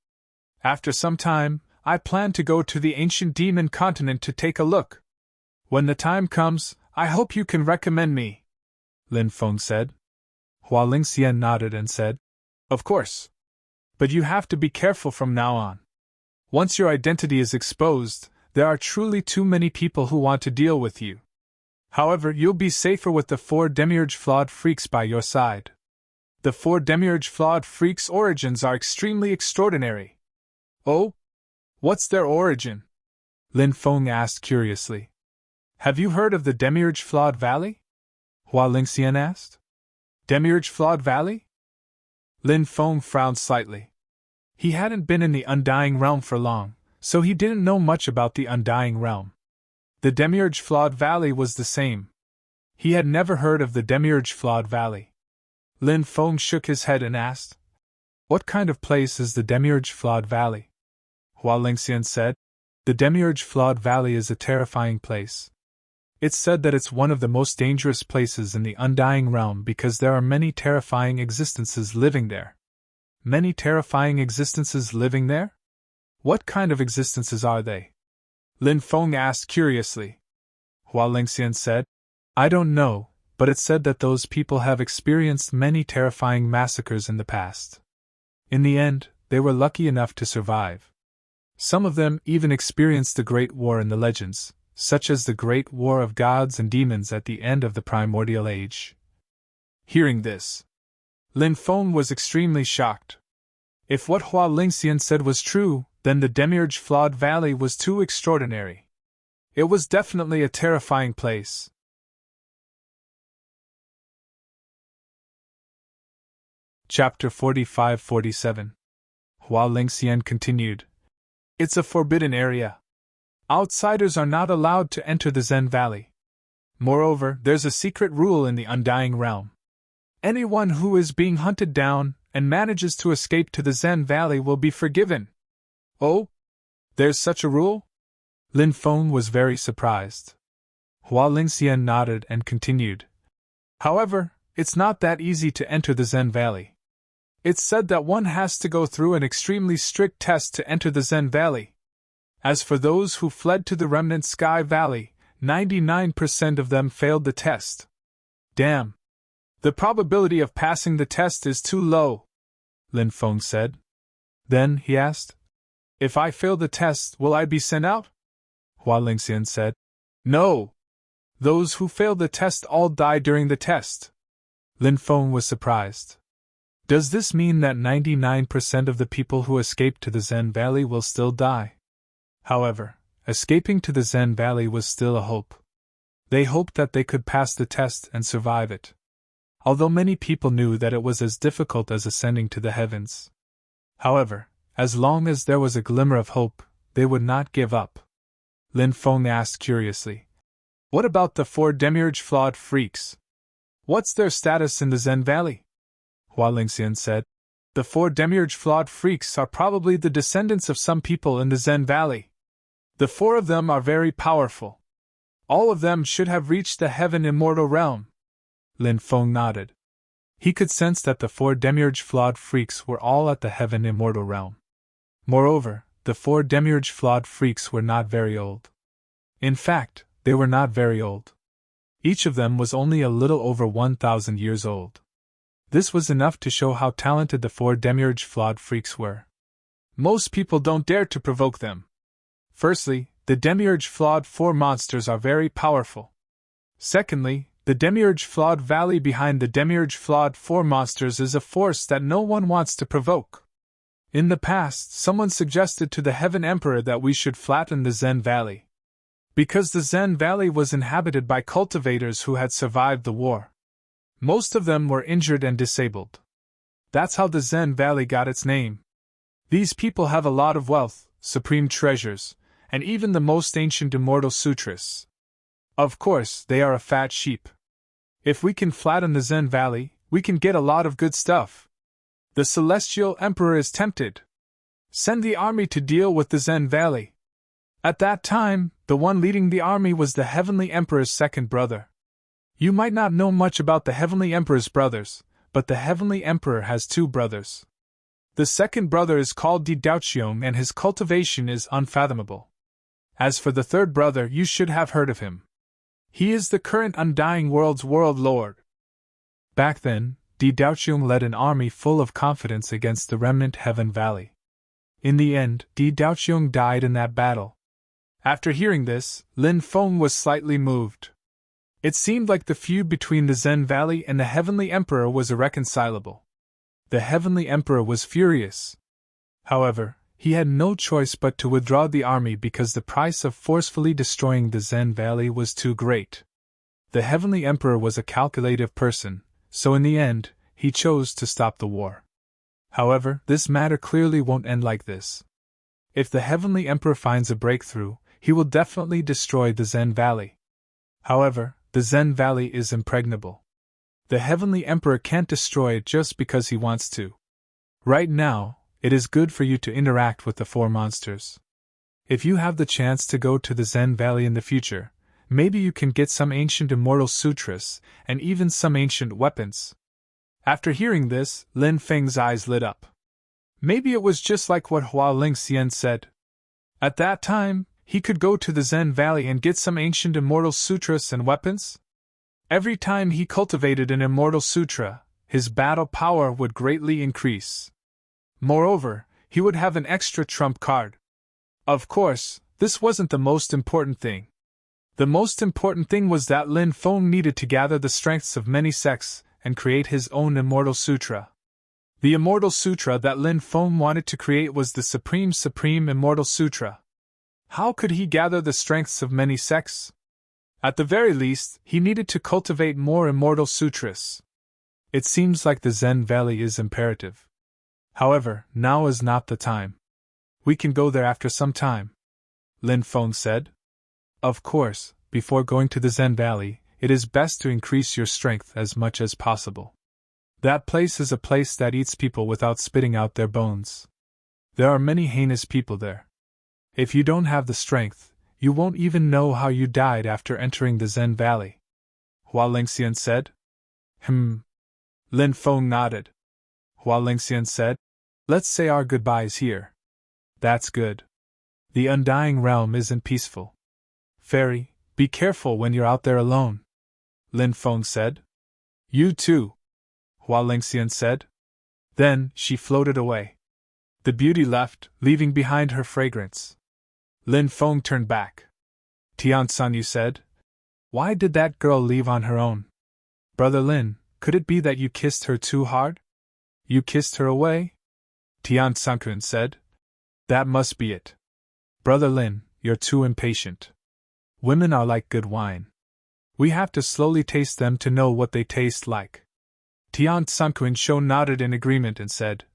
After some time, I plan to go to the ancient demon continent to take a look. When the time comes, I hope you can recommend me, Lin Feng said. Hua Lingxian nodded and said, Of course. But you have to be careful from now on. Once your identity is exposed, there are truly too many people who want to deal with you. However, you'll be safer with the 4 demiurge flawed freaks by your side. The 4 demiurge flawed freaks' origins are extremely extraordinary. Oh? What's their origin? Lin Feng asked curiously. Have you heard of the Demiurge Flawed Valley? Hua Lingxian asked. Demiurge Flawed Valley? Lin Feng frowned slightly. He hadn't been in the Undying Realm for long, so he didn't know much about the Undying Realm. The Demiurge Flawed Valley was the same. He had never heard of the Demiurge Flawed Valley. Lin Feng shook his head and asked, What kind of place is the Demiurge Flawed Valley? Hua Lingxian said, The Demiurge Flawed Valley is a terrifying place. It's said that it's one of the most dangerous places in the Undying Realm because there are many terrifying existences living there. Many terrifying existences living there? What kind of existences are they? Lin Feng asked curiously. Hua Lingxian said, I don't know, but it's said that those people have experienced many terrifying massacres in the past. In the end, they were lucky enough to survive. Some of them even experienced the Great War in the legends, such as the Great War of Gods and Demons at the end of the Primordial Age. Hearing this, Lin Feng was extremely shocked. If what Hua Lingxian said was true, then the Demiurge Flawed Valley was too extraordinary. It was definitely a terrifying place. Chapter 45-47. Hua Lingxian continued. It's a forbidden area. Outsiders are not allowed to enter the Zen Valley. Moreover, there's a secret rule in the Undying Realm. Anyone who is being hunted down and manages to escape to the Zen Valley will be forgiven. Oh? There's such a rule? Lin Feng was very surprised. Hua Lingxian nodded and continued. However, it's not that easy to enter the Zen Valley. It's said that one has to go through an extremely strict test to enter the Zen Valley. As for those who fled to the Remnant Sky Valley, 99% of them failed the test. Damn. The probability of passing the test is too low, Lin Feng said. Then, he asked, If I fail the test, will I be sent out? Hua Lingxian said, No. Those who fail the test all die during the test. Lin Feng was surprised. Does this mean that 99% of the people who escape to the Zen Valley will still die? However, escaping to the Zen Valley was still a hope. They hoped that they could pass the test and survive it. Although many people knew that it was as difficult as ascending to the heavens. However, as long as there was a glimmer of hope, they would not give up. Lin Feng asked curiously, What about the 4 Demiurge Flawed Freaks? What's their status in the Zen Valley? Hua Lingxian said, The 4 Demiurge Flawed Freaks are probably the descendants of some people in the Zen Valley. The 4 of them are very powerful. All of them should have reached the Heaven Immortal Realm. Lin Feng nodded. He could sense that the 4 Demiurge Flawed Freaks were all at the Heaven Immortal Realm. Moreover, the 4 Demiurge Flawed Freaks were not very old. In fact, they were not very old. Each of them was only a little over 1,000 years old. This was enough to show how talented the 4 Demiurge Flawed Freaks were. Most people don't dare to provoke them. Firstly, the Demiurge Flawed 4 monsters are very powerful. Secondly, the Demiurge Flawed Valley behind the Demiurge Flawed 4 monsters is a force that no one wants to provoke. In the past, someone suggested to the Heaven Emperor that we should flatten the Zen Valley. Because the Zen Valley was inhabited by cultivators who had survived the war. Most of them were injured and disabled. That's how the Zen Valley got its name. These people have a lot of wealth, supreme treasures, and even the most ancient immortal sutras. Of course, they are a fat sheep. If we can flatten the Zen Valley, we can get a lot of good stuff. The Celestial Emperor is tempted. Send the army to deal with the Zen Valley. At that time, the one leading the army was the Heavenly Emperor's second brother. You might not know much about the Heavenly Emperor's brothers, but the Heavenly Emperor has 2 brothers. The second brother is called Daoqiong and his cultivation is unfathomable. As for the third brother, you should have heard of him. He is the current undying world's world lord. Back then, Di Daoqiong led an army full of confidence against the remnant Heaven Valley. In the end, Di Daoqiong died in that battle. After hearing this, Lin Feng was slightly moved. It seemed like the feud between the Zen Valley and the Heavenly Emperor was irreconcilable. The Heavenly Emperor was furious. However, he had no choice but to withdraw the army because the price of forcefully destroying the Zen Valley was too great. The Heavenly Emperor was a calculative person, so in the end, he chose to stop the war. However, this matter clearly won't end like this. If the Heavenly Emperor finds a breakthrough, he will definitely destroy the Zen Valley. However, the Zen Valley is impregnable. The Heavenly Emperor can't destroy it just because he wants to. Right now, it is good for you to interact with the four monsters. If you have the chance to go to the Zen Valley in the future, maybe you can get some ancient immortal sutras, and even some ancient weapons. After hearing this, Lin Feng's eyes lit up. Maybe it was just like what Hua Lingxian said. At that time, he could go to the Zen Valley and get some ancient immortal sutras and weapons? Every time he cultivated an immortal sutra, his battle power would greatly increase. Moreover, he would have an extra trump card. Of course, this wasn't the most important thing. The most important thing was that Lin Feng needed to gather the strengths of many sects and create his own immortal sutra. The immortal sutra that Lin Feng wanted to create was the Supreme Immortal Sutra. How could he gather the strengths of many sects? At the very least, he needed to cultivate more immortal sutras. It seems like the Zen Valley is imperative. However, now is not the time. We can go there after some time, Lin Feng said. Of course, before going to the Zen Valley, it is best to increase your strength as much as possible. That place is a place that eats people without spitting out their bones. There are many heinous people there. If you don't have the strength, you won't even know how you died after entering the Zen Valley, Hua Lingxian said. Lin Feng nodded. Hua Lingxian said, let's say our goodbyes here. That's good. The undying realm isn't peaceful. Fairy, be careful when you're out there alone, Lin Feng said. You too, Hua Lingxian said. Then, she floated away. The beauty left, leaving behind her fragrance. Lin Feng turned back. Tian-san, you said? Why did that girl leave on her own? Brother Lin, could it be that you kissed her too hard? You kissed her away? Tian-san said. That must be it. Brother Lin, you're too impatient. Women are like good wine. We have to slowly taste them to know what they taste like. Tian-san Shou nodded in agreement and said,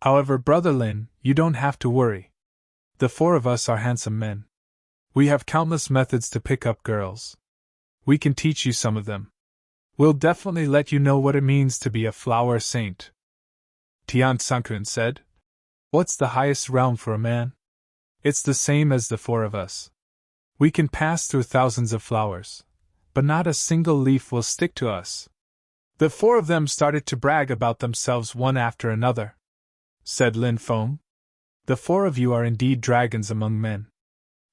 However, Brother Lin, you don't have to worry. The four of us are handsome men. We have countless methods to pick up girls. We can teach you some of them. We'll definitely let you know what it means to be a flower saint. Tian-san said. What's the highest realm for a man? It's the same as the four of us. We can pass through thousands of flowers, but not a single leaf will stick to us. The four of them started to brag about themselves one after another. Said Lin Feng. The four of you are indeed dragons among men.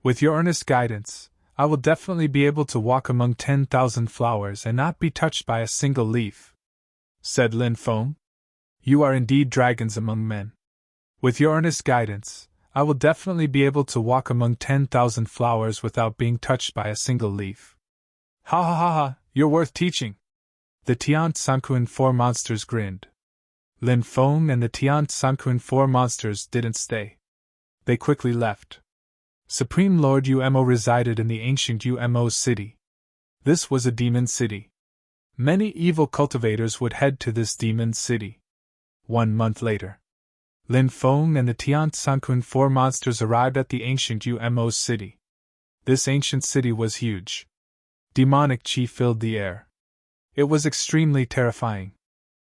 With your earnest guidance, I will definitely be able to walk among 10,000 flowers and not be touched by a single leaf. Said Lin Feng. You are indeed dragons among men. With your earnest guidance, I will definitely be able to walk among 10,000 flowers without being touched by a single leaf. Ha ha ha ha, you're worth teaching. The Tian-san four monsters grinned. Lin Feng and the Tian-san four monsters didn't stay. They quickly left. Supreme Lord Umo resided in the ancient Umo city. This was a demon city. Many evil cultivators would head to this demon city. 1 month later, Lin Feng and the Tian-san four monsters arrived at the ancient Umo city. This ancient city was huge. Demonic chi filled the air. It was extremely terrifying.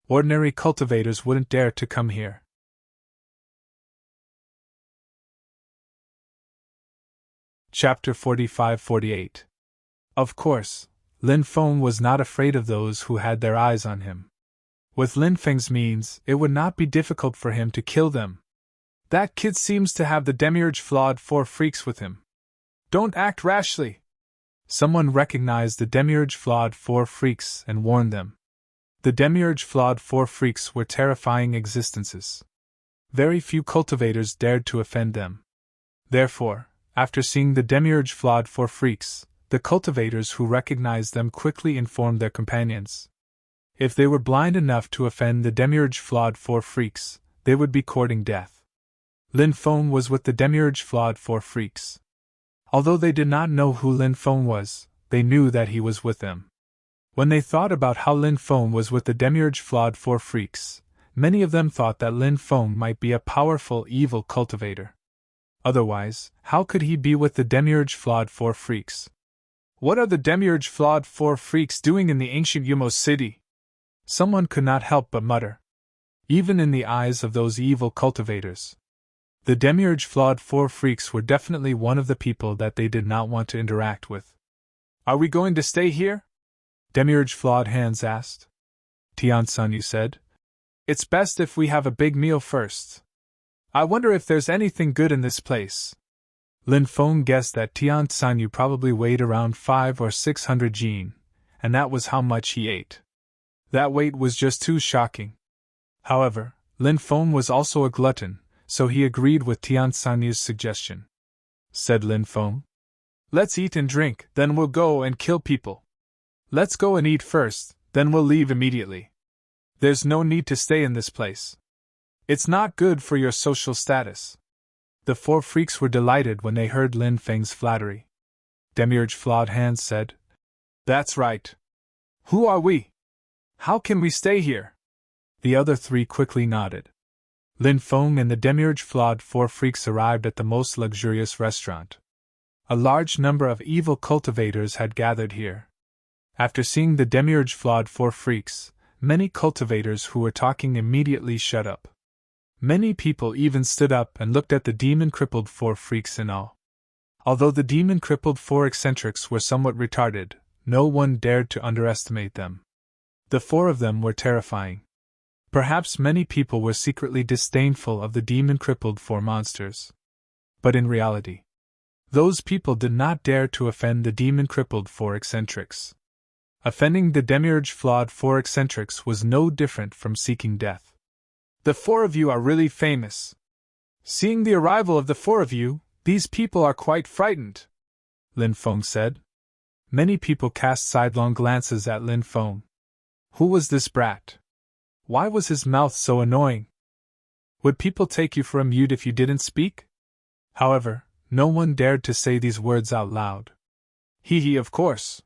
Ordinary cultivators wouldn't dare to come here. Chapter 45-48. Of course, Lin Feng was not afraid of those who had their eyes on him. With Lin Feng's means, it would not be difficult for him to kill them. That kid seems to have the demiurge flawed four freaks with him. Don't act rashly. Someone recognized the Demiurge flawed four freaks and warned them. The Demiurge flawed four freaks were terrifying existences. Very few cultivators dared to offend them. Therefore, after seeing the Demiurge flawed four freaks, the cultivators who recognized them quickly informed their companions. If they were blind enough to offend the Demiurge flawed four freaks, they would be courting death. Lin Feng was with the Demiurge flawed four freaks. Although they did not know who Lin Feng was, they knew that he was with them. When they thought about how Lin Feng was with the Demiurge flawed four freaks, many of them thought that Lin Feng might be a powerful evil cultivator. Otherwise, how could he be with the Demiurge flawed four freaks? What are the Demiurge flawed four freaks doing in the ancient Yumo city? Someone could not help but mutter. Even in the eyes of those evil cultivators, the Demiurge flawed four freaks were definitely one of the people that they did not want to interact with. Are we going to stay here? Demiurge flawed hands asked. Tian Sunyu said. It's best if we have a big meal first. I wonder if there's anything good in this place. Lin Feng guessed that Tian Sunyu probably weighed around 500 or 600 jin, and that was how much he ate. That weight was just too shocking. However, Lin Feng was also a glutton, so he agreed with Tian Sanyu's suggestion. Said Lin Feng. Let's eat and drink, then we'll go and kill people. Let's go and eat first, then we'll leave immediately. There's no need to stay in this place. It's not good for your social status. The four freaks were delighted when they heard Lin Feng's flattery. Demiurge flawed hands said. That's right. Who are we? How can we stay here? The other three quickly nodded. Lin Feng and the Demiurge flawed four freaks arrived at the most luxurious restaurant. A large number of evil cultivators had gathered here. After seeing the Demiurge flawed four freaks, many cultivators who were talking immediately shut up. Many people even stood up and looked at the demon-crippled four freaks in awe. Although the demon-crippled four eccentrics were somewhat retarded, no one dared to underestimate them. The four of them were terrifying. Perhaps many people were secretly disdainful of the demon-crippled four monsters. But in reality, those people did not dare to offend the demon-crippled four eccentrics. Offending the Demiurge flawed four eccentrics was no different from seeking death. The four of you are really famous. Seeing the arrival of the four of you, these people are quite frightened, Lin Feng said. Many people cast sidelong glances at Lin Feng. Who was this brat? Why was his mouth so annoying? Would people take you for a mute if you didn't speak? However, no one dared to say these words out loud. Hee, of course.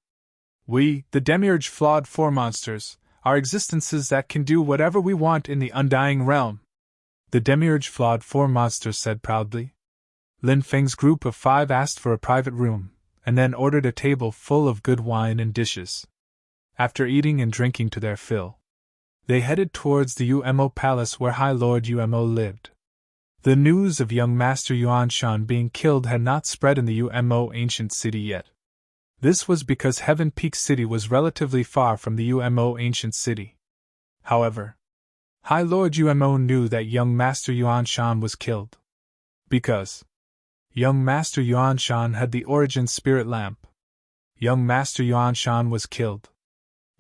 We, the Demiurge flawed four monsters, are existences that can do whatever we want in the undying realm, the Demiurge flawed four monsters said proudly. Lin Feng's group of 5 asked for a private room, and then ordered a table full of good wine and dishes. After eating and drinking to their fill, they headed towards the Umo Palace where High Lord Umo lived. The news of young Master Yuan Shan being killed had not spread in the Umo ancient city yet. This was because Heaven Peak City was relatively far from the Umo ancient city. However, High Lord Umo knew that young Master Yuan Shan was killed. Because young Master Yuan Shan had the origin spirit lamp. Young Master Yuan Shan was killed.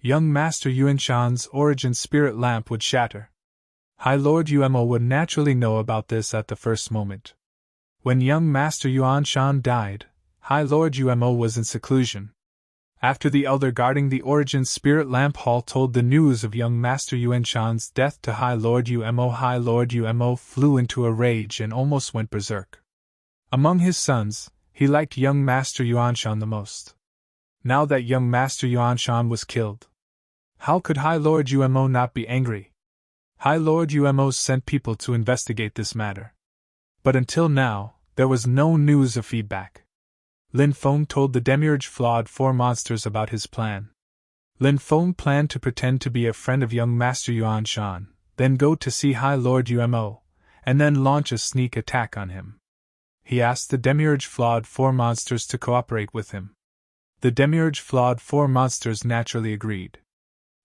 Young Master Yuan Shan's origin spirit lamp would shatter. High Lord Umo would naturally know about this at the first moment. When young Master Yuan Shan died, High Lord Umo was in seclusion. After the elder guarding the origin spirit lamp hall told the news of young Master Yuan Shan's death to High Lord Umo flew into a rage and almost went berserk. Among his sons, he liked young Master Yuan Shan the most. Now that young Master Yuan Shan was killed, how could High Lord Umo not be angry? High Lord Umo sent people to investigate this matter. But until now, there was no news of feedback. Lin Feng told the Demiurge flawed four monsters about his plan. Lin Feng planned to pretend to be a friend of young Master Yuan Shan, then go to see High Lord Umo, and then launch a sneak attack on him. He asked the Demiurge flawed four monsters to cooperate with him. The Demiurge flawed four monsters naturally agreed.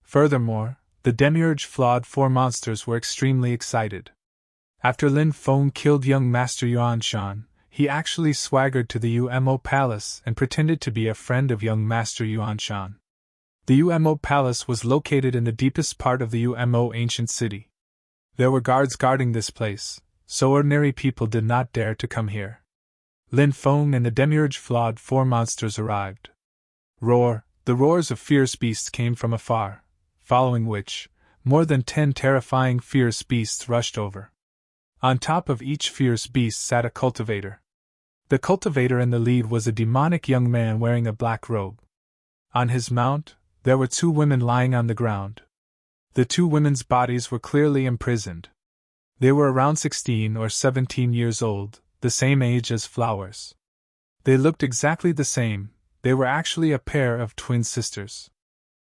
Furthermore, the Demiurge flawed four monsters were extremely excited. After Lin Feng killed young Master Yuan Shan, he actually swaggered to the UMO Palace and pretended to be a friend of young Master Yuan Shan. The UMO Palace was located in the deepest part of the UMO ancient city. There were guards guarding this place, so ordinary people did not dare to come here. Lin Feng and the demiurge flawed 4 monsters arrived. Roar! The roars of fierce beasts came from afar, following which, more than 10 terrifying fierce beasts rushed over. On top of each fierce beast sat a cultivator. The cultivator in the lead was a demonic young man wearing a black robe. On his mount, there were 2 women lying on the ground. The 2 women's bodies were clearly imprisoned. They were around 16 or 17 years old, the same age as flowers. They looked exactly the same. They were actually a pair of twin sisters.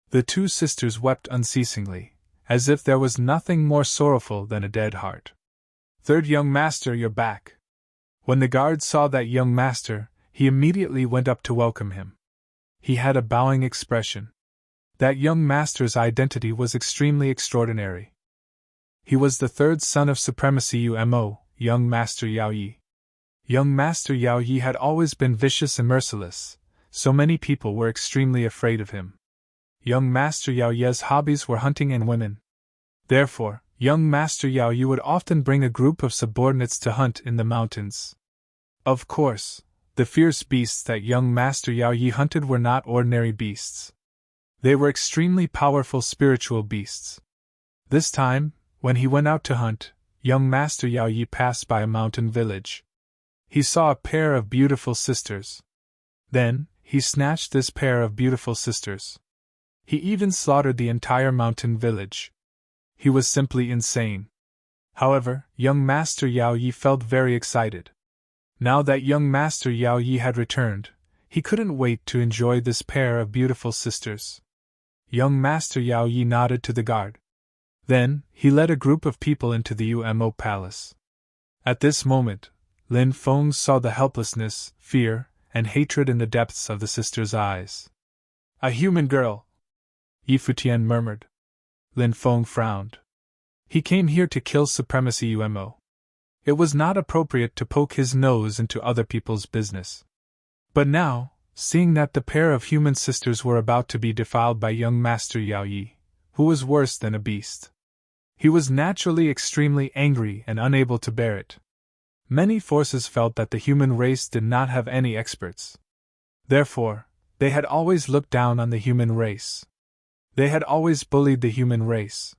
The 2 sisters wept unceasingly, as if there was nothing more sorrowful than a dead heart. "Third young master, you're back." When the guard saw that young master, he immediately went up to welcome him. He had a bowing expression. That young master's identity was extremely extraordinary. He was the 3rd son of Supremacy UMO, young Master Yao Yi. Young Master Yao Yi had always been vicious and merciless, so many people were extremely afraid of him. Young Master Yao Yi's hobbies were hunting and women. Therefore, young Master Yao Yi would often bring a group of subordinates to hunt in the mountains. Of course, the fierce beasts that young Master Yao Yi hunted were not ordinary beasts. They were extremely powerful spiritual beasts. This time, when he went out to hunt, young Master Yao Yi passed by a mountain village. He saw a pair of beautiful sisters. Then, he snatched this pair of beautiful sisters. He even slaughtered the entire mountain village. He was simply insane. However, young Master Yao Yi felt very excited. Now that young Master Yao Yi had returned, he couldn't wait to enjoy this pair of beautiful sisters. Young Master Yao Yi nodded to the guard. Then, he led a group of people into the UMO Palace. At this moment, Lin Feng saw the helplessness, fear, and hatred in the depths of the sisters' eyes. "A human girl," Yi Futian murmured. Lin Feng frowned. He came here to kill Supremacy UMO. It was not appropriate to poke his nose into other people's business. But now, seeing that the pair of human sisters were about to be defiled by young Master Yao Yi, who was worse than a beast, he was naturally extremely angry and unable to bear it. Many forces felt that the human race did not have any experts. Therefore, they had always looked down on the human race. They had always bullied the human race.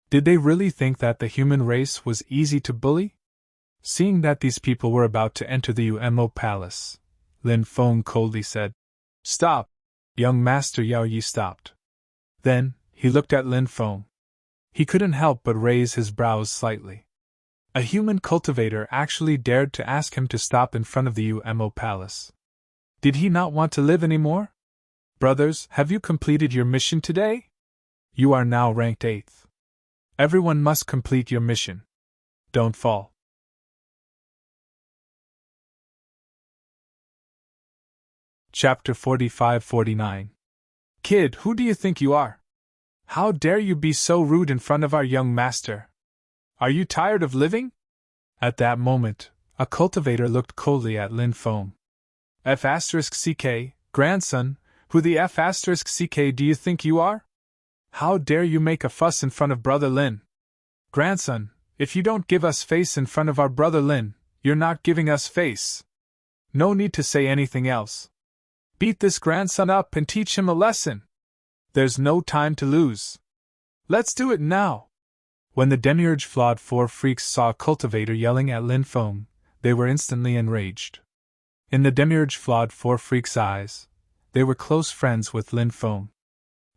Did they really think that the human race was easy to bully? Seeing that these people were about to enter the UMO Palace, Lin Feng coldly said, "Stop!" Young Master Yao Yi stopped. Then, he looked at Lin Feng. He couldn't help but raise his brows slightly. A human cultivator actually dared to ask him to stop in front of the UMO Palace. Did he not want to live anymore? "Brothers, have you completed your mission today? You are now ranked 8th. Everyone must complete your mission. Don't fall." Chapter 45-49. "Kid, who do you think you are? How dare you be so rude in front of our young master? Are you tired of living?" At that moment, a cultivator looked coldly at Lin Feng. "F***ck, grandson, who the F***ck do you think you are? How dare you make a fuss in front of brother Lin? Grandson, if you don't give us face in front of our brother Lin, you're not giving us face. No need to say anything else. Beat this grandson up and teach him a lesson. There's no time to lose. Let's do it now." When the demiurge flawed 4 freaks saw a cultivator yelling at Lin Feng, they were instantly enraged. In the demiurge flawed 4 freaks' eyes, they were close friends with Lin Feng.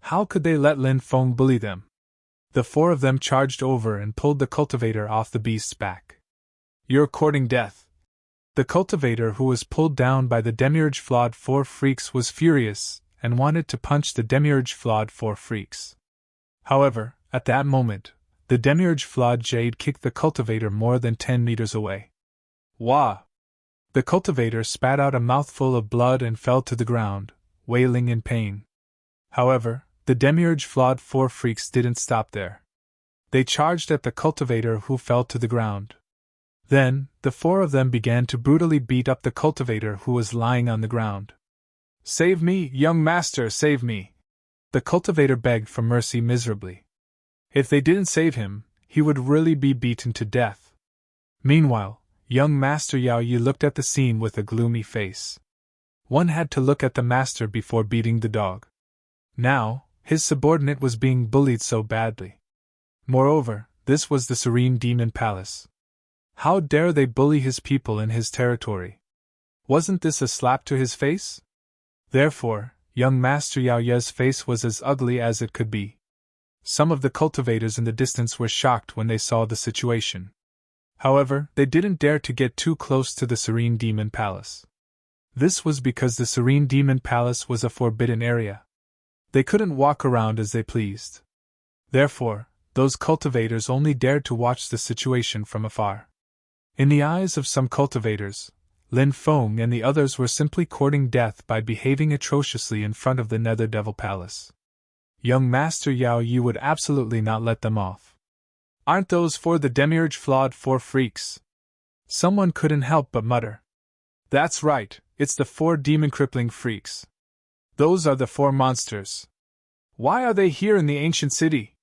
How could they let Lin Feng bully them? The 4 of them charged over and pulled the cultivator off the beast's back. "You're courting death." The cultivator who was pulled down by the demiurge flawed 4 freaks was furious and wanted to punch the demiurge flawed 4 freaks. However, at that moment, the demiurge flawed jade kicked the cultivator more than 10 meters away. Wah! The cultivator spat out a mouthful of blood and fell to the ground, wailing in pain. However, the demiurge flawed 4 freaks didn't stop there. They charged at the cultivator who fell to the ground. Then, the four of them began to brutally beat up the cultivator who was lying on the ground. "Save me, young master, save me!" The cultivator begged for mercy miserably. If they didn't save him, he would really be beaten to death. Meanwhile, young Master Yao Yi looked at the scene with a gloomy face. One had to look at the master before beating the dog. Now, his subordinate was being bullied so badly. Moreover, this was the Serene Demon Palace. How dare they bully his people in his territory? Wasn't this a slap to his face? Therefore, young Master Yao Ye's face was as ugly as it could be. Some of the cultivators in the distance were shocked when they saw the situation. However, they didn't dare to get too close to the Serene Demon Palace. This was because the Serene Demon Palace was a forbidden area. They couldn't walk around as they pleased. Therefore, those cultivators only dared to watch the situation from afar. In the eyes of some cultivators, Lin Feng and the others were simply courting death by behaving atrociously in front of the Nether Devil Palace. Young Master Yao Yi would absolutely not let them off. "Aren't those for the demiurge flawed four freaks?" Someone couldn't help but mutter. "That's right, it's the four demon crippling freaks. Those are the four monsters. Why are they here in the ancient city?"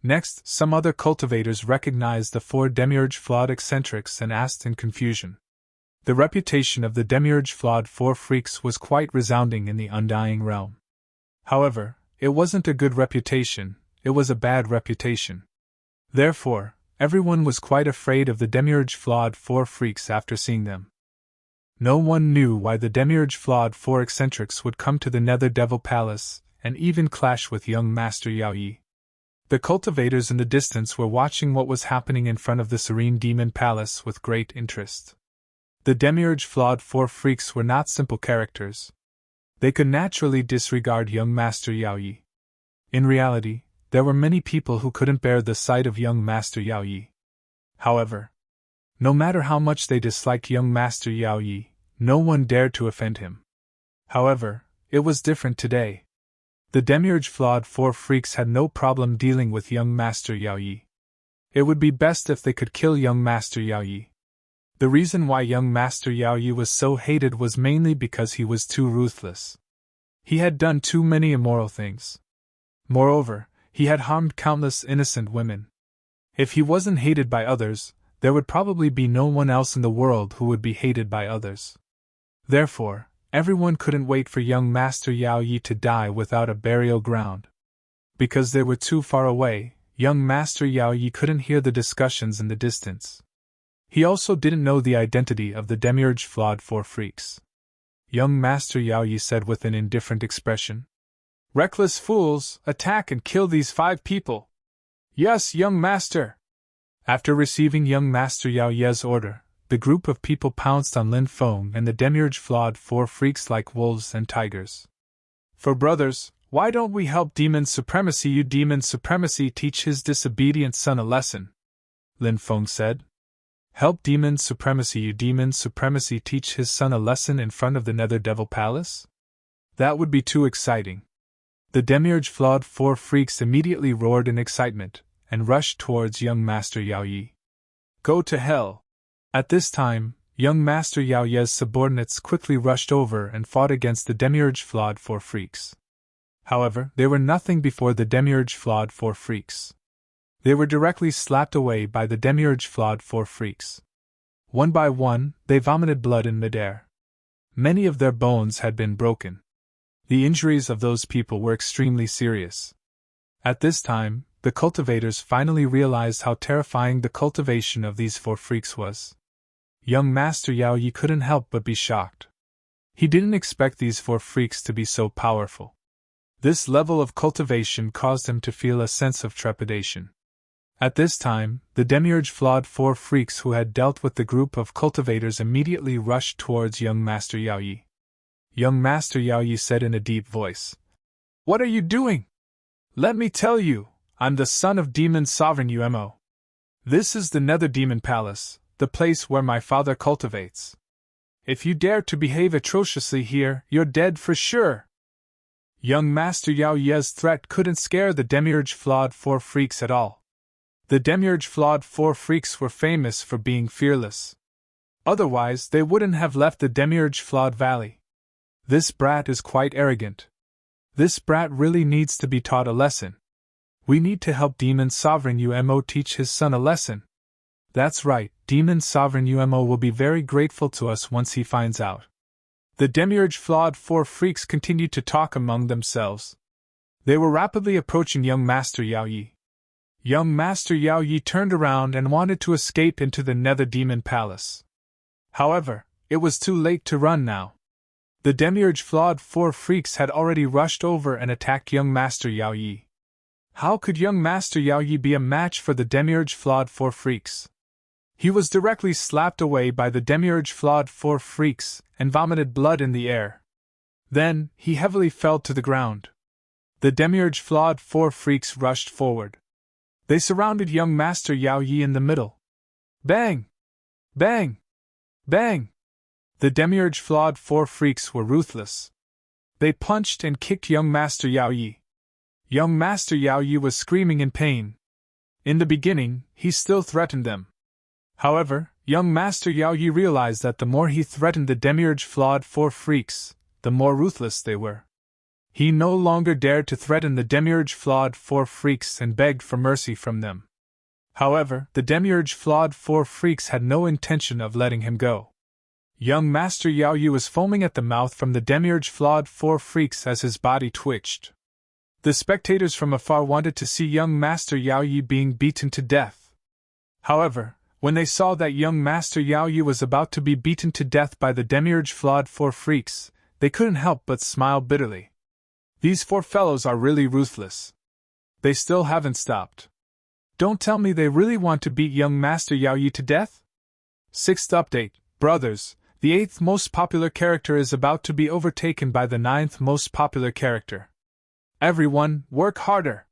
Next, some other cultivators recognized the four demiurge flawed eccentrics and asked in confusion. The reputation of the demiurge flawed four freaks was quite resounding in the undying realm. However, it wasn't a good reputation, it was a bad reputation. Therefore, everyone was quite afraid of the demiurge flawed four freaks after seeing them. No one knew why the demiurge flawed four eccentrics would come to the Nether Devil Palace and even clash with young Master Yao Yi. The cultivators in the distance were watching what was happening in front of the Serene Demon Palace with great interest. The demiurge flawed four freaks were not simple characters. They could naturally disregard young Master Yao Yi. In reality, there were many people who couldn't bear the sight of young Master Yao Yi. However, no matter how much they disliked young Master Yao Yi, no one dared to offend him. However, it was different today. The demiurge flawed four freaks had no problem dealing with young Master Yao Yi. It would be best if they could kill young Master Yao Yi. The reason why young Master Yao Yi was so hated was mainly because he was too ruthless. He had done too many immoral things. Moreover, he had harmed countless innocent women. If he wasn't hated by others, there would probably be no one else in the world who would be hated by others. Therefore, everyone couldn't wait for young Master Yao Yi to die without a burial ground. Because they were too far away, young Master Yao Yi couldn't hear the discussions in the distance. He also didn't know the identity of the demiurge flawed four freaks. Young Master Yao Yi said with an indifferent expression, "Reckless fools, attack and kill these 5 people." "Yes, young master." After receiving young Master Yao Ye's order, the group of people pounced on Lin Feng and the demiurge flawed four freaks like wolves and tigers. "For brothers, why don't we help Demon Supremacy? You Demon Supremacy teach his disobedient son a lesson," Lin Feng said. "Help Demon Supremacy? You Demon Supremacy teach his son a lesson in front of the Nether Devil Palace? That would be too exciting." The demiurge flawed four freaks immediately roared in excitement and rushed towards young Master Yao Yi. "Go to hell!" At this time, young Master Yao Ye's subordinates quickly rushed over and fought against the demiurge flawed four freaks. However, they were nothing before the demiurge flawed four freaks. They were directly slapped away by the demiurge flawed four freaks. One by one, they vomited blood in midair. Many of their bones had been broken. The injuries of those people were extremely serious. At this time, the cultivators finally realized how terrifying the cultivation of these four freaks was. Young Master Yao Yi couldn't help but be shocked. He didn't expect these four freaks to be so powerful. This level of cultivation caused him to feel a sense of trepidation. At this time, the demiurge flawed four freaks who had dealt with the group of cultivators immediately rushed towards young Master Yao Yi. Young Master Yao Yi said in a deep voice, "What are you doing? Let me tell you, I'm the son of Demon Sovereign Umo. This is the Nether Demon Palace, the place where my father cultivates. If you dare to behave atrociously here, you're dead for sure." Young Master Yao Ye's threat couldn't scare the demiurge flawed four freaks at all. The Demiurge Flawed Four Freaks were famous for being fearless. Otherwise, they wouldn't have left the Demiurge Flawed Valley. This brat is quite arrogant. This brat really needs to be taught a lesson. We need to help Demon Sovereign Umo teach his son a lesson. That's right, Demon Sovereign Umo will be very grateful to us once he finds out. The Demiurge Flawed Four Freaks continued to talk among themselves. They were rapidly approaching young Master Yao Yi. Young Master Yao Yi turned around and wanted to escape into the Nether Demon Palace. However, it was too late to run now. The Demiurge Flawed Four Freaks had already rushed over and attacked young Master Yao Yi. How could young Master Yao Yi be a match for the Demiurge Flawed Four Freaks? He was directly slapped away by the Demiurge Flawed Four Freaks and vomited blood in the air. Then, he heavily fell to the ground. The Demiurge Flawed Four Freaks rushed forward. They surrounded young Master Yao Yi in the middle. Bang! Bang! Bang! The Demiurge Flawed Four Freaks were ruthless. They punched and kicked young Master Yao Yi. Young Master Yao Yi was screaming in pain. In the beginning, he still threatened them. However, young Master Yao Yi realized that the more he threatened the Demiurge Flawed Four Freaks, the more ruthless they were. He no longer dared to threaten the Demiurge Flawed Four Freaks and begged for mercy from them. However, the Demiurge Flawed Four Freaks had no intention of letting him go. Young Master Yao Yi was foaming at the mouth from the Demiurge Flawed Four Freaks as his body twitched. The spectators from afar wanted to see young Master Yao Yi being beaten to death. However, when they saw that young Master Yao Yi was about to be beaten to death by the Demiurge Flawed Four Freaks, they couldn't help but smile bitterly. These four fellows are really ruthless. They still haven't stopped. Don't tell me they really want to beat young Master Yao Yi to death? 6th update, brothers, the 8th most popular character is about to be overtaken by the 9th most popular character. Everyone, work harder.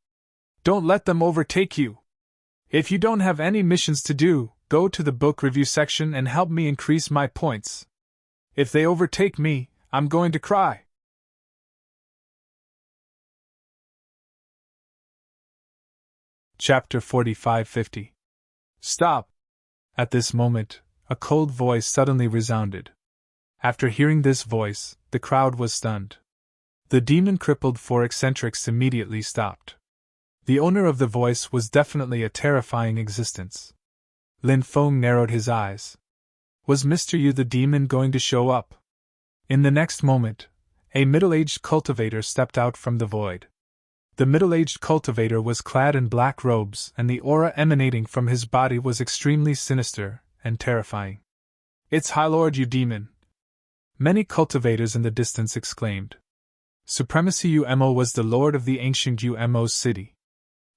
Don't let them overtake you. If you don't have any missions to do, go to the book review section and help me increase my points. If they overtake me, I'm going to cry. Chapter 45-50. Stop! At this moment, a cold voice suddenly resounded. After hearing this voice, the crowd was stunned. The demon-crippled four eccentrics immediately stopped. The owner of the voice was definitely a terrifying existence. Lin Feng narrowed his eyes. Was Mr. Yu the demon going to show up? In the next moment, a middle-aged cultivator stepped out from the void. The middle-aged cultivator was clad in black robes, and the aura emanating from his body was extremely sinister and terrifying. It's High Lord Yu Demon! Many cultivators in the distance exclaimed. Supremacy Umo was the lord of the ancient Umo's city.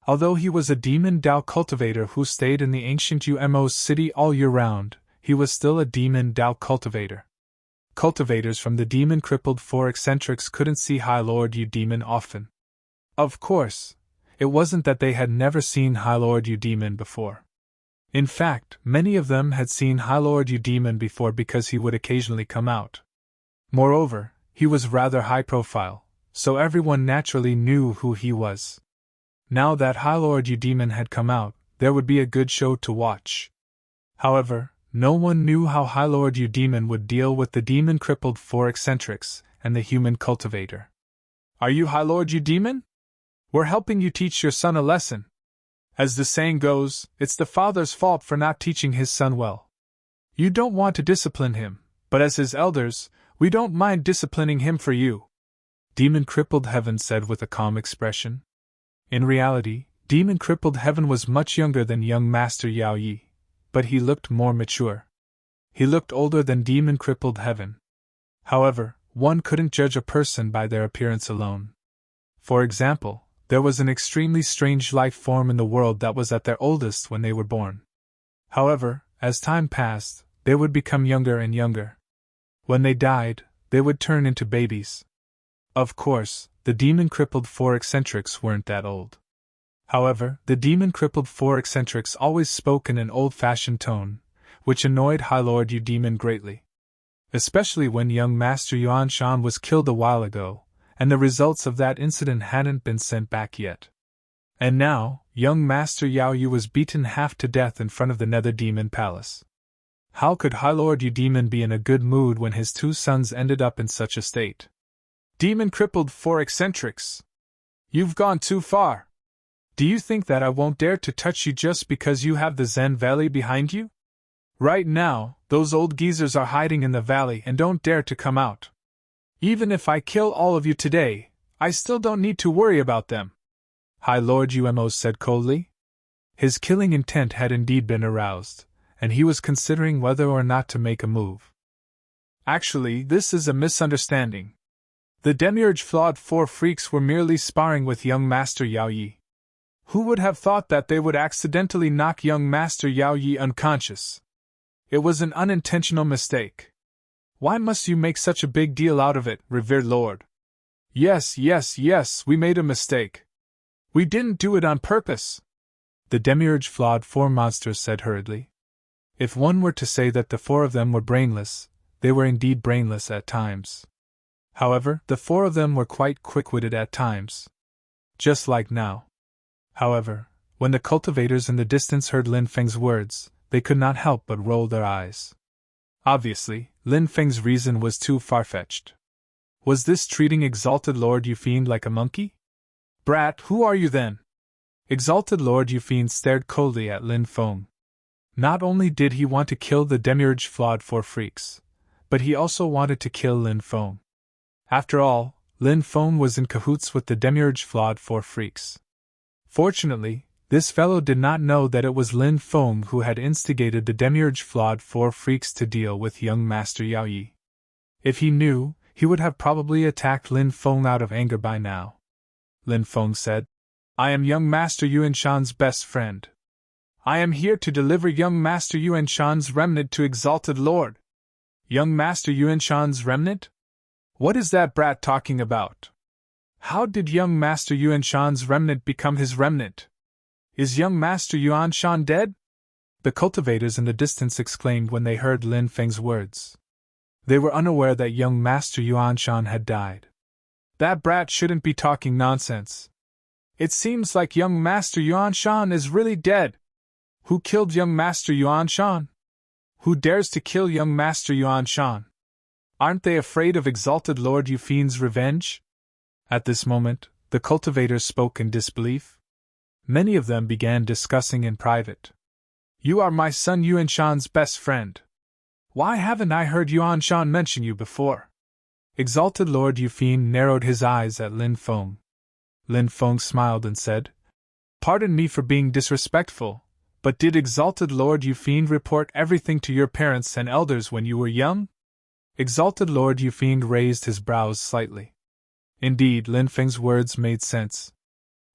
Although he was a demon Dao cultivator who stayed in the ancient Umo's city all year round, he was still a demon Dao cultivator. Cultivators from the demon-crippled four eccentrics couldn't see High Lord Yu Demon often. Of course, it wasn't that they had never seen High Lord Yu Demon before. In fact, many of them had seen High Lord Yu Demon before because he would occasionally come out. Moreover, he was rather high profile, so everyone naturally knew who he was. Now that High Lord Yu Demon had come out, there would be a good show to watch. However, no one knew how High Lord Yu Demon would deal with the demon-crippled four eccentrics and the human cultivator. Are you High Lord Yu Demon? We're helping you teach your son a lesson. As the saying goes, it's the father's fault for not teaching his son well. You don't want to discipline him, but as his elders, we don't mind disciplining him for you. Demon-crippled Heaven said with a calm expression. In reality, demon-crippled Heaven was much younger than young Master Yao Yi, but he looked more mature. He looked older than demon-crippled Heaven. However, one couldn't judge a person by their appearance alone. For example, there was an extremely strange life form in the world that was at their oldest when they were born. However, as time passed, they would become younger and younger. When they died, they would turn into babies. Of course, the demon-crippled four eccentrics weren't that old. However, the demon-crippled four eccentrics always spoke in an old-fashioned tone, which annoyed High Lord Yu Demon greatly. Especially when young Master Yuan Shan was killed a while ago, and the results of that incident hadn't been sent back yet. And now, young Master Yao Yu was beaten half to death in front of the Nether Demon Palace. How could High Lord Yu Demon be in a good mood when his two sons ended up in such a state? Demon crippled 4 eccentrics. You've gone too far. Do you think that I won't dare to touch you just because you have the Zen Valley behind you? Right now, those old geezers are hiding in the valley and don't dare to come out. Even if I kill all of you today, I still don't need to worry about them, High Lord Umo said coldly. His killing intent had indeed been aroused, and he was considering whether or not to make a move. Actually, this is a misunderstanding. The Demiurge flawed 4 freaks were merely sparring with young Master Yao Yi. Who would have thought that they would accidentally knock young Master Yao Yi unconscious? It was an unintentional mistake. Why must you make such a big deal out of it, revered Lord? Yes, we made a mistake. We didn't do it on purpose, the Demiurge flawed 4 monsters said hurriedly. If one were to say that the 4 of them were brainless, they were indeed brainless at times. However, the 4 of them were quite quick-witted at times. Just like now. However, when the cultivators in the distance heard Lin Feng's words, they could not help but roll their eyes. Obviously, Lin Feng's reason was too far-fetched. Was this treating Exalted Lord Yufiend like a monkey? Brat, who are you then? Exalted Lord Yufiend stared coldly at Lin Feng. Not only did he want to kill the Demiurge flawed 4 freaks, but he also wanted to kill Lin Feng. After all, Lin Feng was in cahoots with the Demiurge flawed 4 freaks. Fortunately, this fellow did not know that it was Lin Feng who had instigated the Demiurge flawed 4 freaks to deal with young Master Yao Yi. If he knew, he would have probably attacked Lin Feng out of anger by now. Lin Feng said, I am young Master Yuan Shan's best friend. I am here to deliver young Master Yuan Shan's remnant to Exalted Lord. Young Master Yuan Shan's remnant? What is that brat talking about? How did young Master Yuan Shan's remnant become his remnant? Is young Master Yuan Shan dead? The cultivators in the distance exclaimed when they heard Lin Feng's words. They were unaware that young Master Yuan Shan had died. That brat shouldn't be talking nonsense. It seems like young Master Yuan Shan is really dead. Who killed young Master Yuan Shan? Who dares to kill young Master Yuan Shan? Aren't they afraid of Exalted Lord Yufiend's revenge? At this moment, the cultivators spoke in disbelief. Many of them began discussing in private. You are my son Yuan Shan's best friend. Why haven't I heard Yuan Shan mention you before? Exalted Lord Yufiend narrowed his eyes at Lin Feng. Lin Feng smiled and said, Pardon me for being disrespectful, but did Exalted Lord Yufiend report everything to your parents and elders when you were young? Exalted Lord Yufiend raised his brows slightly. Indeed, Lin Feng's words made sense.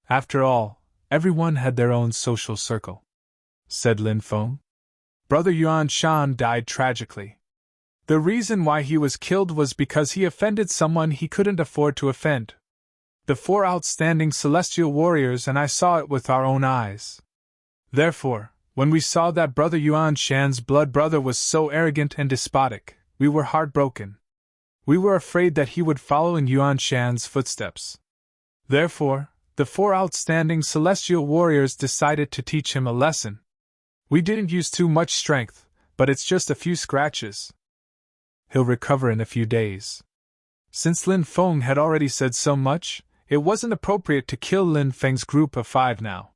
After all, everyone had their own social circle. Said Lin Feng. Brother Yuan Shan died tragically. The reason why he was killed was because he offended someone he couldn't afford to offend. The 4 outstanding celestial warriors and I saw it with our own eyes. Therefore, when we saw that Brother Yuan Shan's blood brother was so arrogant and despotic, we were heartbroken. We were afraid that he would follow in Yuan Shan's footsteps. Therefore, the 4 outstanding celestial warriors decided to teach him a lesson. We didn't use too much strength, but it's just a few scratches. He'll recover in a few days. Since Lin Feng had already said so much, it wasn't appropriate to kill Lin Feng's group of 5 now.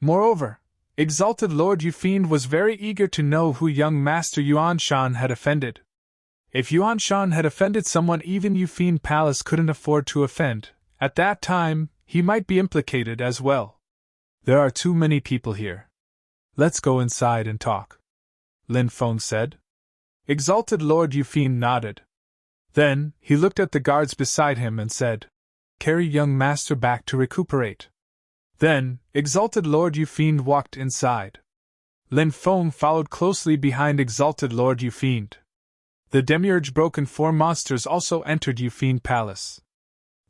Moreover, Exalted Lord Yufiend was very eager to know who young Master Yuan Shan had offended. If Yuan Shan had offended someone even Yufiend Palace couldn't afford to offend, at that time, he might be implicated as well. There are too many people here. Let's go inside and talk, Lin Feng said. Exalted Lord Yufiend nodded. Then, he looked at the guards beside him and said, Carry young master back to recuperate. Then, Exalted Lord Yufiend walked inside. Lin Feng followed closely behind Exalted Lord Yufiend. The Demiurge Broken 4 monsters also entered Yufiend Palace.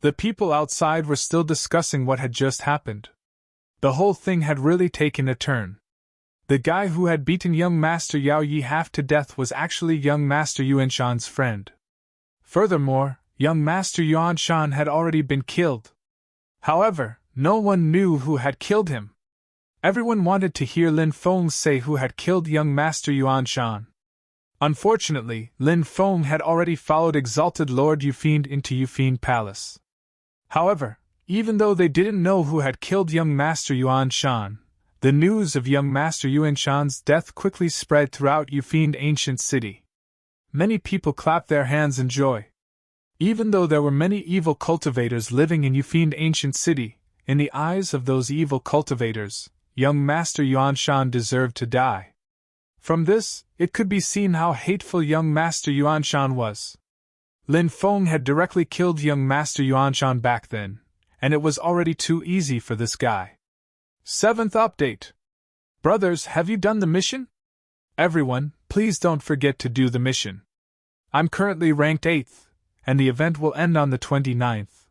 The people outside were still discussing what had just happened. The whole thing had really taken a turn. The guy who had beaten young Master Yao Yi half to death was actually young Master Yuan Shan's friend. Furthermore, young Master Yuan Shan had already been killed. However, no one knew who had killed him. Everyone wanted to hear Lin Feng say who had killed young Master Yuan Shan. Unfortunately, Lin Feng had already followed Exalted Lord Yufiend into Yufiend Palace. However, even though they didn't know who had killed young Master Yuan Shan, the news of young Master Yuan Shan's death quickly spread throughout Yufiend Ancient City. Many people clapped their hands in joy. Even though there were many evil cultivators living in Yufiend Ancient City, in the eyes of those evil cultivators, young Master Yuan Shan deserved to die. From this, it could be seen how hateful young Master Yuan Shan was. Lin Feng had directly killed young Master Yuan Shan back then, and it was already too easy for this guy. 7th update. Brothers, have you done the mission? Everyone, please don't forget to do the mission. I'm currently ranked 8th, and the event will end on the 29th.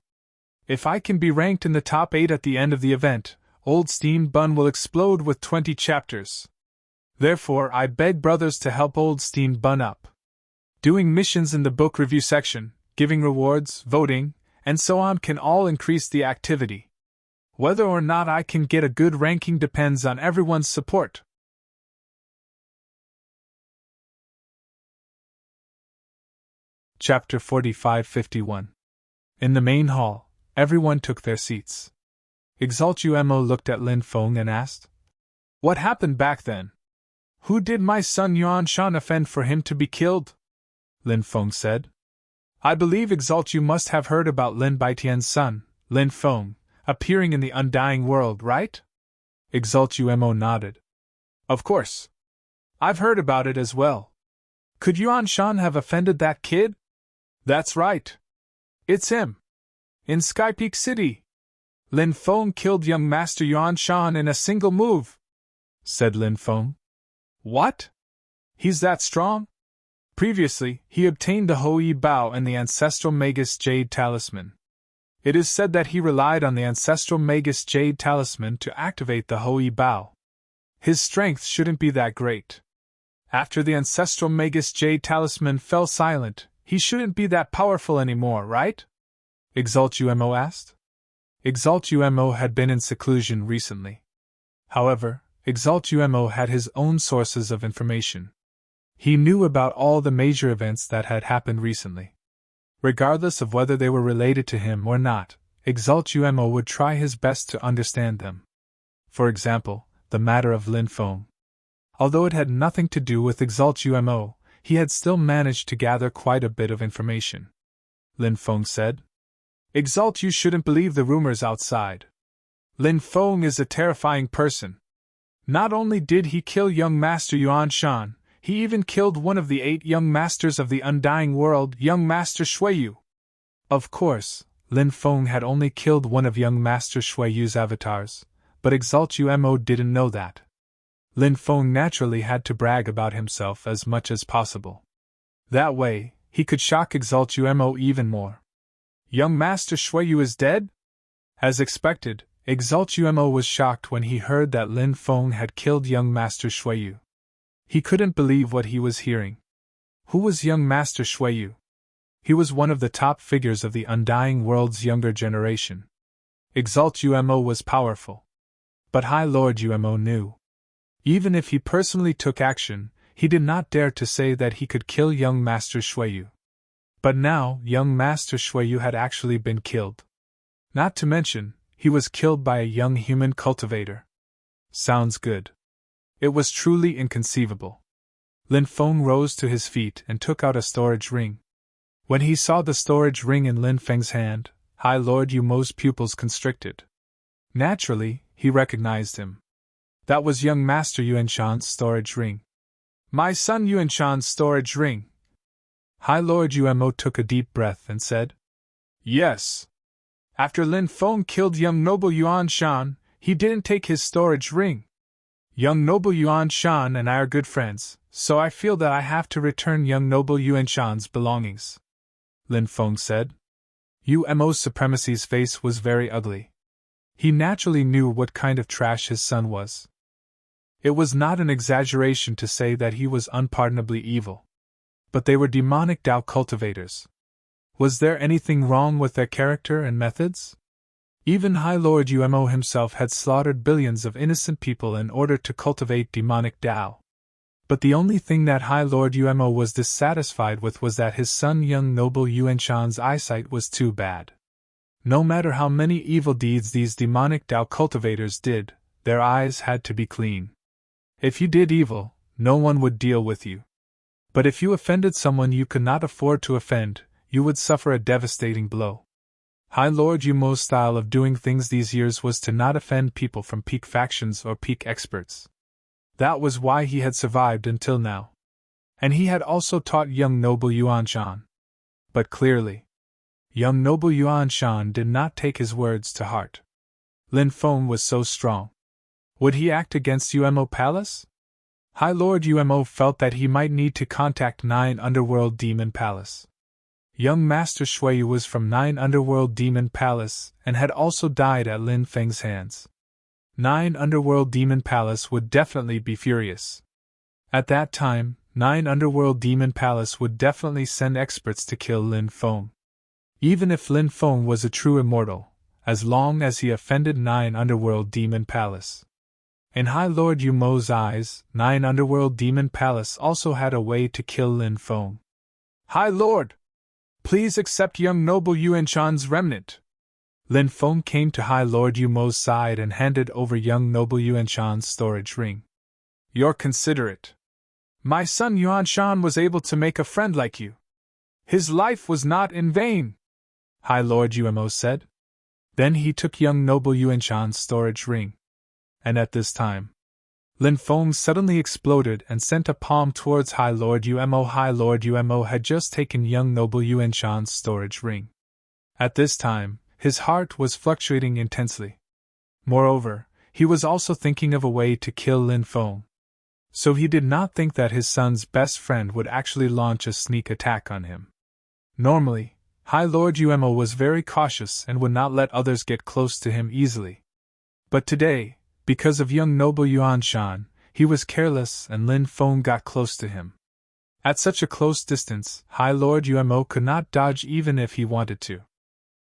If I can be ranked in the top 8 at the end of the event, Old Steamed Bun will explode with 20 chapters. Therefore, I beg brothers to help Old Steamed Bun up. Doing missions in the book review section, giving rewards, voting, and so on can all increase the activity. Whether or not I can get a good ranking depends on everyone's support. Chapter 45-51. In the main hall, everyone took their seats. Exalt Umo looked at Lin Feng and asked, "What happened back then? Who did my son Yuan Shan offend for him to be killed?" Lin Feng said. "I believe Exalt you must have heard about Lin Baitian's son, Lin Feng, appearing in the undying world, right?" Exalt Umo nodded. "Of course. I've heard about it as well. Could Yuan Shan have offended that kid?" "That's right. It's him. In Skypeak City. Lin Feng killed young Master Yuan Shan in a single move," said Lin Feng. "What? He's that strong?" Previously, he obtained the Hou Yi Bao and the Ancestral Magus Jade Talisman. It is said that he relied on the Ancestral Magus Jade Talisman to activate the Hou Yi Bao. His strength shouldn't be that great. After the Ancestral Magus Jade Talisman fell silent, he shouldn't be that powerful anymore, right? Exalt Umo asked. Exalt Umo had been in seclusion recently. However, Exalt Umo had his own sources of information. He knew about all the major events that had happened recently. Regardless of whether they were related to him or not, Exalt Umo would try his best to understand them. For example, the matter of Lin Feng. Although it had nothing to do with Exalt Umo, he had still managed to gather quite a bit of information. Lin Feng said, "Exalt, you shouldn't believe the rumors outside. Lin Feng is a terrifying person. Not only did he kill young Master Yuan Shan, he even killed one of the 8 young masters of the undying world, young Master Shuiyu." Of course, Lin Feng had only killed one of young Master Shuiyu's avatars, but Exalt Umo didn't know that. Lin Feng naturally had to brag about himself as much as possible. That way, he could shock Exalt Umo even more. "Young Master Shuiyu is dead?" As expected, Exalt Umo was shocked when he heard that Lin Feng had killed young Master Shuiyu. He couldn't believe what he was hearing. Who was young Master Shuiyu? He was one of the top figures of the undying world's younger generation. Exalt Umo was powerful. But High Lord Umo knew. Even if he personally took action, he did not dare to say that he could kill young Master Shuiyu. But now, young Master Shuiyu had actually been killed. Not to mention, he was killed by a young human cultivator. Sounds good. It was truly inconceivable. Lin Feng rose to his feet and took out a storage ring. When he saw the storage ring in Lin Feng's hand, High Lord Umo's pupils constricted. Naturally, he recognized him. That was young Master Yuan Shan's storage ring. "My son Yuan Shan's storage ring." High Lord Umo took a deep breath and said, "Yes. After Lin Feng killed young noble Yuan Shan, he didn't take his storage ring. Young noble Yuan Shan and I are good friends, so I feel that I have to return young noble Yuan Shan's belongings," Lin Feng said. Umo's supremacy's face was very ugly. He naturally knew what kind of trash his son was. It was not an exaggeration to say that he was unpardonably evil. But they were demonic Dao cultivators. Was there anything wrong with their character and methods? Even High Lord Umo himself had slaughtered billions of innocent people in order to cultivate demonic Tao. But the only thing that High Lord Umo was dissatisfied with was that his son young noble Yuanshan's eyesight was too bad. No matter how many evil deeds these demonic Tao cultivators did, their eyes had to be clean. If you did evil, no one would deal with you. But if you offended someone you could not afford to offend, you would suffer a devastating blow. High Lord Umo's style of doing things these years was to not offend people from peak factions or peak experts. That was why he had survived until now. And he had also taught young noble Yuanshan. But clearly, young noble Yuanshan did not take his words to heart. Lin Feng was so strong. Would he act against Umo Palace? High Lord Umo felt that he might need to contact 9 Underworld Demon Palace. Young Master Shuiyu was from 9 Underworld Demon Palace and had also died at Lin Feng's hands. 9 Underworld Demon Palace would definitely be furious. At that time, 9 Underworld Demon Palace would definitely send experts to kill Lin Feng. Even if Lin Feng was a true immortal, as long as he offended 9 Underworld Demon Palace. In High Lord Umo's eyes, 9 Underworld Demon Palace also had a way to kill Lin Feng. High Lord! Please accept young noble Yuanshan's remnant. Lin Feng came to High Lord Umo's side and handed over young noble Yuanshan's storage ring. You're considerate. My son Yuanshan was able to make a friend like you. His life was not in vain, High Lord Umo said. Then he took young noble Yuanshan's storage ring. And at this time, Lin Feng suddenly exploded and sent a palm towards High Lord Umo. High Lord Umo had just taken young noble Yuanshan's storage ring. At this time, his heart was fluctuating intensely. Moreover, he was also thinking of a way to kill Lin Feng. So he did not think that his son's best friend would actually launch a sneak attack on him. Normally, High Lord Umo was very cautious and would not let others get close to him easily. But today, because of young noble Yuanshan, he was careless and Lin Feng got close to him. At such a close distance, High Lord Umo could not dodge even if he wanted to.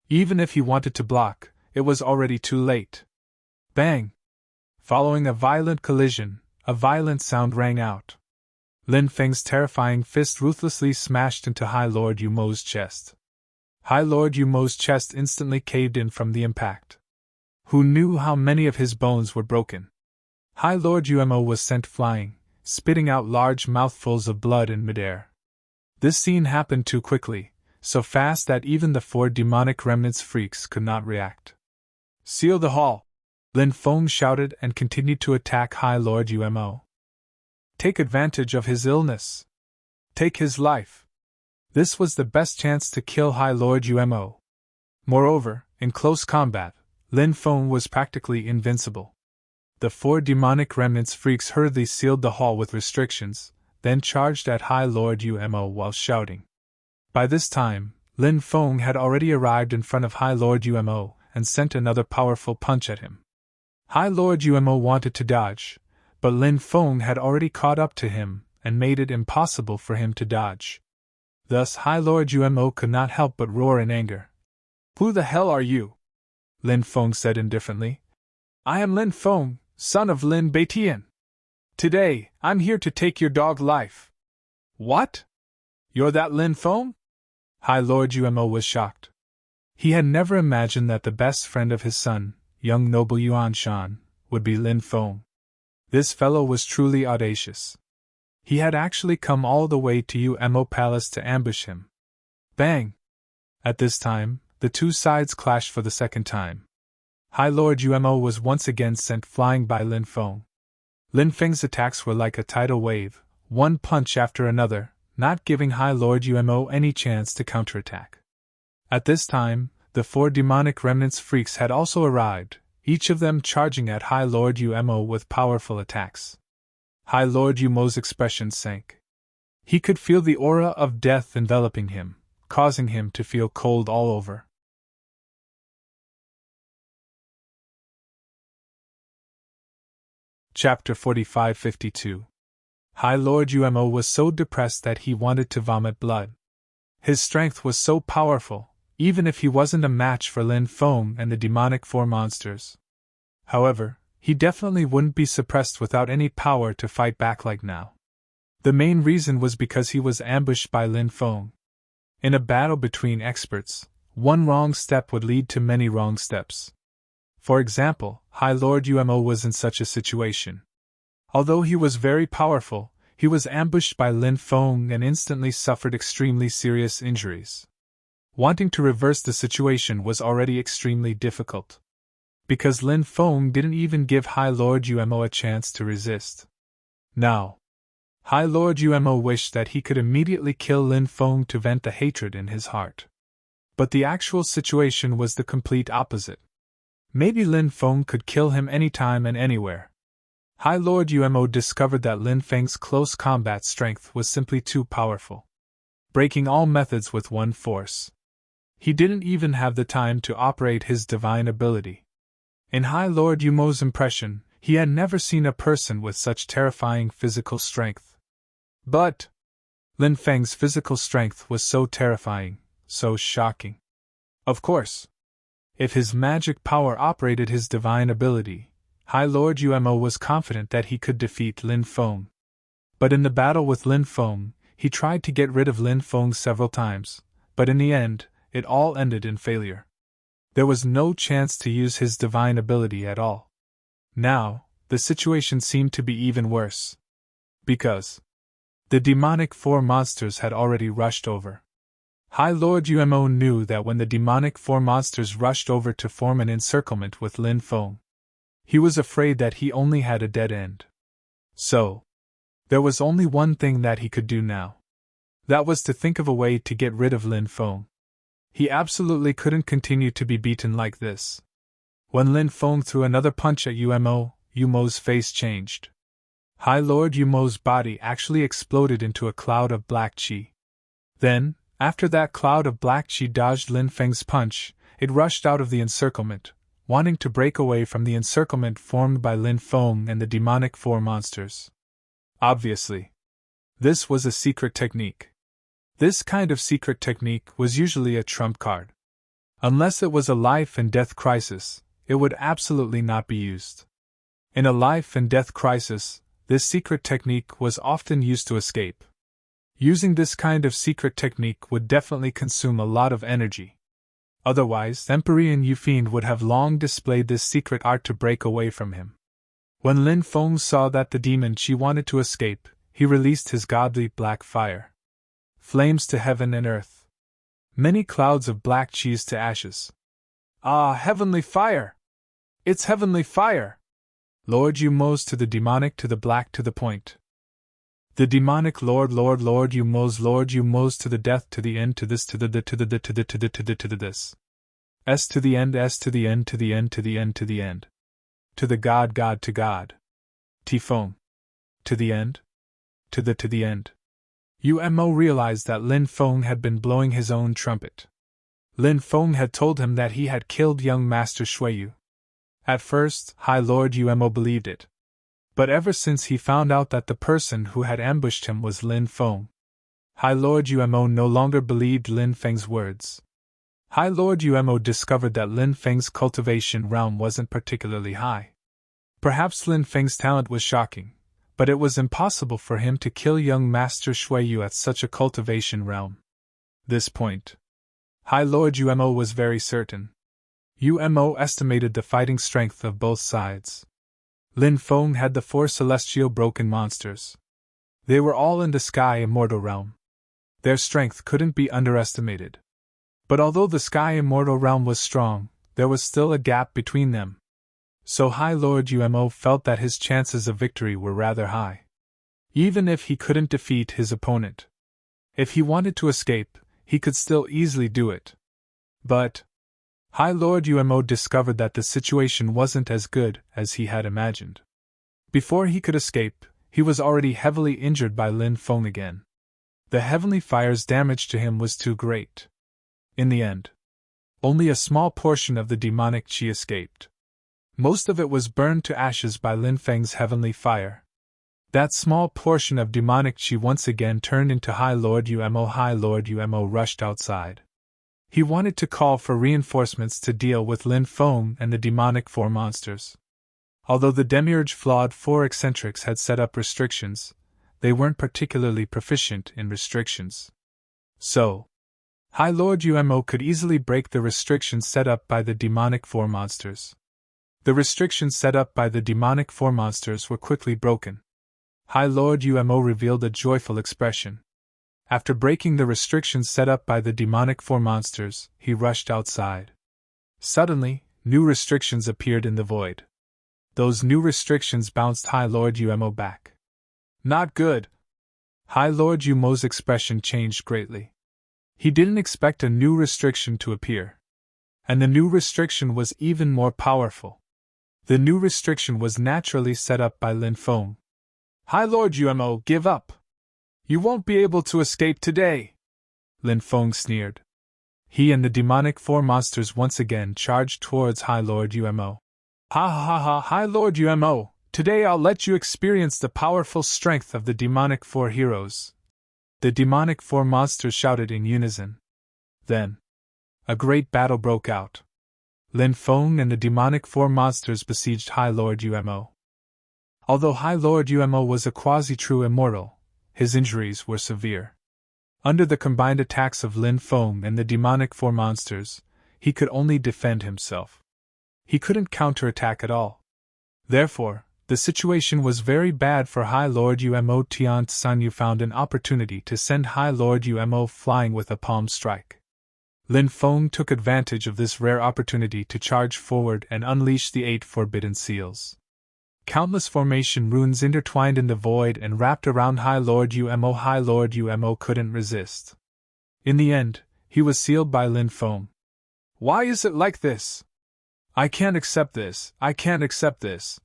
Even if he wanted to block, it was already too late. Bang! Following a violent collision, a violent sound rang out. Lin Feng's terrifying fist ruthlessly smashed into High Lord Umo's chest. High Lord Umo's chest instantly caved in from the impact. Who knew how many of his bones were broken? High Lord Umo was sent flying, spitting out large mouthfuls of blood in midair. This scene happened too quickly, so fast that even the 4 demonic remnants freaks could not react. Seal the hall! Lin Feng shouted and continued to attack High Lord Umo. Take advantage of his illness. Take his life. This was the best chance to kill High Lord Umo. Moreover, in close combat, Lin Feng was practically invincible. The 4 demonic remnants freaks hurriedly sealed the hall with restrictions, then charged at High Lord Umo while shouting. By this time, Lin Feng had already arrived in front of High Lord Umo and sent another powerful punch at him. High Lord Umo wanted to dodge, but Lin Feng had already caught up to him and made it impossible for him to dodge. Thus High Lord Umo could not help but roar in anger. Who the hell are you? Lin Feng said indifferently. I am Lin Feng, son of Lin Beitian. Today, I'm here to take your dog life. What? You're that Lin Feng? High Lord Umo was shocked. He had never imagined that the best friend of his son, young noble Yuanshan, would be Lin Feng. This fellow was truly audacious. He had actually come all the way to Umo Palace to ambush him. Bang! At this time, the 2 sides clashed for the second time. High Lord Umo was once again sent flying by Lin Feng. Lin Feng's attacks were like a tidal wave, one punch after another, not giving High Lord Umo any chance to counterattack. At this time, the 4 demonic remnants freaks had also arrived, each of them charging at High Lord Umo with powerful attacks. High Lord Umo's expression sank. He could feel the aura of death enveloping him, causing him to feel cold all over. Chapter 45-52. High Lord Umo was so depressed that he wanted to vomit blood. His strength was so powerful, even if he wasn't a match for Lin Feng and the demonic four monsters. However, he definitely wouldn't be suppressed without any power to fight back like now. The main reason was because he was ambushed by Lin Feng. In a battle between experts, one wrong step would lead to many wrong steps. For example, High Lord Umo was in such a situation. Although he was very powerful, he was ambushed by Lin Feng and instantly suffered extremely serious injuries. Wanting to reverse the situation was already extremely difficult, because Lin Feng didn't even give High Lord Umo a chance to resist. Now, High Lord Umo wished that he could immediately kill Lin Feng to vent the hatred in his heart. But the actual situation was the complete opposite. Maybe Lin Feng could kill him anytime and anywhere. High Lord Umo discovered that Lin Feng's close combat strength was simply too powerful, breaking all methods with one force. He didn't even have the time to operate his divine ability. In High Lord Umo's impression, he had never seen a person with such terrifying physical strength. But Lin Feng's physical strength was so terrifying, so shocking. Of course, if his magic power operated his divine ability, High Lord Umo was confident that he could defeat Lin Feng. But in the battle with Lin Feng, he tried to get rid of Lin Feng several times, but in the end, it all ended in failure. There was no chance to use his divine ability at all. Now, the situation seemed to be even worse. Because the demonic four monsters had already rushed over. High Lord Umo knew that when the demonic four monsters rushed over to form an encirclement with Lin Feng, he was afraid that he only had a dead end. So, there was only one thing that he could do now. That was to think of a way to get rid of Lin Feng. He absolutely couldn't continue to be beaten like this. When Lin Feng threw another punch at Umo's face changed. High Lord Umo's body actually exploded into a cloud of black qi. Then, after that cloud of black qi dodged Lin Feng's punch, it rushed out of the encirclement, wanting to break away from the encirclement formed by Lin Feng and the demonic four monsters. Obviously, this was a secret technique. This kind of secret technique was usually a trump card. Unless it was a life and death crisis, it would absolutely not be used. In a life and death crisis, this secret technique was often used to escape. Using this kind of secret technique would definitely consume a lot of energy. Otherwise, Empyrean Yufiend would have long displayed this secret art to break away from him. When Lin Feng saw that the demon Qi wanted to escape, he released his godly black fire. Flames to heaven and earth. Many clouds of black qis to ashes. Ah, heavenly fire! It's heavenly fire! Lord Umos to the demonic to the black to the point. The demonic Lord Umos to the death to the end to this to the to the to the to the to the to the this. S to the end S to the end to the end to the end to the end. To the God to God. Tifeng. To the end. To the end. Umo realized that Lin Feng had been blowing his own trumpet. Lin Feng had told him that he had killed young Master Shuiyu. At first, High Lord Umo believed it. But ever since he found out that the person who had ambushed him was Lin Feng, High Lord Umo no longer believed Lin Feng's words. High Lord Umo discovered that Lin Feng's cultivation realm wasn't particularly high. Perhaps Lin Feng's talent was shocking, but it was impossible for him to kill young Master Shuiyu at such a cultivation realm. This point, High Lord Umo was very certain. Umo estimated the fighting strength of both sides. Lin Feng had the four celestial broken monsters. They were all in the Sky Immortal realm. Their strength couldn't be underestimated. But although the Sky Immortal realm was strong, there was still a gap between them. So High Lord Umo felt that his chances of victory were rather high. Even if he couldn't defeat his opponent. If he wanted to escape, he could still easily do it. But High Lord Umo discovered that the situation wasn't as good as he had imagined. Before he could escape, he was already heavily injured by Lin Feng again. The heavenly fire's damage to him was too great. In the end, only a small portion of the demonic qi escaped. Most of it was burned to ashes by Lin Feng's heavenly fire. That small portion of demonic qi once again turned into High Lord Umo. High Lord Umo rushed outside. He wanted to call for reinforcements to deal with Lin Feng and the demonic four monsters. Although the demiurge flawed four eccentrics had set up restrictions, they weren't particularly proficient in restrictions. So, High Lord Umo could easily break the restrictions set up by the demonic four monsters. The restrictions set up by the demonic four monsters were quickly broken. High Lord Umo revealed a joyful expression. After breaking the restrictions set up by the demonic four monsters, he rushed outside. Suddenly, new restrictions appeared in the void. Those new restrictions bounced High Lord Umo back. Not good. High Lord Umo's expression changed greatly. He didn't expect a new restriction to appear. And the new restriction was even more powerful. The new restriction was naturally set up by Lin Feng. High Lord Umo, give up! You won't be able to escape today! Lin Feng sneered. He and the demonic four monsters once again charged towards High Lord Umo. Ha ha ha, High Lord Umo! Today I'll let you experience the powerful strength of the demonic four heroes. The demonic four monsters shouted in unison. Then, a great battle broke out. Lin Feng and the demonic four monsters besieged High Lord Umo. Although High Lord Umo was a quasi-true immortal, his injuries were severe. Under the combined attacks of Lin Feng and the demonic four monsters, he could only defend himself. He couldn't counterattack at all. Therefore, the situation was very bad for High Lord Umo. Tian Sanyu found an opportunity to send High Lord Umo flying with a palm strike. Lin Feng took advantage of this rare opportunity to charge forward and unleash the 8 forbidden seals. Countless formation runes intertwined in the void and wrapped around High Lord Umo. High Lord Umo couldn't resist. In the end, he was sealed by Lin Feng. Why is it like this? I can't accept this, I can't accept this.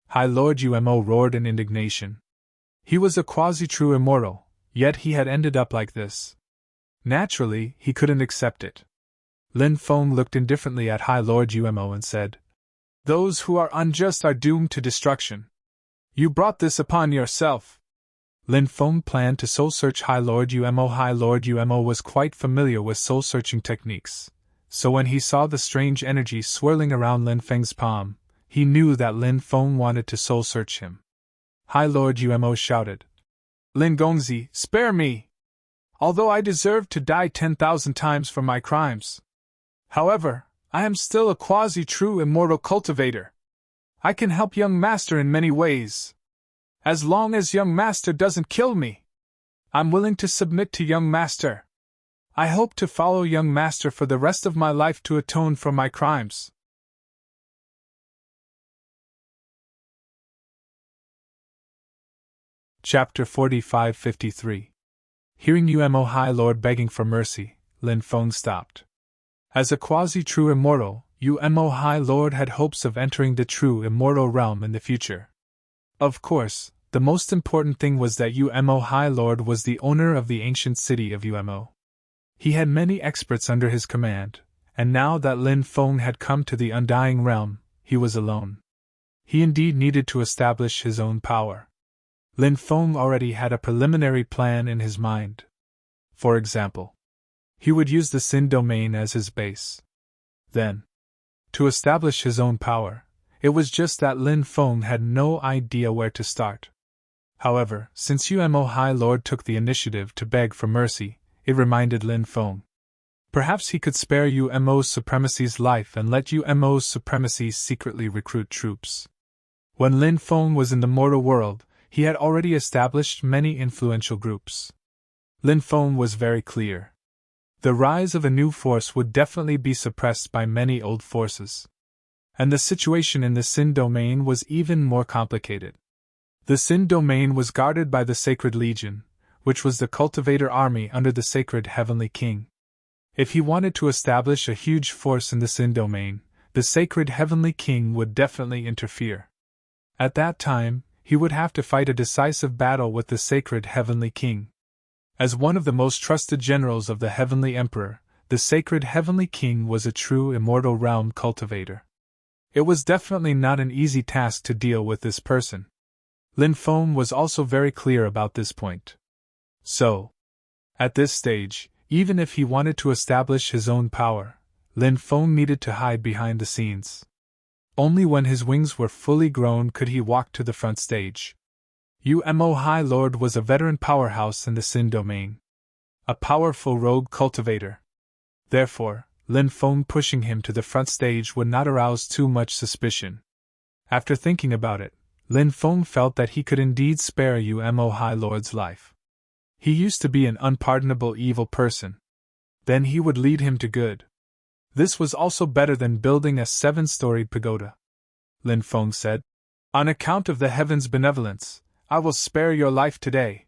High Lord Umo roared in indignation. He was a quasi-true immortal, yet he had ended up like this. Naturally, he couldn't accept it. Lin Feng looked indifferently at High Lord Umo and said, Those who are unjust are doomed to destruction. You brought this upon yourself. Lin Feng planned to soul-search High Lord Umo. High Lord Umo was quite familiar with soul-searching techniques, so when he saw the strange energy swirling around Lin Feng's palm, he knew that Lin Feng wanted to soul-search him. High Lord Umo shouted, Lin Gongzi, spare me! Although I deserve to die 10,000 times for my crimes. However, I am still a quasi-true immortal cultivator. I can help young master in many ways. As long as young master doesn't kill me, I'm willing to submit to young master. I hope to follow young master for the rest of my life to atone for my crimes. Chapter 45-53. Hearing Umo High Lord begging for mercy, Lin Feng stopped. As a quasi-true immortal, Umo High Lord had hopes of entering the true immortal realm in the future. Of course, the most important thing was that Umo High Lord was the owner of the ancient city of Umo. He had many experts under his command, and now that Lin Feng had come to the undying realm, he was alone. He indeed needed to establish his own power. Lin Feng already had a preliminary plan in his mind. For example, he would use the Sin domain as his base. Then, to establish his own power, it was just that Lin Feng had no idea where to start. However, since Umo High Lord took the initiative to beg for mercy, it reminded Lin Feng. Perhaps he could spare Umo's Supremacy's life and let Umo's Supremacy secretly recruit troops. When Lin Feng was in the mortal world, he had already established many influential groups. Lin Feng was very clear. The rise of a new force would definitely be suppressed by many old forces. And the situation in the Sin domain was even more complicated. The Sin domain was guarded by the Sacred Legion, which was the cultivator army under the Sacred Heavenly King. If he wanted to establish a huge force in the Sin domain, the Sacred Heavenly King would definitely interfere. At that time, he would have to fight a decisive battle with the Sacred Heavenly King. As one of the most trusted generals of the Heavenly Emperor, the Sacred Heavenly King was a true immortal realm cultivator. It was definitely not an easy task to deal with this person. Lin Feng was also very clear about this point. So, at this stage, even if he wanted to establish his own power, Lin Feng needed to hide behind the scenes. Only when his wings were fully grown could he walk to the front stage. Umo High Lord was a veteran powerhouse in the Sin domain. A powerful rogue cultivator. Therefore, Lin Feng pushing him to the front stage would not arouse too much suspicion. After thinking about it, Lin Feng felt that he could indeed spare Umo High Lord's life. He used to be an unpardonable evil person. Then he would lead him to good. This was also better than building a 7-storied pagoda. Lin Feng said, "On account of the heaven's benevolence, I will spare your life today.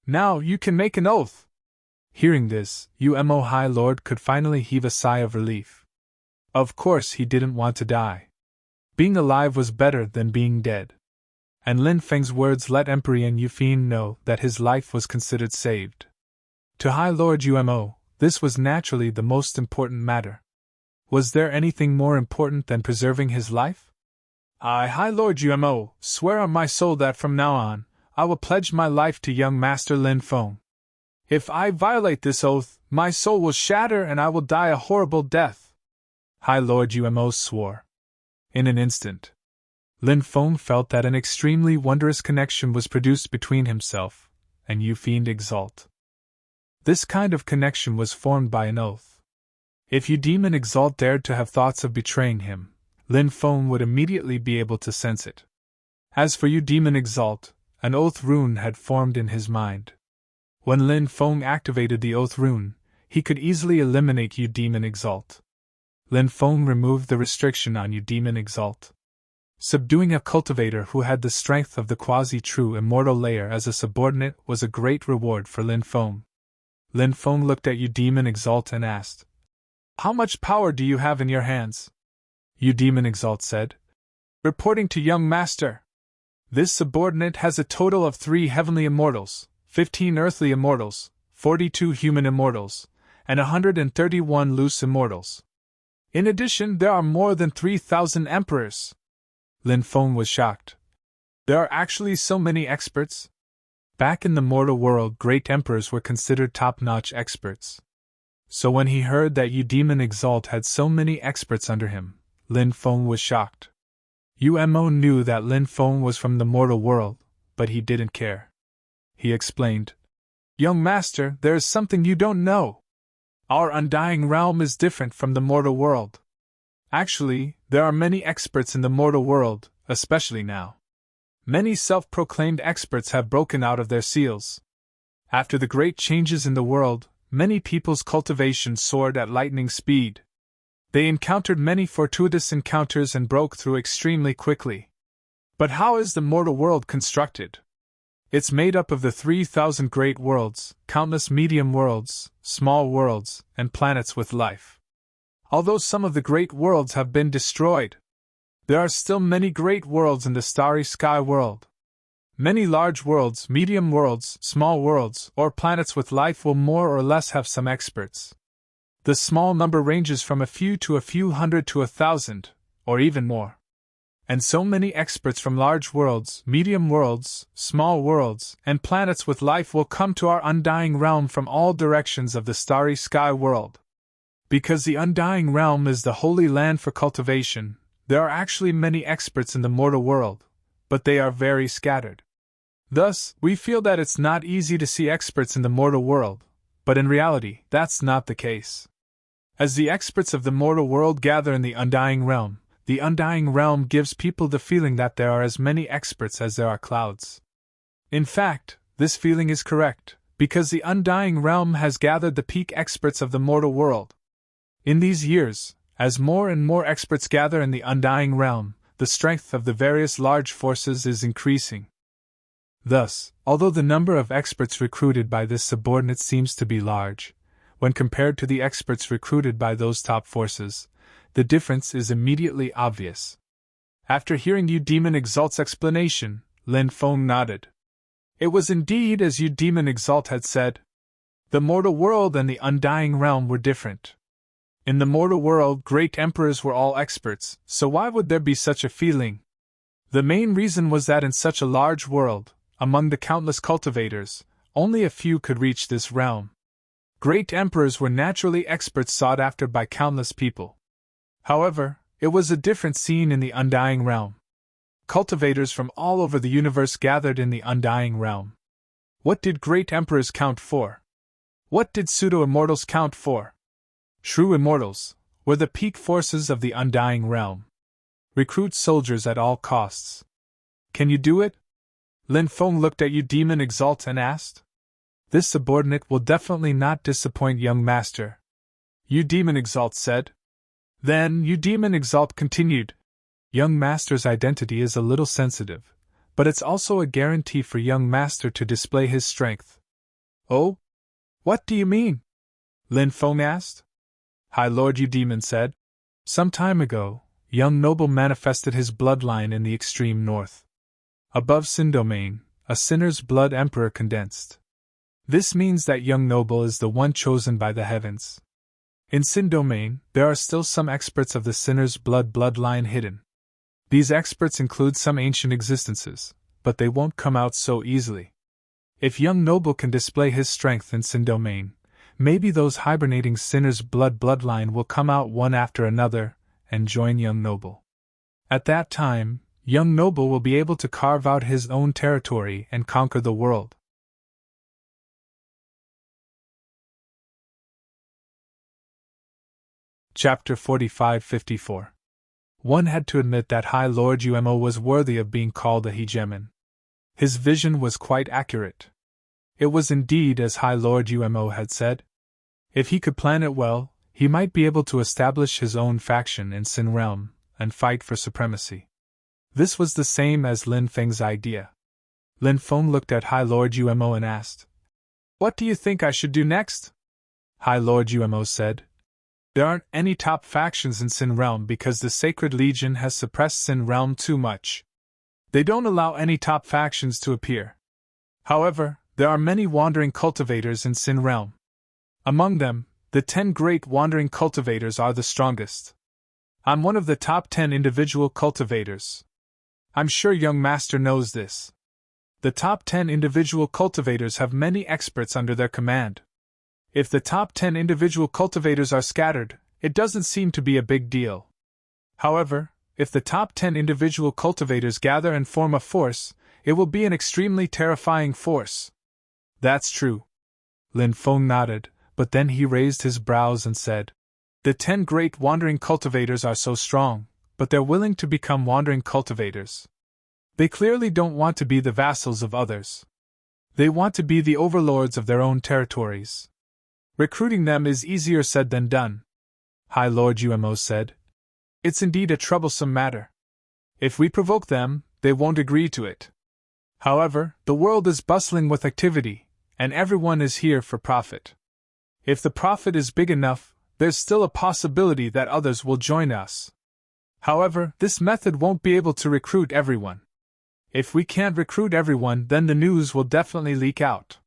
Now you can make an oath." Hearing this, Umo High Lord could finally heave a sigh of relief. Of course he didn't want to die. Being alive was better than being dead. And Lin Feng's words let Emperor Yufine know that his life was considered saved. To High Lord Umo, this was naturally the most important matter. Was there anything more important than preserving his life? "I, High Lord Umo, swear on my soul that from now on, I will pledge my life to young Master Lin Feng. If I violate this oath, my soul will shatter and I will die a horrible death." High Lord Umo swore. In an instant, Lin Feng felt that an extremely wondrous connection was produced between himself and Fiend Exalt. This kind of connection was formed by an oath. If Demon Exalt dared to have thoughts of betraying him, Lin Feng would immediately be able to sense it. As for Demon Exalt, an oath rune had formed in his mind. When Lin Feng activated the oath rune, he could easily eliminate Demon Exalt. Lin Feng removed the restriction on Demon Exalt. Subduing a cultivator who had the strength of the quasi-true immortal layer as a subordinate was a great reward for Lin Feng. Lin Feng looked at Demon Exalt and asked, "How much power do you have in your hands?" Demon Exalt said, "Reporting to young master. This subordinate has a total of 3 heavenly immortals, 15 earthly immortals, 42 human immortals, and 131 loose immortals. In addition, there are more than 3,000 emperors." Lin Feng was shocked. There are actually so many experts? Back in the mortal world, great emperors were considered top-notch experts. So when he heard that Demon Exalt had so many experts under him, Lin Feng was shocked. Umo knew that Lin Feng was from the mortal world, but he didn't care. He explained, "Young master, there is something you don't know. Our undying realm is different from the mortal world. Actually, there are many experts in the mortal world, especially now. Many self-proclaimed experts have broken out of their seals. After the great changes in the world, many people's cultivation soared at lightning speed. They encountered many fortuitous encounters and broke through extremely quickly. But how is the mortal world constructed? It's made up of the 3,000 great worlds, countless medium worlds, small worlds, and planets with life. Although some of the great worlds have been destroyed, there are still many great worlds in the starry sky world. Many large worlds, medium worlds, small worlds, or planets with life will more or less have some experts. The small number ranges from a few to a few hundred to 1,000, or even more. And so many experts from large worlds, medium worlds, small worlds, and planets with life will come to our undying realm from all directions of the starry sky world. Because the undying realm is the holy land for cultivation, there are actually many experts in the mortal world, but they are very scattered. Thus, we feel that it's not easy to see experts in the mortal world, but in reality, that's not the case. As the experts of the mortal world gather in the undying realm gives people the feeling that there are as many experts as there are clouds. In fact, this feeling is correct, because the undying realm has gathered the peak experts of the mortal world. In these years, as more and more experts gather in the undying realm, the strength of the various large forces is increasing. Thus, although the number of experts recruited by this subordinate seems to be large, when compared to the experts recruited by those top forces, the difference is immediately obvious. After hearing Demon Exalt's explanation, Lin Feng nodded. It was indeed as Demon Exalt had said. The mortal world and the undying realm were different. In the mortal world, great emperors were all experts, so why would there be such a feeling? The main reason was that in such a large world, among the countless cultivators, only a few could reach this realm. Great emperors were naturally experts sought after by countless people. However, it was a different scene in the undying realm. Cultivators from all over the universe gathered in the undying realm. What did great emperors count for? What did pseudo-immortals count for? True immortals were the peak forces of the undying realm. Recruit soldiers at all costs. Can you do it? Lin Feng looked at Demon Exalt and asked. This subordinate will definitely not disappoint young master. Demon Exalt said. Then Demon Exalt continued. Young master's identity is a little sensitive, but it's also a guarantee for young master to display his strength. Oh? What do you mean? Lin Feng asked. High Lord Demon said. Some time ago, young noble manifested his bloodline in the extreme north. Above Sin Domain, a sinner's blood emperor condensed. This means that young noble is the one chosen by the heavens. In Sin Domain, there are still some experts of the sinner's bloodline hidden. These experts include some ancient existences, but they won't come out so easily. If young noble can display his strength in Sin Domain, maybe those hibernating sinners' bloodline will come out one after another and join young noble. At that time, young noble will be able to carve out his own territory and conquer the world. Chapter 45-54. One had to admit that High Lord Umo was worthy of being called a hegemon. His vision was quite accurate. It was indeed as High Lord Umo had said. If he could plan it well, he might be able to establish his own faction in Sin Realm and fight for supremacy. This was the same as Lin Feng's idea. Lin Feng looked at High Lord Umo and asked, What do you think I should do next? High Lord Umo said, There aren't any top factions in Sin Realm because the Sacred Legion has suppressed Sin Realm too much. They don't allow any top factions to appear. However, there are many wandering cultivators in Sin Realm. Among them, the 10 great wandering cultivators are the strongest. I'm one of the top 10 individual cultivators. I'm sure young master knows this. The top 10 individual cultivators have many experts under their command. If the top 10 individual cultivators are scattered, it doesn't seem to be a big deal. However, if the top 10 individual cultivators gather and form a force, it will be an extremely terrifying force. That's true. Lin Feng nodded, but then he raised his brows and said, The 10 great wandering cultivators are so strong, but they're willing to become wandering cultivators. They clearly don't want to be the vassals of others. They want to be the overlords of their own territories. Recruiting them is easier said than done. High Lord Umo said. It's indeed a troublesome matter. If we provoke them, they won't agree to it. However, the world is bustling with activity, and everyone is here for profit. If the profit is big enough, there's still a possibility that others will join us. However, this method won't be able to recruit everyone. If we can't recruit everyone, then the news will definitely leak out.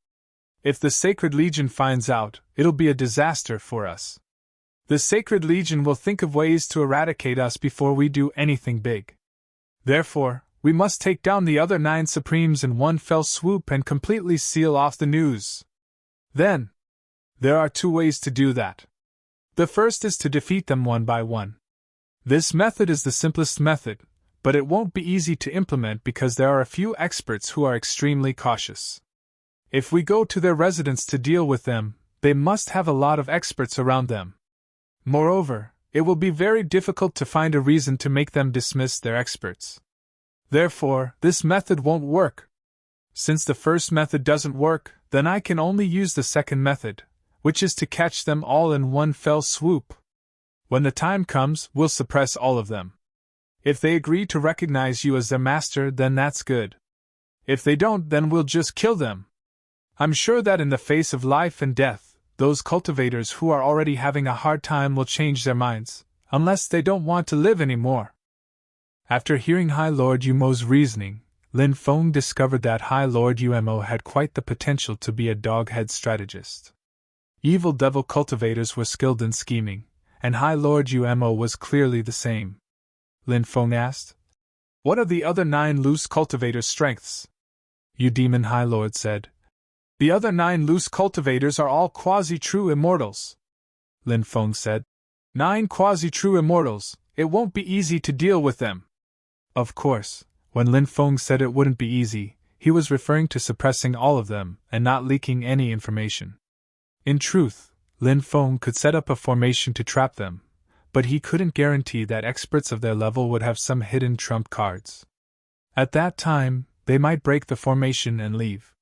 If the Sacred Legion finds out, it'll be a disaster for us. The Sacred Legion will think of ways to eradicate us before we do anything big. Therefore, we must take down the other 9 Supremes in one fell swoop and completely seal off the news. Then, there are 2 ways to do that. The first is to defeat them one by one. This method is the simplest method, but it won't be easy to implement because there are a few experts who are extremely cautious. If we go to their residence to deal with them, they must have a lot of experts around them. Moreover, it will be very difficult to find a reason to make them dismiss their experts. Therefore, this method won't work. Since the first method doesn't work, then I can only use the second method, which is to catch them all in one fell swoop. When the time comes, we'll suppress all of them. If they agree to recognize you as their master, then that's good. If they don't, then we'll just kill them. I'm sure that in the face of life and death, those cultivators who are already having a hard time will change their minds, unless they don't want to live anymore. After hearing High Lord Umo's reasoning, Lin Feng discovered that High Lord Umo had quite the potential to be a doghead strategist. Evil devil cultivators were skilled in scheming, and High Lord Umo was clearly the same. Lin Feng asked, What are the other 9 loose cultivators' strengths? Demon High Lord said, The other 9 loose cultivators are all quasi-true immortals, Lin Feng said. 9 quasi-true immortals, it won't be easy to deal with them. Of course, when Lin Feng said it wouldn't be easy, he was referring to suppressing all of them and not leaking any information. In truth, Lin Feng could set up a formation to trap them, but he couldn't guarantee that experts of their level would have some hidden trump cards. At that time, they might break the formation and leave.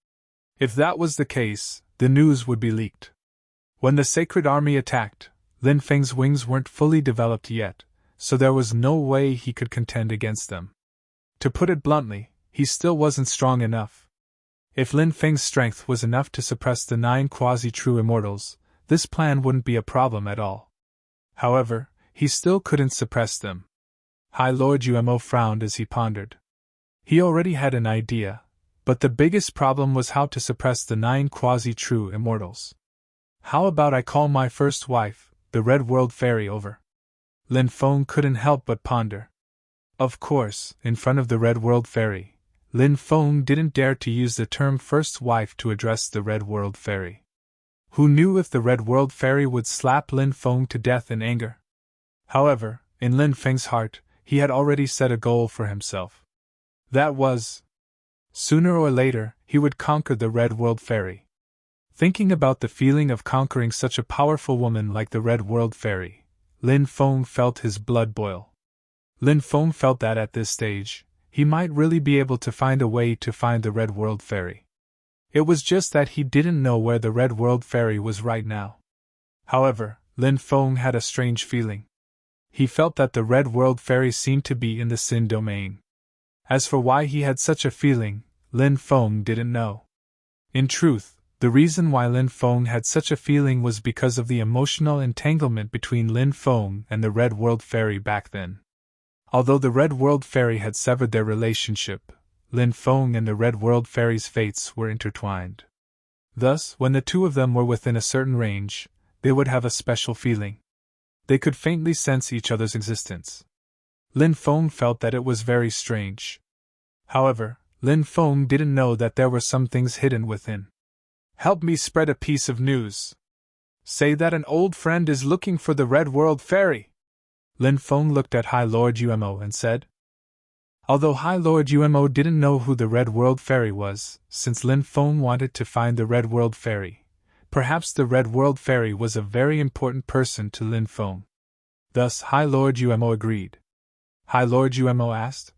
If that was the case, the news would be leaked. When the Sacred Army attacked, Lin Feng's wings weren't fully developed yet, so there was no way he could contend against them. To put it bluntly, he still wasn't strong enough. If Lin Feng's strength was enough to suppress the 9 quasi-true immortals, this plan wouldn't be a problem at all. However, he still couldn't suppress them. High Lord Umo frowned as he pondered. He already had an idea, but the biggest problem was how to suppress the 9 quasi-true immortals. How about I call my first wife, the Red World Fairy, over? Lin Feng couldn't help but ponder. Of course, in front of the Red World Fairy, Lin Feng didn't dare to use the term first wife to address the Red World Fairy. Who knew if the Red World Fairy would slap Lin Feng to death in anger? However, in Lin Feng's heart, he had already set a goal for himself. That was, sooner or later, he would conquer the Red World Fairy. Thinking about the feeling of conquering such a powerful woman like the Red World Fairy, Lin Feng felt his blood boil. Lin Feng felt that at this stage, he might really be able to find a way to find the Red World Fairy. It was just that he didn't know where the Red World Fairy was right now. However, Lin Feng had a strange feeling. He felt that the Red World Fairy seemed to be in the Sin domain. As for why he had such a feeling, Lin Feng didn't know. In truth, the reason why Lin Feng had such a feeling was because of the emotional entanglement between Lin Feng and the Red World Fairy back then. Although the Red World Fairy had severed their relationship, Lin Feng and the Red World Fairy's fates were intertwined. Thus, when the two of them were within a certain range, they would have a special feeling. They could faintly sense each other's existence. Lin Feng felt that it was very strange. However, Lin Feng didn't know that there were some things hidden within. Help me spread a piece of news. Say that an old friend is looking for the Red World Fairy. Lin Feng looked at High Lord Umo and said. Although High Lord Umo didn't know who the Red World Fairy was, since Lin Feng wanted to find the Red World Fairy, perhaps the Red World Fairy was a very important person to Lin Feng. Thus High Lord Umo agreed. High Lord Umo asked,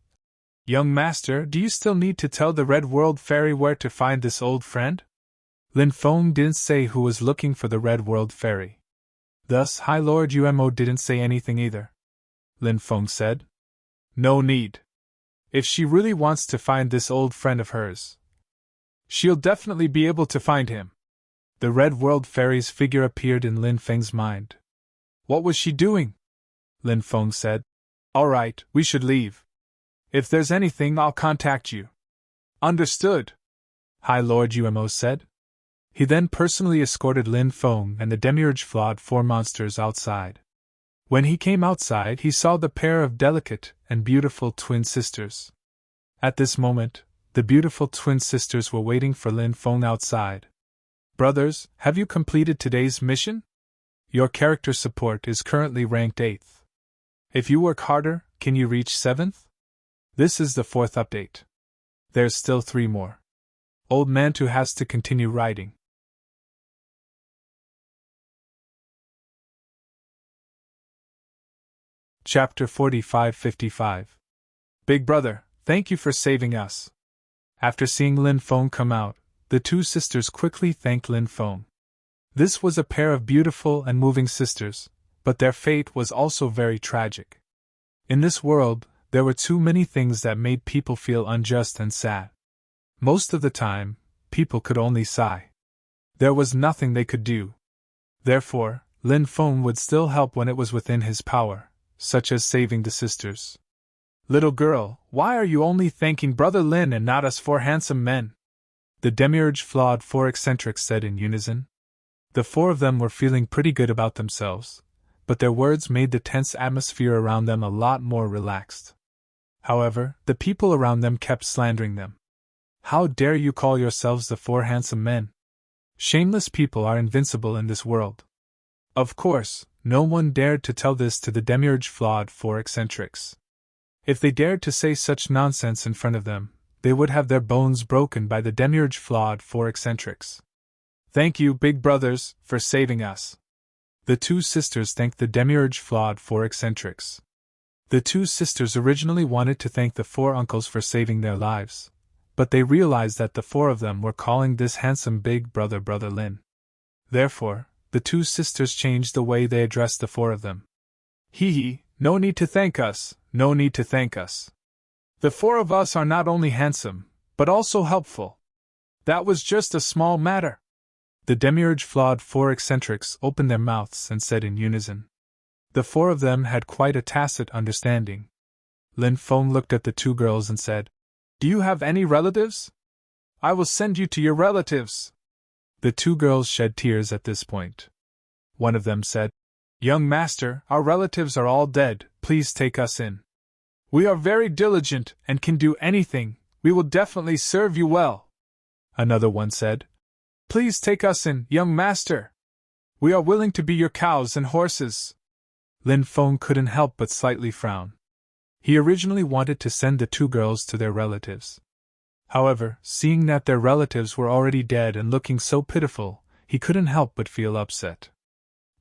Young Master, do you still need to tell the Red World Fairy where to find this old friend? Lin Feng didn't say who was looking for the Red World Fairy. Thus High Lord Umo didn't say anything either. Lin Feng said, No need. If she really wants to find this old friend of hers, she'll definitely be able to find him. The Red World Fairy's figure appeared in Lin Feng's mind. What was she doing? Lin Feng said. All right, we should leave. If there's anything, I'll contact you. Understood, High Lord Umo said. He then personally escorted Lin Feng and the Demiurge Flawed 4 monsters outside. When he came outside, he saw the pair of delicate and beautiful twin sisters. At this moment, the beautiful twin sisters were waiting for Lin Feng outside. Brothers, have you completed today's mission? Your character support is currently ranked 8th. If you work harder, can you reach 7th? This is the 4th update. There's still 3 more. Old Mantu has to continue writing. Chapter 45-55. Big Brother, thank you for saving us. After seeing Lin Feng come out, the 2 sisters quickly thanked Lin Feng. This was a pair of beautiful and moving sisters, but their fate was also very tragic. In this world, there were too many things that made people feel unjust and sad. Most of the time, people could only sigh. There was nothing they could do. Therefore, Lin Feng would still help when it was within his power, such as saving the sisters. Little girl, why are you only thanking Brother Lin and not us 4 handsome men? The Demiurge Flawed 4 eccentrics said in unison. The 4 of them were feeling pretty good about themselves, but their words made the tense atmosphere around them a lot more relaxed. However, the people around them kept slandering them. How dare you call yourselves the 4 handsome men? Shameless people are invincible in this world. Of course, no one dared to tell this to the demiurge flawed four eccentrics. If they dared to say such nonsense in front of them, they would have their bones broken by the demiurge flawed four eccentrics. Thank you, big brothers, for saving us. The two sisters thanked the demiurge flawed four eccentrics. The two sisters originally wanted to thank the four uncles for saving their lives, but they realized that the four of them were calling this handsome big brother Brother Lin. Therefore, the two sisters changed the way they addressed the four of them. Hee, no need to thank us, no need to thank us. The four of us are not only handsome, but also helpful. That was just a small matter. The demiurge flawed four eccentrics opened their mouths and said in unison. The four of them had quite a tacit understanding. Lin Feng looked at the two girls and said, Do you have any relatives? I will send you to your relatives. The two girls shed tears at this point. One of them said, Young master, our relatives are all dead, please take us in. We are very diligent and can do anything, we will definitely serve you well. Another one said, Please take us in, young master. We are willing to be your cows and horses. Lin Feng couldn't help but slightly frown. He originally wanted to send the two girls to their relatives. However, seeing that their relatives were already dead and looking so pitiful, he couldn't help but feel upset.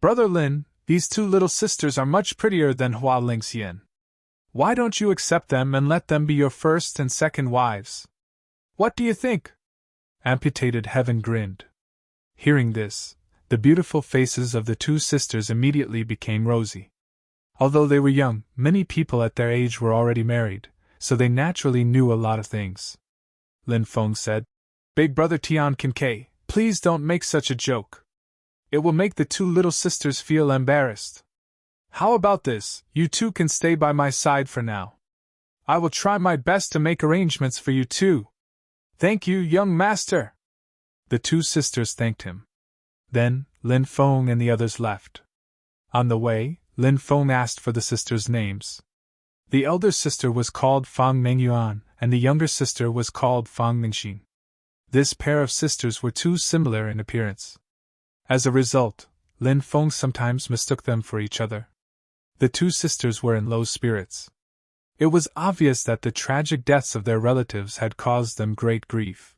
Brother Lin, these two little sisters are much prettier than Hua Lingxian. Why don't you accept them and let them be your first and second wives? What do you think? Amputated Heaven grinned. Hearing this, the beautiful faces of the two sisters immediately became rosy. Although they were young, many people at their age were already married, so they naturally knew a lot of things. Lin Feng said, Big brother Tian Kinkai, please don't make such a joke. It will make the two little sisters feel embarrassed. How about this, you two can stay by my side for now. I will try my best to make arrangements for you too. Thank you, young master. The two sisters thanked him. Then, Lin Feng and the others left. On the way, Lin Feng asked for the sisters' names. The elder sister was called Fang Mengyuan, and the younger sister was called Fang Mingxin. This pair of sisters were too similar in appearance. As a result, Lin Feng sometimes mistook them for each other. The two sisters were in low spirits. It was obvious that the tragic deaths of their relatives had caused them great grief.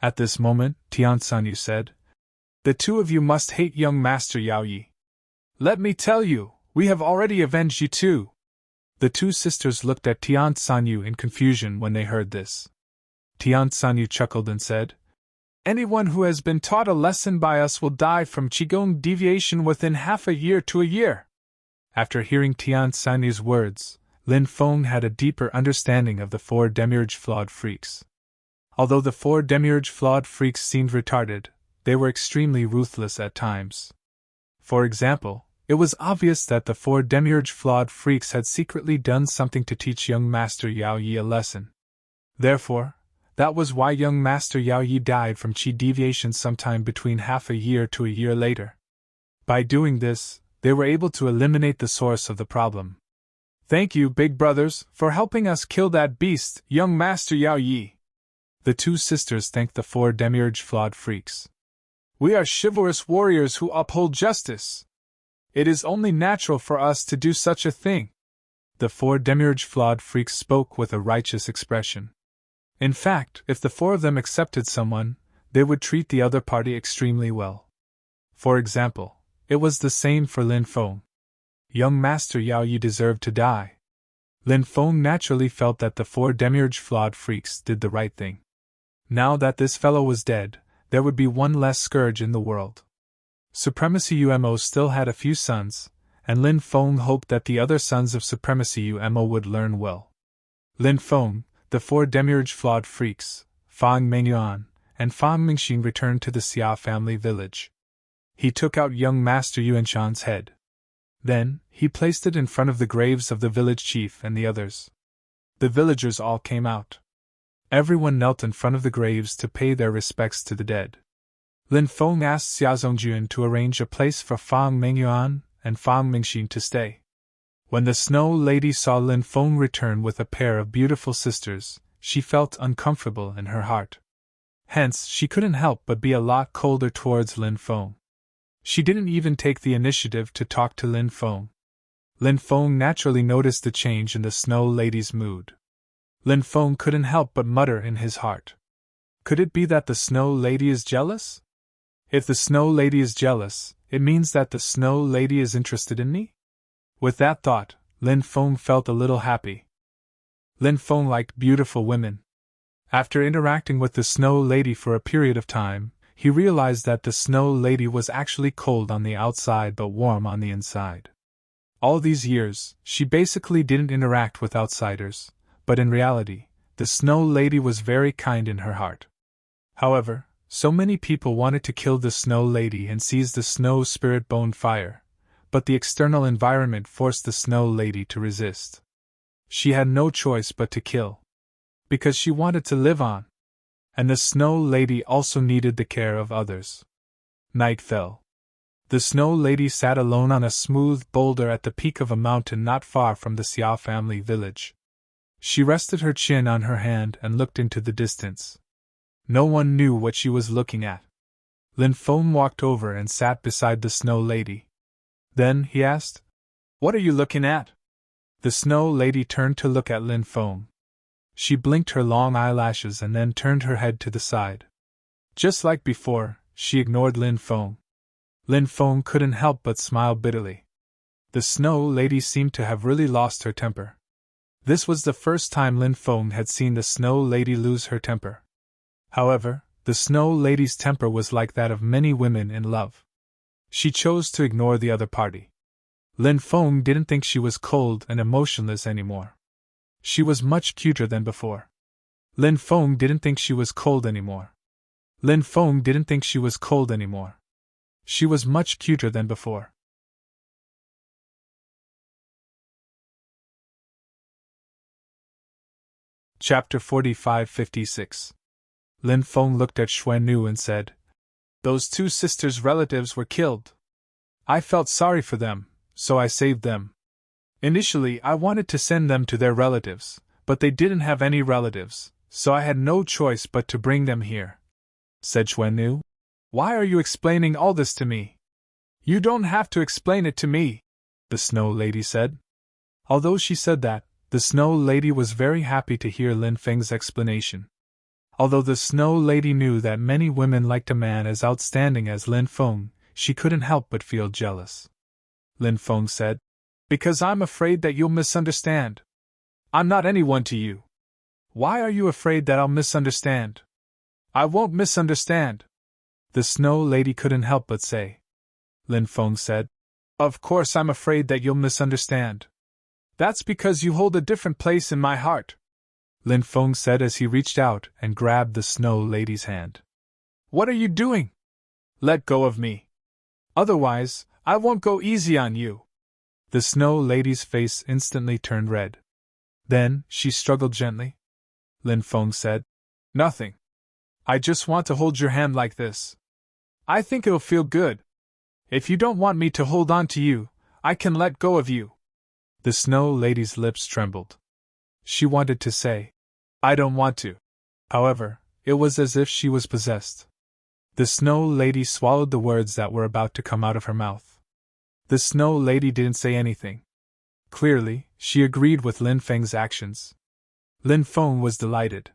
At this moment, Tian Sanyu said, The two of you must hate young Master Yao Yi. Let me tell you, we have already avenged you too. The two sisters looked at Tian Sanyu in confusion when they heard this. Tian Sanyu chuckled and said, Anyone who has been taught a lesson by us will die from Qigong deviation within half a year to a year. After hearing Tian Sanyu's words, Lin Feng had a deeper understanding of the four demiurge flawed freaks. Although the four demiurge flawed freaks seemed retarded, they were extremely ruthless at times. For example, it was obvious that the four demiurge flawed freaks had secretly done something to teach young Master Yao Yi a lesson. Therefore, that was why young Master Yao Yi died from qi deviation sometime between half a year to a year later. By doing this, they were able to eliminate the source of the problem. Thank you, big brothers, for helping us kill that beast, young Master Yao Yi. The two sisters thanked the four demiurge flawed freaks. We are chivalrous warriors who uphold justice. It is only natural for us to do such a thing. The four demiurge flawed freaks spoke with a righteous expression. In fact, if the four of them accepted someone, they would treat the other party extremely well. For example, it was the same for Lin Feng. Young Master Yao Yi deserved to die. Lin Feng naturally felt that the four demiurge flawed freaks did the right thing. Now that this fellow was dead, there would be one less scourge in the world. Supremacy UMO still had a few sons, and Lin Feng hoped that the other sons of Supremacy UMO would learn well. Lin Feng, the four demiurge flawed freaks, Fang Mengyuan, and Fang Mingxin returned to the Xia family village. He took out young Master Yuanshan's head. Then, he placed it in front of the graves of the village chief and the others. The villagers all came out. Everyone knelt in front of the graves to pay their respects to the dead. Lin Feng asked Xia Zongjuan to arrange a place for Fang Mengyuan and Fang Mingxin to stay. When the Snow Lady saw Lin Feng return with a pair of beautiful sisters, she felt uncomfortable in her heart. Hence, she couldn't help but be a lot colder towards Lin Feng. She didn't even take the initiative to talk to Lin Feng. Lin Feng naturally noticed the change in the Snow Lady's mood. Lin Feng couldn't help but mutter in his heart. Could it be that the Snow Lady is jealous? If the Snow Lady is jealous, it means that the Snow Lady is interested in me? With that thought, Lin Feng felt a little happy. Lin Feng liked beautiful women. After interacting with the Snow Lady for a period of time, he realized that the Snow Lady was actually cold on the outside but warm on the inside. All these years, she basically didn't interact with outsiders, but in reality, the Snow Lady was very kind in her heart. However, so many people wanted to kill the Snow Lady and seize the Snow Spirit Bone Fire, but the external environment forced the Snow Lady to resist. She had no choice but to kill, because she wanted to live on. And the Snow Lady also needed the care of others. Night fell. The Snow Lady sat alone on a smooth boulder at the peak of a mountain not far from the Xiao family village. She rested her chin on her hand and looked into the distance. No one knew what she was looking at. Lin Feng walked over and sat beside the Snow Lady. Then he asked, "What are you looking at?" The Snow Lady turned to look at Lin Feng. She blinked her long eyelashes and then turned her head to the side. Just like before, she ignored Lin Feng. Lin Feng couldn't help but smile bitterly. The Snow Lady seemed to have really lost her temper. This was the first time Lin Feng had seen the Snow Lady lose her temper. However, the Snow Lady's temper was like that of many women in love. She chose to ignore the other party. Lin Feng didn't think she was cold and emotionless anymore. She was much cuter than before. Lin Feng didn't think she was cold anymore. Lin Feng didn't think she was cold anymore. She was much cuter than before. Chapter 45-56. Lin Feng looked at Xuannu and said, "Those two sisters' relatives were killed. I felt sorry for them, so I saved them. Initially, I wanted to send them to their relatives, but they didn't have any relatives, so I had no choice but to bring them here," said Xuannu. "Why are you explaining all this to me?" "You don't have to explain it to me," the Snow Lady said. Although she said that, the Snow Lady was very happy to hear Lin Feng's explanation. Although the Snow Lady knew that many women liked a man as outstanding as Lin Feng, she couldn't help but feel jealous. Lin Feng said, "Because I'm afraid that you'll misunderstand. I'm not anyone to you." "Why are you afraid that I'll misunderstand?" "I won't misunderstand," the Snow Lady couldn't help but say. Lin Feng said, "Of course I'm afraid that you'll misunderstand. That's because you hold a different place in my heart," Lin Feng said as he reached out and grabbed the Snow Lady's hand. "What are you doing? Let go of me. Otherwise, I won't go easy on you." The Snow Lady's face instantly turned red. Then, she struggled gently. Lin Feng said, "Nothing. I just want to hold your hand like this. I think it'll feel good. If you don't want me to hold on to you, I can let go of you." The Snow Lady's lips trembled. She wanted to say, "I don't want to." However, it was as if she was possessed. The Snow Lady swallowed the words that were about to come out of her mouth. The Snow Lady didn't say anything. Clearly, she agreed with Lin Feng's actions. Lin Feng was delighted.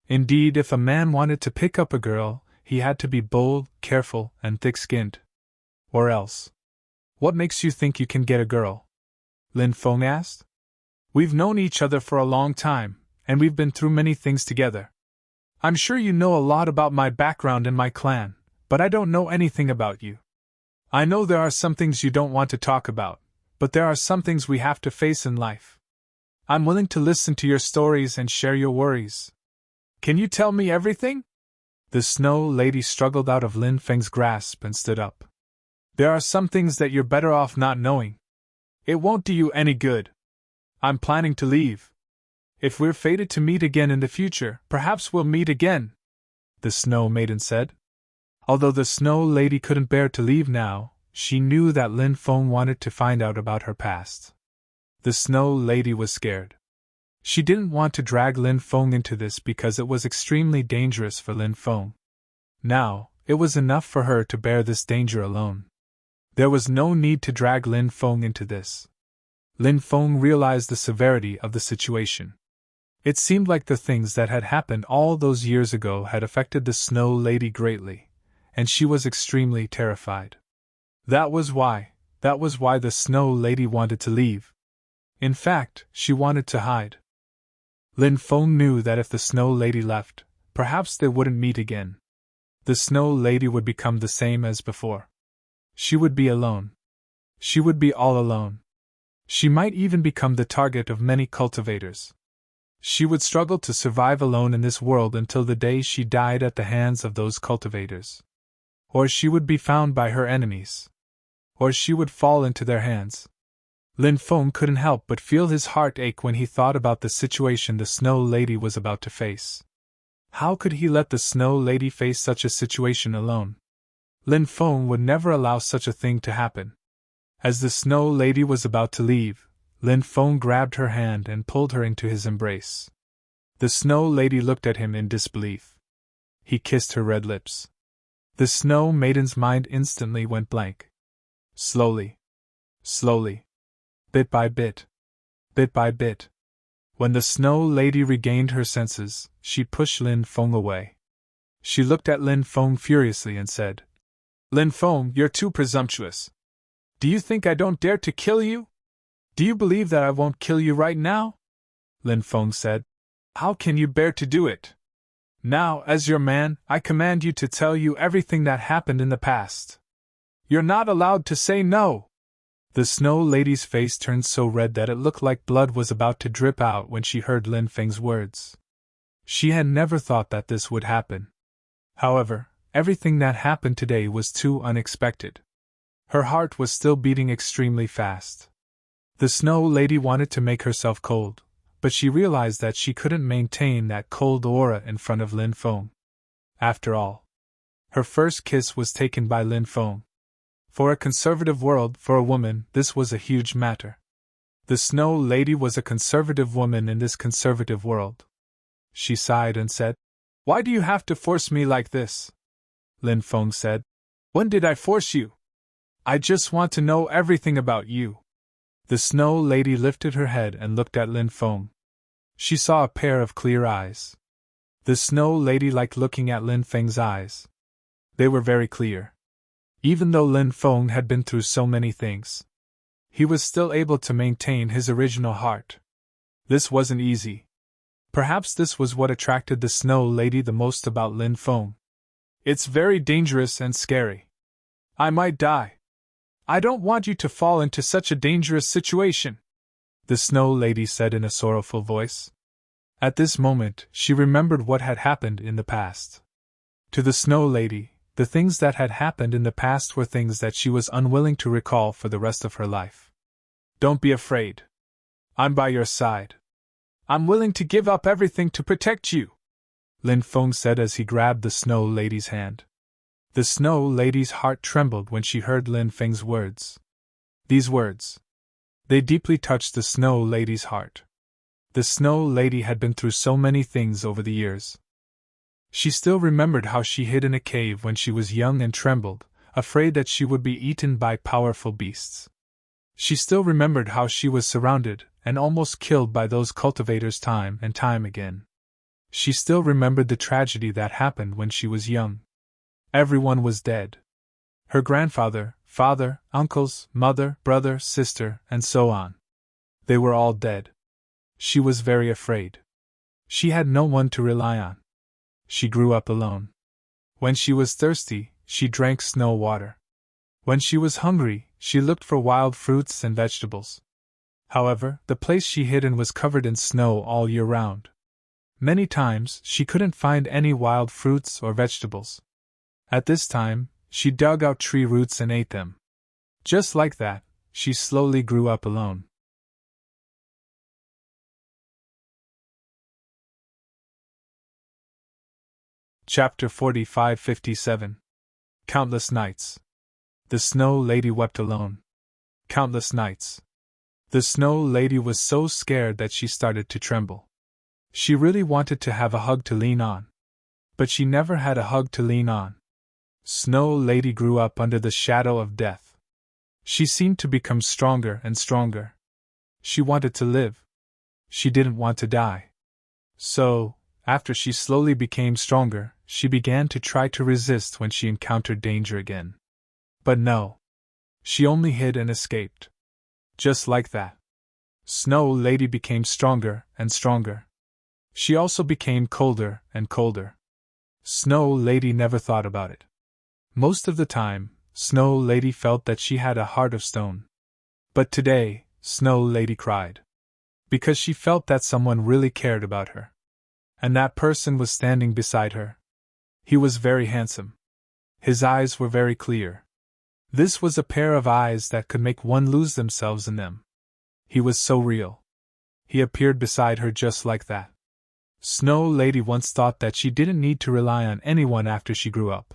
Indeed, if a man wanted to pick up a girl, he had to be bold, careful, and thick-skinned. Or else. "What makes you think you can get a girl?" Lin Feng asked. "We've known each other for a long time, and we've been through many things together. I'm sure you know a lot about my background and my clan, but I don't know anything about you. I know there are some things you don't want to talk about, but there are some things we have to face in life. I'm willing to listen to your stories and share your worries. Can you tell me everything?" The Snow Lady struggled out of Lin Feng's grasp and stood up. "There are some things that you're better off not knowing. It won't do you any good. I'm planning to leave. If we're fated to meet again in the future, perhaps we'll meet again," the Snow Maiden said. Although the Snow Lady couldn't bear to leave now, she knew that Lin Feng wanted to find out about her past. The Snow Lady was scared. She didn't want to drag Lin Feng into this because it was extremely dangerous for Lin Feng. Now, it was enough for her to bear this danger alone. There was no need to drag Lin Feng into this. Lin Feng realized the severity of the situation. It seemed like the things that had happened all those years ago had affected the Snow Lady greatly, and she was extremely terrified. That was why the Snow Lady wanted to leave. In fact, she wanted to hide. Lin Feng knew that if the Snow Lady left, perhaps they wouldn't meet again. The Snow Lady would become the same as before. She would be alone. She would be all alone. She might even become the target of many cultivators. She would struggle to survive alone in this world until the day she died at the hands of those cultivators. Or she would be found by her enemies. Or she would fall into their hands. Lin Feng couldn't help but feel his heart ache when he thought about the situation the Snow Lady was about to face. How could he let the Snow Lady face such a situation alone? Lin Feng would never allow such a thing to happen. As the Snow Lady was about to leave, Lin Feng grabbed her hand and pulled her into his embrace. The Snow Lady looked at him in disbelief. He kissed her red lips. The Snow Maiden's mind instantly went blank. Slowly. Bit by bit. When the Snow Lady regained her senses, she pushed Lin Feng away. She looked at Lin Feng furiously and said, "Lin Feng, you're too presumptuous. Do you think I don't dare to kill you? Do you believe that I won't kill you right now?" Lin Feng said, "How can you bear to do it? Now, as your man, I command you to tell you everything that happened in the past. You're not allowed to say no." The Snow Lady's face turned so red that it looked like blood was about to drip out when she heard Lin Feng's words. She had never thought that this would happen. However, everything that happened today was too unexpected. Her heart was still beating extremely fast. The Snow Lady wanted to make herself cold, but she realized that she couldn't maintain that cold aura in front of Lin Feng. After all, her first kiss was taken by Lin Feng. For a conservative world, for a woman, this was a huge matter. The Snow Lady was a conservative woman in this conservative world. She sighed and said, "Why do you have to force me like this?" Lin Feng said, "When did I force you? I just want to know everything about you." The Snow Lady lifted her head and looked at Lin Feng. She saw a pair of clear eyes. The Snow Lady liked looking at Lin Feng's eyes. They were very clear. Even though Lin Feng had been through so many things, he was still able to maintain his original heart. This wasn't easy. Perhaps this was what attracted the Snow Lady the most about Lin Feng. "It's very dangerous and scary. I might die. I don't want you to fall into such a dangerous situation," the Snow Lady said in a sorrowful voice. At this moment, she remembered what had happened in the past. To the Snow Lady, the things that had happened in the past were things that she was unwilling to recall for the rest of her life. "Don't be afraid. I'm by your side. I'm willing to give up everything to protect you," Lin Feng said as he grabbed the Snow Lady's hand. The Snow Lady's heart trembled when she heard Lin Feng's words. These words. They deeply touched the Snow Lady's heart. The Snow Lady had been through so many things over the years. She still remembered how she hid in a cave when she was young and trembled, afraid that she would be eaten by powerful beasts. She still remembered how she was surrounded and almost killed by those cultivators time and time again. She still remembered the tragedy that happened when she was young. Everyone was dead. Her grandfather, father, uncles, mother, brother, sister, and so on. They were all dead. She was very afraid. She had no one to rely on. She grew up alone. When she was thirsty, she drank snow water. When she was hungry, she looked for wild fruits and vegetables. However, the place she hid in was covered in snow all year round. Many times, she couldn't find any wild fruits or vegetables. At this time, she dug out tree roots and ate them. Just like that, she slowly grew up alone. Chapter 45-57. Countless nights. The Snow Lady wept alone. Countless nights. The Snow Lady was so scared that she started to tremble. She really wanted to have a hug to lean on. But she never had a hug to lean on. Snow Lady grew up under the shadow of death. She seemed to become stronger and stronger. She wanted to live. She didn't want to die. So, after she slowly became stronger, she began to try to resist when she encountered danger again. But no. She only hid and escaped. Just like that. Snow Lady became stronger and stronger. She also became colder and colder. Snow Lady never thought about it. Most of the time, Snow Lady felt that she had a heart of stone. But today, Snow Lady cried. Because she felt that someone really cared about her. And that person was standing beside her. He was very handsome. His eyes were very clear. This was a pair of eyes that could make one lose themselves in them. He was so real. He appeared beside her just like that. Snow Lady once thought that she didn't need to rely on anyone after she grew up.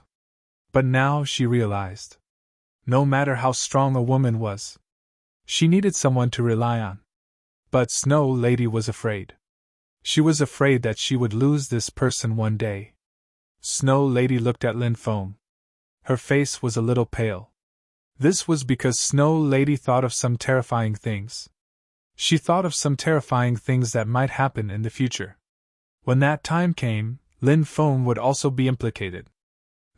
But now she realized. No matter how strong a woman was, she needed someone to rely on. But Snow Lady was afraid. She was afraid that she would lose this person one day. Snow Lady looked at Lin Feng. Her face was a little pale. This was because Snow Lady thought of some terrifying things. She thought of some terrifying things that might happen in the future. When that time came, Lin Feng would also be implicated.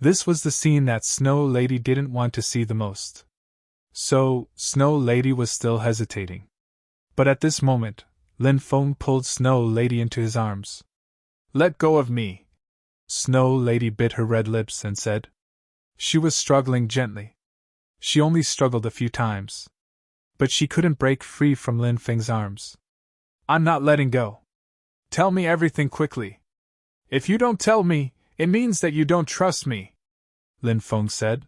This was the scene that Snow Lady didn't want to see the most. So, Snow Lady was still hesitating. But at this moment, Lin Feng pulled Snow Lady into his arms. "Let go of me." Snow Lady bit her red lips and said. She was struggling gently. She only struggled a few times. But she couldn't break free from Lin Feng's arms. "I'm not letting go. Tell me everything quickly. If you don't tell me, it means that you don't trust me," Lin Feng said.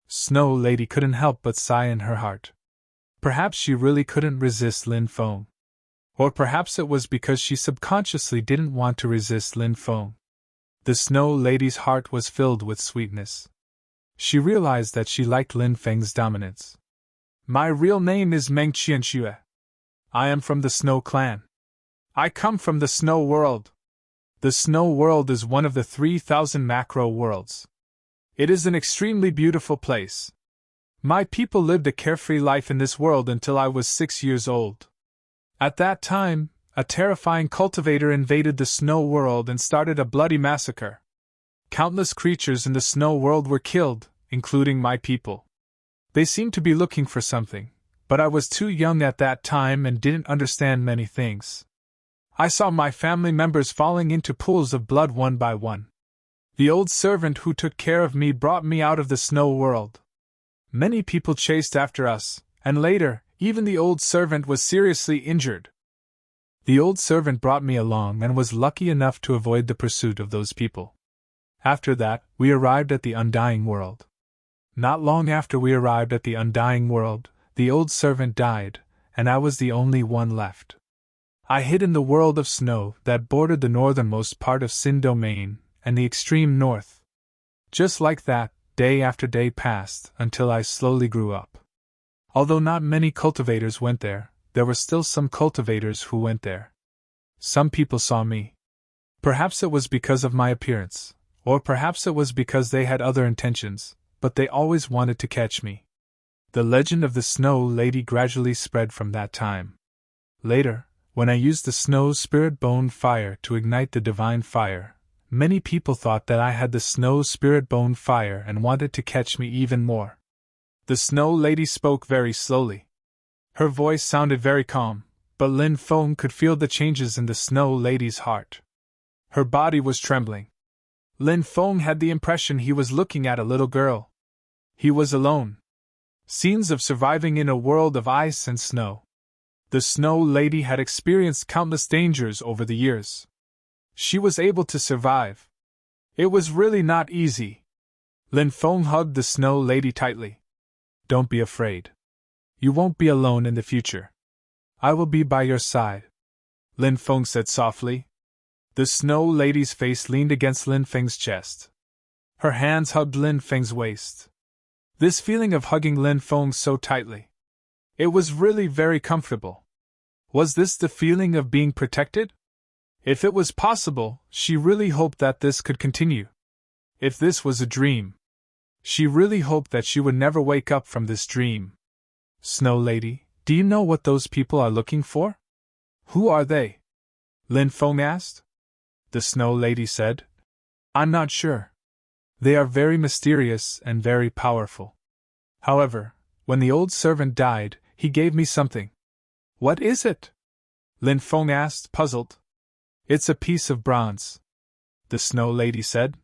Snow Lady couldn't help but sigh in her heart. Perhaps she really couldn't resist Lin Feng. Or perhaps it was because she subconsciously didn't want to resist Lin Feng. The Snow Lady's heart was filled with sweetness. She realized that she liked Lin Feng's dominance. "My real name is Meng Qianxue. I am from the Snow Clan. I come from the Snow World. The Snow World is one of the 3,000 macro worlds. It is an extremely beautiful place. My people lived a carefree life in this world until I was 6 years old. At that time, a terrifying cultivator invaded the Snow World and started a bloody massacre. Countless creatures in the Snow World were killed, including my people. They seemed to be looking for something, but I was too young at that time and didn't understand many things. I saw my family members falling into pools of blood one by one. The old servant who took care of me brought me out of the Snow World. Many people chased after us, and later, even the old servant was seriously injured. The old servant brought me along and was lucky enough to avoid the pursuit of those people. After that, we arrived at the Undying World. Not long after we arrived at the Undying World, the old servant died, and I was the only one left. I hid in the world of snow that bordered the northernmost part of Sin Domain and the extreme north. Just like that, day after day passed until I slowly grew up. Although not many cultivators went there, there were still some cultivators who went there. Some people saw me. Perhaps it was because of my appearance, or perhaps it was because they had other intentions, but they always wanted to catch me. The legend of the Snow Lady gradually spread from that time. Later, when I used the Snow Spirit Bone Fire to ignite the Divine Fire, many people thought that I had the Snow Spirit Bone Fire and wanted to catch me even more. The Snow Lady spoke very slowly. Her voice sounded very calm, but Lin Feng could feel the changes in the Snow Lady's heart. Her body was trembling. Lin Feng had the impression he was looking at a little girl. He was alone. Scenes of surviving in a world of ice and snow. The Snow Lady had experienced countless dangers over the years. She was able to survive. It was really not easy. Lin Feng hugged the Snow Lady tightly. "Don't be afraid. You won't be alone in the future. I will be by your side," Lin Feng said softly. The Snow Lady's face leaned against Lin Feng's chest. Her hands hugged Lin Feng's waist. This feeling of hugging Lin Feng so tightly. It was really very comfortable. Was this the feeling of being protected? If it was possible, she really hoped that this could continue. If this was a dream, she really hoped that she would never wake up from this dream. Snow Lady, do you know what those people are looking for? Who are they? Lin Feng asked. The Snow Lady said, I'm not sure. They are very mysterious and very powerful. However, when the old servant died, he gave me something. What is it? Lin Feng asked, puzzled. It's a piece of bronze, the Snow Lady said.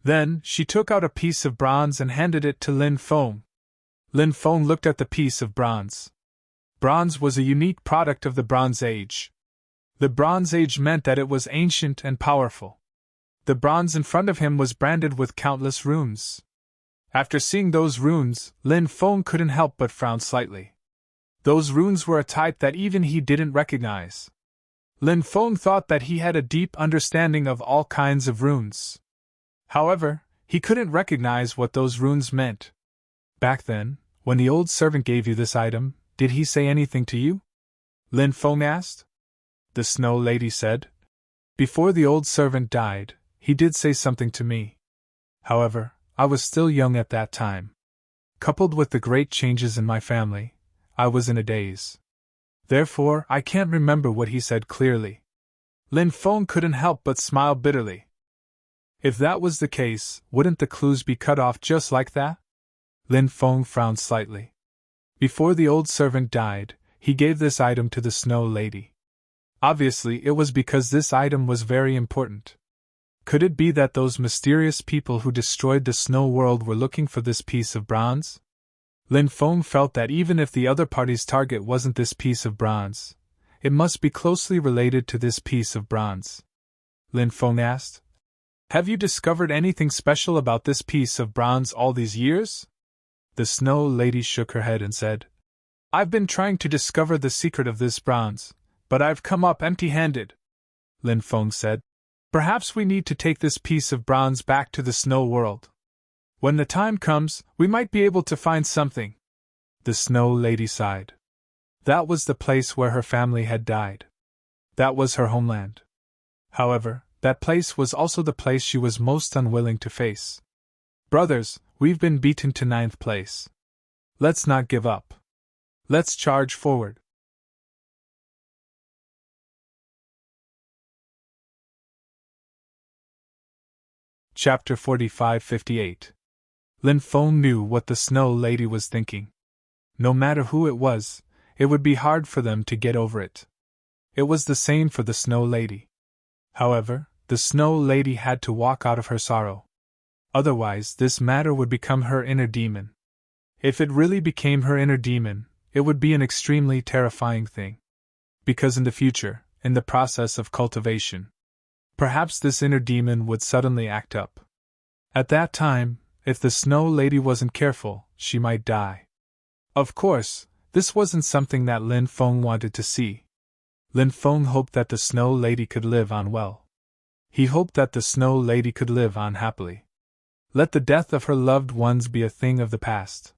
Then, she took out a piece of bronze and handed it to Lin Feng. Lin Feng looked at the piece of bronze. Bronze was a unique product of the Bronze Age. The Bronze Age meant that it was ancient and powerful. The bronze in front of him was branded with countless runes. After seeing those runes, Lin Feng couldn't help but frown slightly. Those runes were a type that even he didn't recognize. Lin Feng thought that he had a deep understanding of all kinds of runes. However, he couldn't recognize what those runes meant. Back then, when the old servant gave you this item, did he say anything to you? Lin Feng asked. The Snow Lady said. Before the old servant died, he did say something to me. However, I was still young at that time. Coupled with the great changes in my family, I was in a daze. Therefore, I can't remember what he said clearly. Lin Feng couldn't help but smile bitterly. If that was the case, wouldn't the clues be cut off just like that? Lin Feng frowned slightly. Before the old servant died, he gave this item to the Snow Lady. Obviously, it was because this item was very important. Could it be that those mysterious people who destroyed the snow world were looking for this piece of bronze? Lin Feng felt that even if the other party's target wasn't this piece of bronze, it must be closely related to this piece of bronze. Lin Feng asked, Have you discovered anything special about this piece of bronze all these years? The Snow Lady shook her head and said, I've been trying to discover the secret of this bronze, but I've come up empty-handed. Lin Feng said, Perhaps we need to take this piece of bronze back to the snow world. When the time comes, we might be able to find something. The Snow Lady sighed. That was the place where her family had died. That was her homeland. However, that place was also the place she was most unwilling to face. Brothers, we've been beaten to 9th place. Let's not give up. Let's charge forward. Chapter 45-58. Lin Feng knew what the Snow Lady was thinking. No matter who it was, it would be hard for them to get over it. It was the same for the Snow Lady. However, the Snow Lady had to walk out of her sorrow. Otherwise, this matter would become her inner demon. If it really became her inner demon, it would be an extremely terrifying thing. Because in the future, in the process of cultivation, perhaps this inner demon would suddenly act up. At that time, if the Snow Lady wasn't careful, she might die. Of course, this wasn't something that Lin Feng wanted to see. Lin Feng hoped that the Snow Lady could live on well. He hoped that the Snow Lady could live on happily. Let the death of her loved ones be a thing of the past.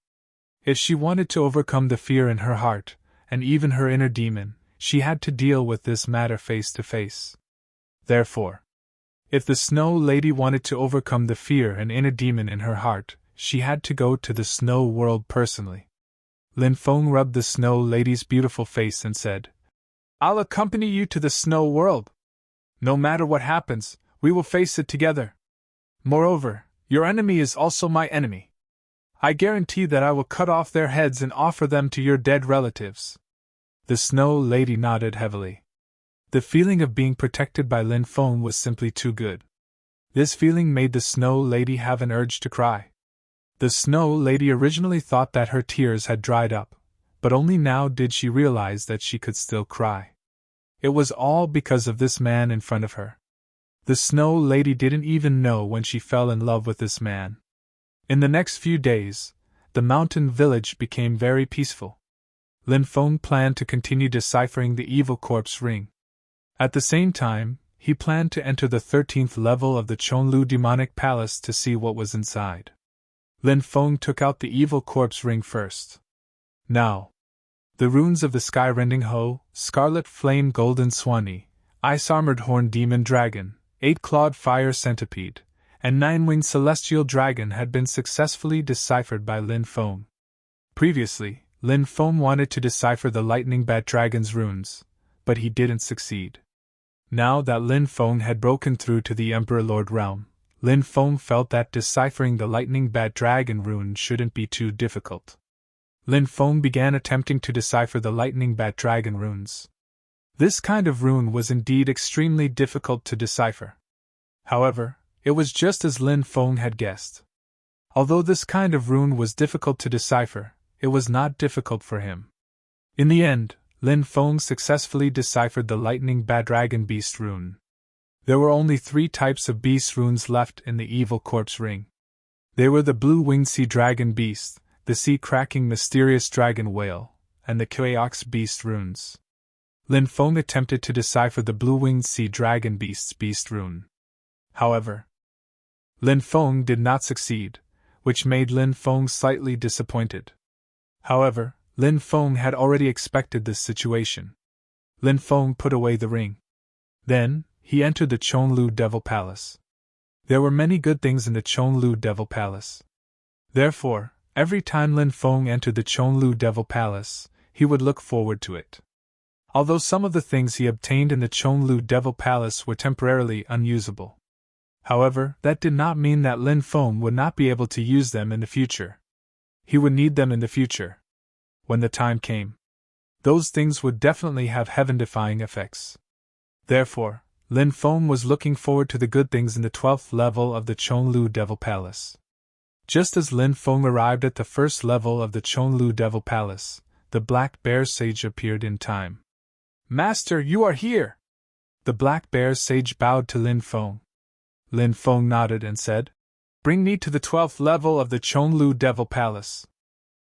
If she wanted to overcome the fear in her heart, and even her inner demon, she had to deal with this matter face to face. Therefore, if the Snow Lady wanted to overcome the fear and inner demon in her heart, she had to go to the snow world personally. Lin Feng rubbed the Snow Lady's beautiful face and said, I'll accompany you to the snow world. No matter what happens, we will face it together. Moreover, your enemy is also my enemy. I guarantee that I will cut off their heads and offer them to your dead relatives. The Snow Lady nodded heavily. The feeling of being protected by Lin Feng was simply too good. This feeling made the Snow Lady have an urge to cry. The Snow Lady originally thought that her tears had dried up, but only now did she realize that she could still cry. It was all because of this man in front of her. The Snow Lady didn't even know when she fell in love with this man. In the next few days, the mountain village became very peaceful. Lin Feng planned to continue deciphering the evil corpse ring. At the same time, he planned to enter the 13th level of the Chonlu demonic palace to see what was inside. Lin Feng took out the evil corpse ring first. Now, The runes of the sky-rending hoe, scarlet flame golden swanee, ice-armored horned demon dragon, 8-clawed fire centipede, and 9-winged celestial dragon had been successfully deciphered by Lin Feng. Previously, Lin Feng wanted to decipher the lightning bat dragon's runes, but he didn't succeed. Now that Lin Feng had broken through to the Emperor Lord realm, Lin Feng felt that deciphering the lightning bat dragon rune shouldn't be too difficult. Lin Feng began attempting to decipher the lightning bat dragon runes. This kind of rune was indeed extremely difficult to decipher. However, it was just as Lin Feng had guessed. Although this kind of rune was difficult to decipher, it was not difficult for him. In the end, Lin Feng successfully deciphered the lightning bat dragon beast rune. There were only 3 types of beast runes left in the evil corpse ring. They were the blue-winged sea dragon beast, the sea-cracking mysterious dragon whale, and the Kueox beast runes. Lin Feng attempted to decipher the blue-winged sea dragon beast's beast rune. However, Lin Feng did not succeed, which made Lin Feng slightly disappointed. However, Lin Feng had already expected this situation. Lin Feng put away the ring. Then, he entered the Chonlu Devil Palace. There were many good things in the Chonlu Devil Palace. Therefore, every time Lin Feng entered the Chonlu Devil Palace, he would look forward to it. Although some of the things he obtained in the Chonlu Devil Palace were temporarily unusable. However, that did not mean that Lin Feng would not be able to use them in the future. He would need them in the future. When the time came, those things would definitely have heaven-defying effects. Therefore, Lin Feng was looking forward to the good things in the 12th level of the Chonlu Devil Palace. Just as Lin Feng arrived at the first level of the Chonlu Devil Palace, the Black Bear Sage appeared in time. "Master, you are here!" The Black Bear Sage bowed to Lin Feng. Lin Feng nodded and said, "Bring me to the 12th level of the Chonlu Devil Palace."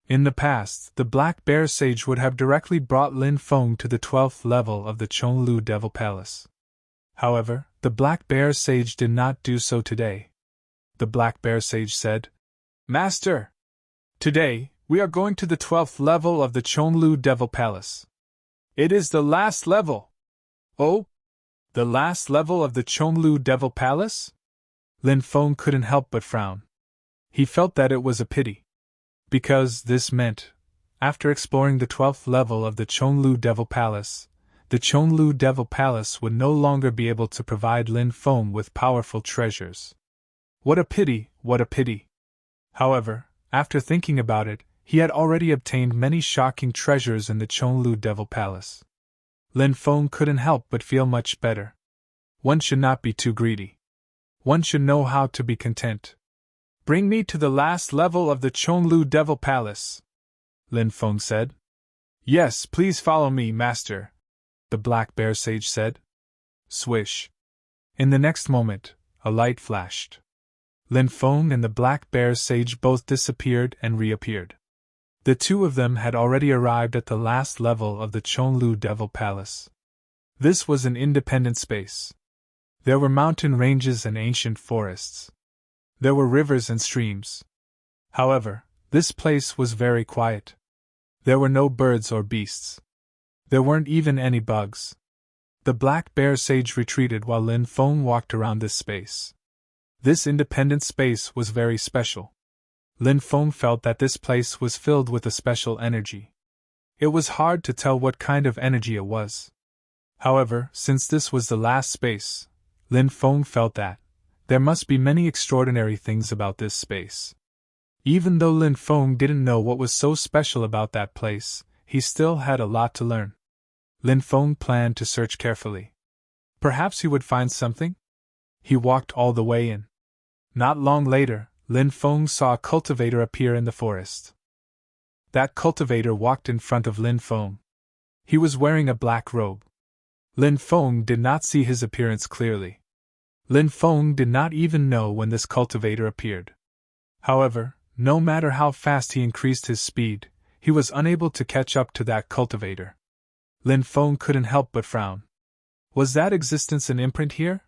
In the past, the Black Bear Sage would have directly brought Lin Feng to the 12th level of the Chonlu Devil Palace. However, the Black Bear Sage did not do so today. The Black Bear Sage said, "Master! Today, we are going to the 12th level of the Chonlu Devil Palace. It is the last level." "Oh? The last level of the Chonlu Devil Palace?" Lin Feng couldn't help but frown. He felt that it was a pity. Because this meant, after exploring the 12th level of the Chonlu Devil Palace, the Chonlu Devil Palace would no longer be able to provide Lin Feng with powerful treasures. What a pity, what a pity! However, after thinking about it, he had already obtained many shocking treasures in the Chonlu Devil Palace. Lin Feng couldn't help but feel much better. One should not be too greedy. One should know how to be content. "Bring me to the last level of the Chonlu Devil Palace," Lin Feng said. "Yes, please follow me, Master," the Black Bear Sage said. Swish! In the next moment, a light flashed. Lin Feng and the Black Bear Sage both disappeared and reappeared. The two of them had already arrived at the last level of the Chonlu Devil Palace. This was an independent space. There were mountain ranges and ancient forests. There were rivers and streams. However, this place was very quiet. There were no birds or beasts. There weren't even any bugs. The Black Bear Sage retreated while Lin Feng walked around this space. This independent space was very special. Lin Feng felt that this place was filled with a special energy. It was hard to tell what kind of energy it was. However, since this was the last space, Lin Feng felt that there must be many extraordinary things about this space. Even though Lin Feng didn't know what was so special about that place, he still had a lot to learn. Lin Feng planned to search carefully. Perhaps he would find something? He walked all the way in. Not long later, Lin Feng saw a cultivator appear in the forest. That cultivator walked in front of Lin Feng. He was wearing a black robe. Lin Feng did not see his appearance clearly. Lin Feng did not even know when this cultivator appeared. However, no matter how fast he increased his speed, he was unable to catch up to that cultivator. Lin Feng couldn't help but frown. Was that existence an imprint here?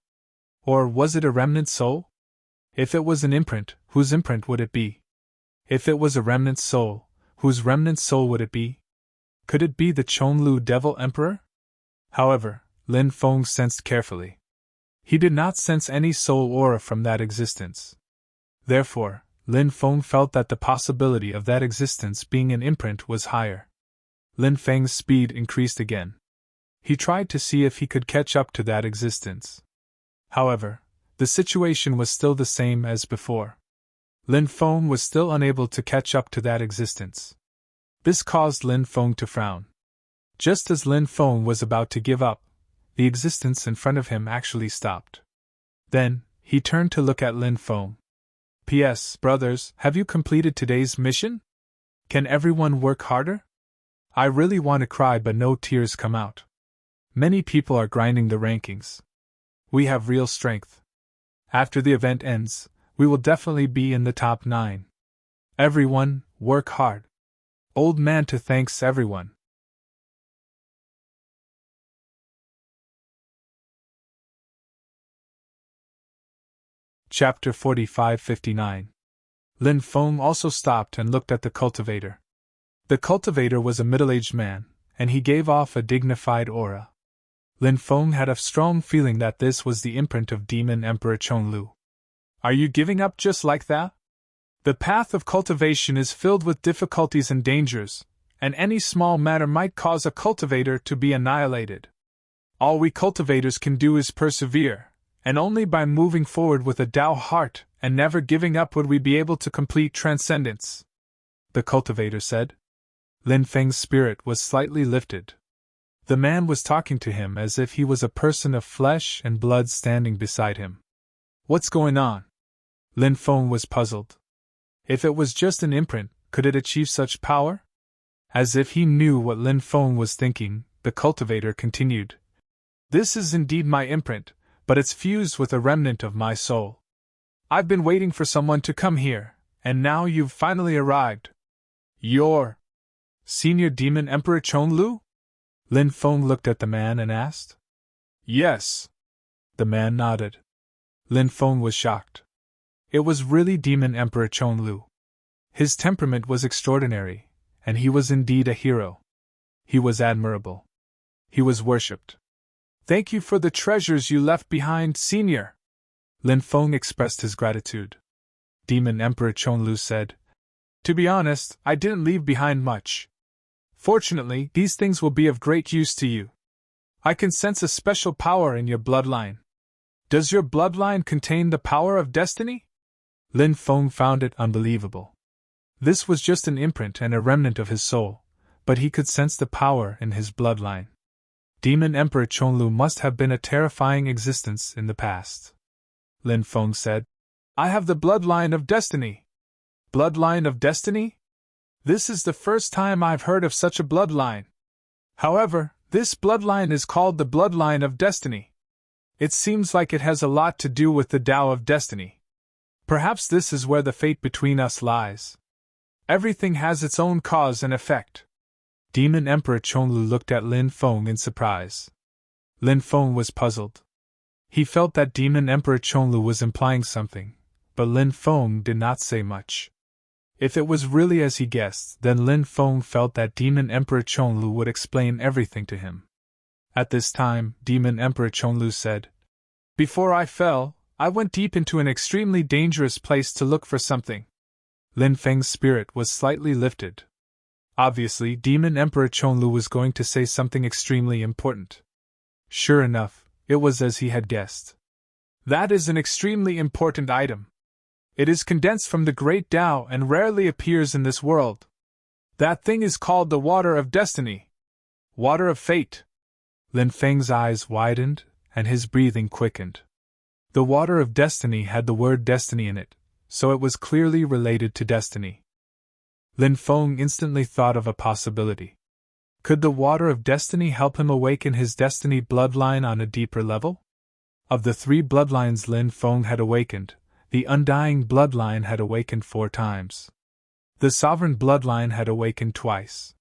Or was it a remnant soul? If it was an imprint, whose imprint would it be? If it was a remnant soul, whose remnant soul would it be? Could it be the Chonlu Devil Emperor? However, Lin Feng sensed carefully. He did not sense any soul aura from that existence. Therefore, Lin Feng felt that the possibility of that existence being an imprint was higher. Lin Feng's speed increased again. He tried to see if he could catch up to that existence. However, the situation was still the same as before. Lin Feng was still unable to catch up to that existence. This caused Lin Feng to frown. Just as Lin Feng was about to give up, the existence in front of him actually stopped. Then, he turned to look at Lin Feng. P.S. Brothers, have you completed today's mission? Can everyone work harder? I really want to cry but no tears come out. Many people are grinding the rankings. We have real strength. After the event ends, we will definitely be in the top 9. Everyone, work hard. Old man to thanks everyone. Chapter 45-59. Lin Feng also stopped and looked at the cultivator. The cultivator was a middle-aged man, and he gave off a dignified aura. Lin Feng had a strong feeling that this was the imprint of Demon Emperor Chonlu. Are you giving up just like that? The path of cultivation is filled with difficulties and dangers, and any small matter might cause a cultivator to be annihilated. All we cultivators can do is persevere, and only by moving forward with a Tao heart and never giving up would we be able to complete transcendence, the cultivator said. Lin Feng's spirit was slightly lifted. The man was talking to him as if he was a person of flesh and blood standing beside him. What's going on? Lin Feng was puzzled. If it was just an imprint, could it achieve such power? As if he knew what Lin Feng was thinking, the cultivator continued. This is indeed my imprint, but it's fused with a remnant of my soul. I've been waiting for someone to come here, and now you've finally arrived. You're Senior Demon Emperor Chonlu? Lin Feng looked at the man and asked. Yes. The man nodded. Lin Feng was shocked. It was really Demon Emperor Chonlu. His temperament was extraordinary, and he was indeed a hero. He was admirable. He was worshipped. Thank you for the treasures you left behind, Senior. Lin Feng expressed his gratitude. Demon Emperor Chonlu said, To be honest, I didn't leave behind much. Fortunately, these things will be of great use to you. I can sense a special power in your bloodline. Does your bloodline contain the power of destiny? Lin Feng found it unbelievable. This was just an imprint and a remnant of his soul, but he could sense the power in his bloodline. Demon Emperor Chonlu must have been a terrifying existence in the past. Lin Feng said, I have the bloodline of destiny. Bloodline of destiny? This is the first time I've heard of such a bloodline. However, this bloodline is called the bloodline of destiny. It seems like it has a lot to do with the Tao of destiny. Perhaps this is where the fate between us lies. Everything has its own cause and effect. Demon Emperor Chonlu looked at Lin Feng in surprise. Lin Feng was puzzled. He felt that Demon Emperor Chonlu was implying something, but Lin Feng did not say much. If it was really as he guessed, then Lin Feng felt that Demon Emperor Chonlu would explain everything to him. At this time, Demon Emperor Chonlu said, Before I fell, I went deep into an extremely dangerous place to look for something. Lin Feng's spirit was slightly lifted. Obviously, Demon Emperor Chonlu was going to say something extremely important. Sure enough, it was as he had guessed. That is an extremely important item. It is condensed from the Great Tao and rarely appears in this world. That thing is called the Water of Destiny. Water of Fate. Lin Feng's eyes widened, and his breathing quickened. The Water of Destiny had the word destiny in it, so it was clearly related to destiny. Lin Feng instantly thought of a possibility. Could the Water of Destiny help him awaken his destiny bloodline on a deeper level? Of the 3 bloodlines Lin Feng had awakened, the Undying bloodline had awakened 4 times. The Sovereign bloodline had awakened twice.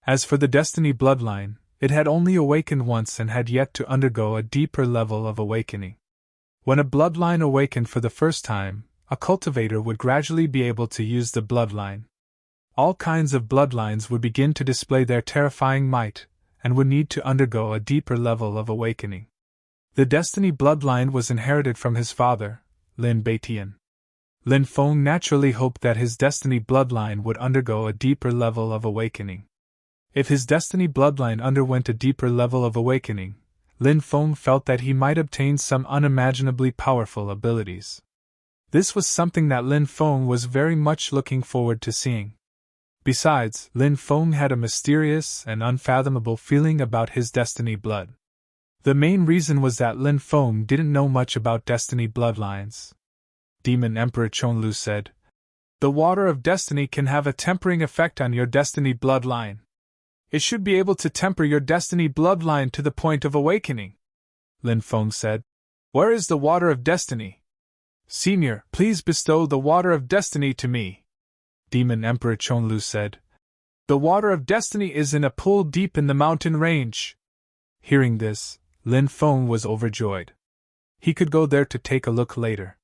As for the Destiny bloodline, it had only awakened once and had yet to undergo a deeper level of awakening. When a bloodline awakened for the first time, a cultivator would gradually be able to use the bloodline. All kinds of bloodlines would begin to display their terrifying might, and would need to undergo a deeper level of awakening. The Destiny bloodline was inherited from his father, Lin Beitian. Lin Feng naturally hoped that his Destiny bloodline would undergo a deeper level of awakening. If his Destiny bloodline underwent a deeper level of awakening, Lin Feng felt that he might obtain some unimaginably powerful abilities. This was something that Lin Feng was very much looking forward to seeing. Besides, Lin Feng had a mysterious and unfathomable feeling about his Destiny blood. The main reason was that Lin Feng didn't know much about Destiny bloodlines. Demon Emperor Chonlu said, "The water of destiny can have a tempering effect on your Destiny bloodline. It should be able to temper your Destiny bloodline to the point of awakening." Lin Feng said, "Where is the water of destiny? Senior, please bestow the water of destiny to me." Demon Emperor Chonlu said, "The water of destiny is in a pool deep in the mountain range." Hearing this, Lin Feng was overjoyed. He could go there to take a look later.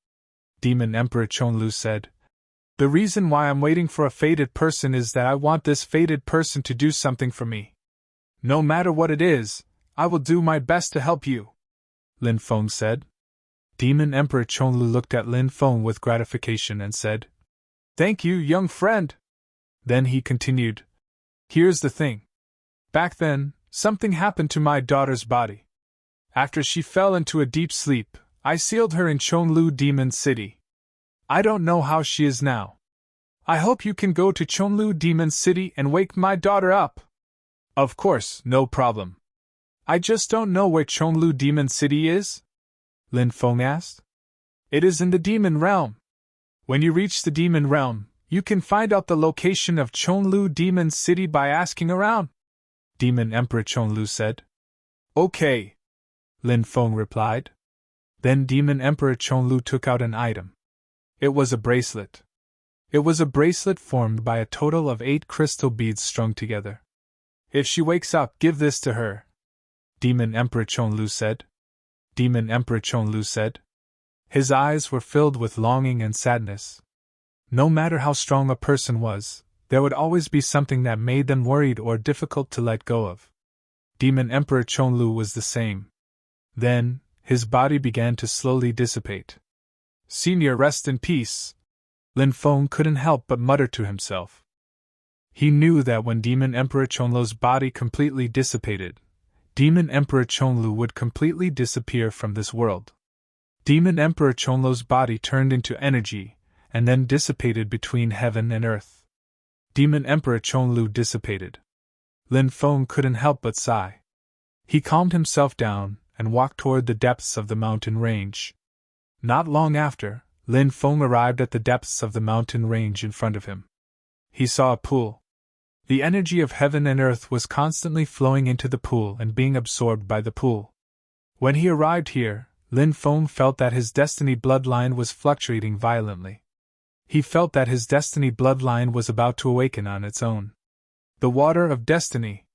Demon Emperor Chonlu said, "The reason why I'm waiting for a fated person is that I want this fated person to do something for me. No matter what it is, I will do my best to help you," Lin Feng said. Demon Emperor Chonlu looked at Lin Feng with gratification and said, "Thank you, young friend." Then he continued, "Here's the thing. Back then, something happened to my daughter's body. After she fell into a deep sleep, I sealed her in Chonlu Demon City. I don't know how she is now. I hope you can go to Chonlu Demon City and wake my daughter up." "Of course, no problem. I just don't know where Chonlu Demon City is?" Lin Feng asked. "It is in the Demon Realm. When you reach the Demon Realm, you can find out the location of Chonlu Demon City by asking around," Demon Emperor Chonlu said. "Okay," Lin Feng replied. Then Demon Emperor Chonlu took out an item. It was a bracelet. It was a bracelet formed by a total of 8 crystal beads strung together. "If she wakes up, give this to her," Demon Emperor Chonlu said. Demon Emperor Chonlu said. His eyes were filled with longing and sadness. No matter how strong a person was, there would always be something that made them worried or difficult to let go of. Demon Emperor Chonlu was the same. Then, his body began to slowly dissipate. "Senior, rest in peace," Lin Feng couldn't help but mutter to himself. He knew that when Demon Emperor Chonlu's body completely dissipated, Demon Emperor Chonlu would completely disappear from this world. Demon Emperor Chonlu's body turned into energy, and then dissipated between heaven and earth. Demon Emperor Chonlu dissipated. Lin Feng couldn't help but sigh. He calmed himself down and walked toward the depths of the mountain range. Not long after, Lin Feng arrived at the depths of the mountain range in front of him. He saw a pool. The energy of heaven and earth was constantly flowing into the pool and being absorbed by the pool. When he arrived here, Lin Feng felt that his Destiny bloodline was fluctuating violently. He felt that his Destiny bloodline was about to awaken on its own. The water of destiny.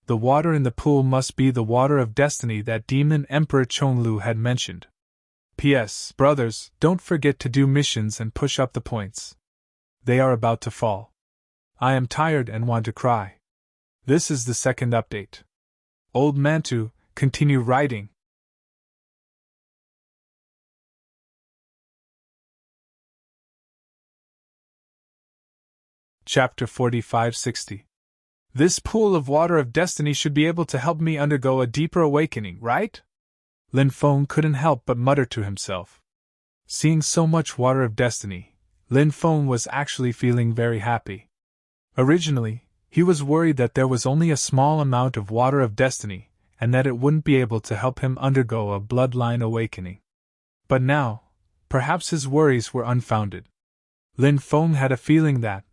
The water in the pool must be the water of destiny that Demon Emperor Chonlu had mentioned. P.S. Brothers, don't forget to do missions and push up the points. They are about to fall. I am tired and want to cry. This is the second update. Old Mantu, continue writing. Chapter 4560. This pool of water of destiny should be able to help me undergo a deeper awakening, right? Lin Feng couldn't help but mutter to himself. Seeing so much water of destiny, Lin Feng was actually feeling very happy. Originally, he was worried that there was only a small amount of water of destiny, and that it wouldn't be able to help him undergo a bloodline awakening. But now, perhaps his worries were unfounded. Lin Feng had a feeling that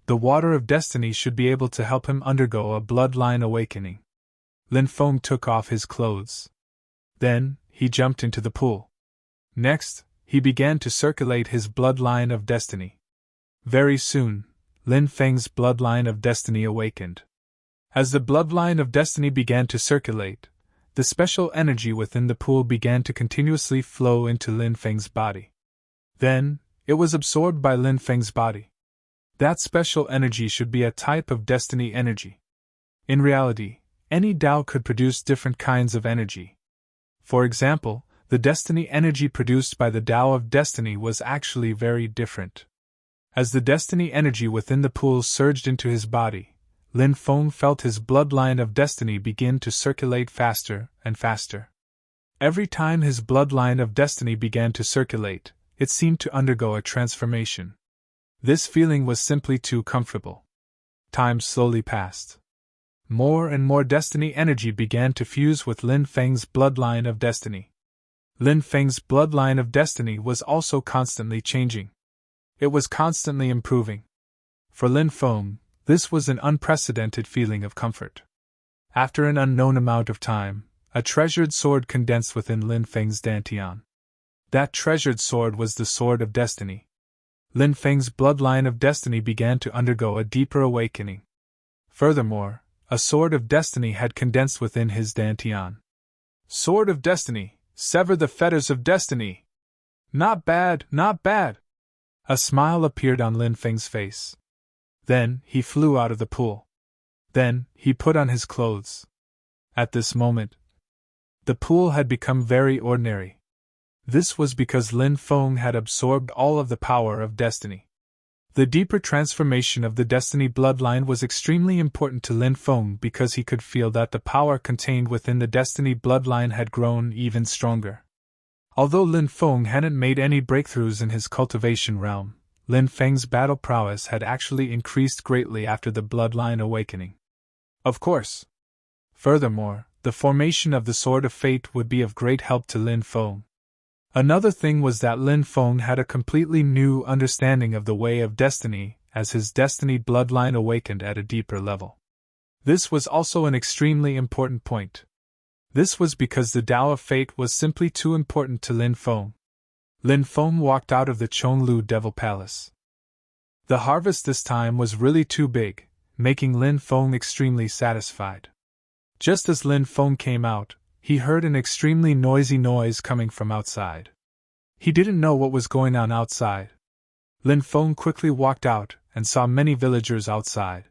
the water of destiny should be able to help him undergo a bloodline awakening. Lin Feng took off his clothes. Then, he jumped into the pool. Next, he began to circulate his bloodline of destiny. Very soon, Lin Feng's bloodline of destiny awakened. As the bloodline of destiny began to circulate, the special energy within the pool began to continuously flow into Lin Feng's body. Then, it was absorbed by Lin Feng's body. That special energy should be a type of destiny energy. In reality, any Tao could produce different kinds of energy. For example, the destiny energy produced by the Tao of Destiny was actually very different. As the destiny energy within the pool surged into his body, Lin Feng felt his bloodline of destiny begin to circulate faster and faster. Every time his bloodline of destiny began to circulate, it seemed to undergo a transformation. This feeling was simply too comfortable. Time slowly passed. More and more destiny energy began to fuse with Lin Feng's bloodline of destiny. Lin Feng's bloodline of destiny was also constantly changing. It was constantly improving. For Lin Feng, this was an unprecedented feeling of comfort. After an unknown amount of time, a treasured sword condensed within Lin Feng's dantian. That treasured sword was the Sword of Destiny. Lin Feng's bloodline of destiny began to undergo a deeper awakening. Furthermore, a Sword of Destiny had condensed within his dantian. Sword of Destiny, sever the fetters of destiny! Not bad, not bad! A smile appeared on Lin Feng's face. Then, he flew out of the pool. Then, he put on his clothes. At this moment, the pool had become very ordinary. This was because Lin Feng had absorbed all of the power of destiny. The deeper transformation of the destiny bloodline was extremely important to Lin Feng because he could feel that the power contained within the destiny bloodline had grown even stronger. Although Lin Feng hadn't made any breakthroughs in his cultivation realm, Lin Feng's battle prowess had actually increased greatly after the bloodline awakening. Of course. Furthermore, the formation of the Sword of Fate would be of great help to Lin Feng. Another thing was that Lin Feng had a completely new understanding of the way of destiny as his destiny bloodline awakened at a deeper level. This was also an extremely important point. This was because the Tao of Fate was simply too important to Lin Feng. Lin Feng walked out of the Chonglu Devil Palace. The harvest this time was really too big, making Lin Feng extremely satisfied. Just as Lin Feng came out, he heard an extremely noisy noise coming from outside. He didn't know what was going on outside. Lin Feng quickly walked out and saw many villagers outside.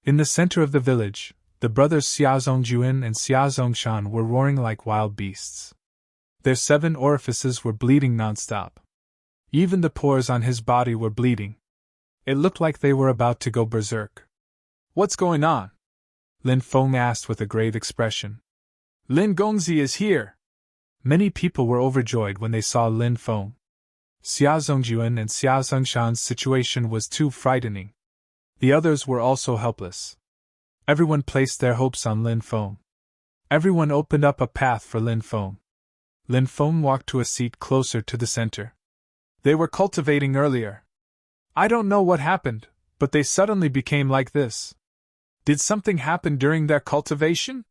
In the center of the village, the brothers Xiaozongjuan and Xiaozongshan were roaring like wild beasts. Their 7 orifices were bleeding nonstop. Even the pores on his body were bleeding. It looked like they were about to go berserk. "What's going on?" Lin Feng asked with a grave expression. "Lin Gongzi is here!" Many people were overjoyed when they saw Lin Feng. Xiaozongjuan and Xiaozongshan's situation was too frightening. The others were also helpless. Everyone placed their hopes on Lin Feng. Everyone opened up a path for Lin Feng. Lin Feng walked to a seat closer to the center. "They were cultivating earlier. I don't know what happened, but they suddenly became like this. Did something happen during their cultivation?"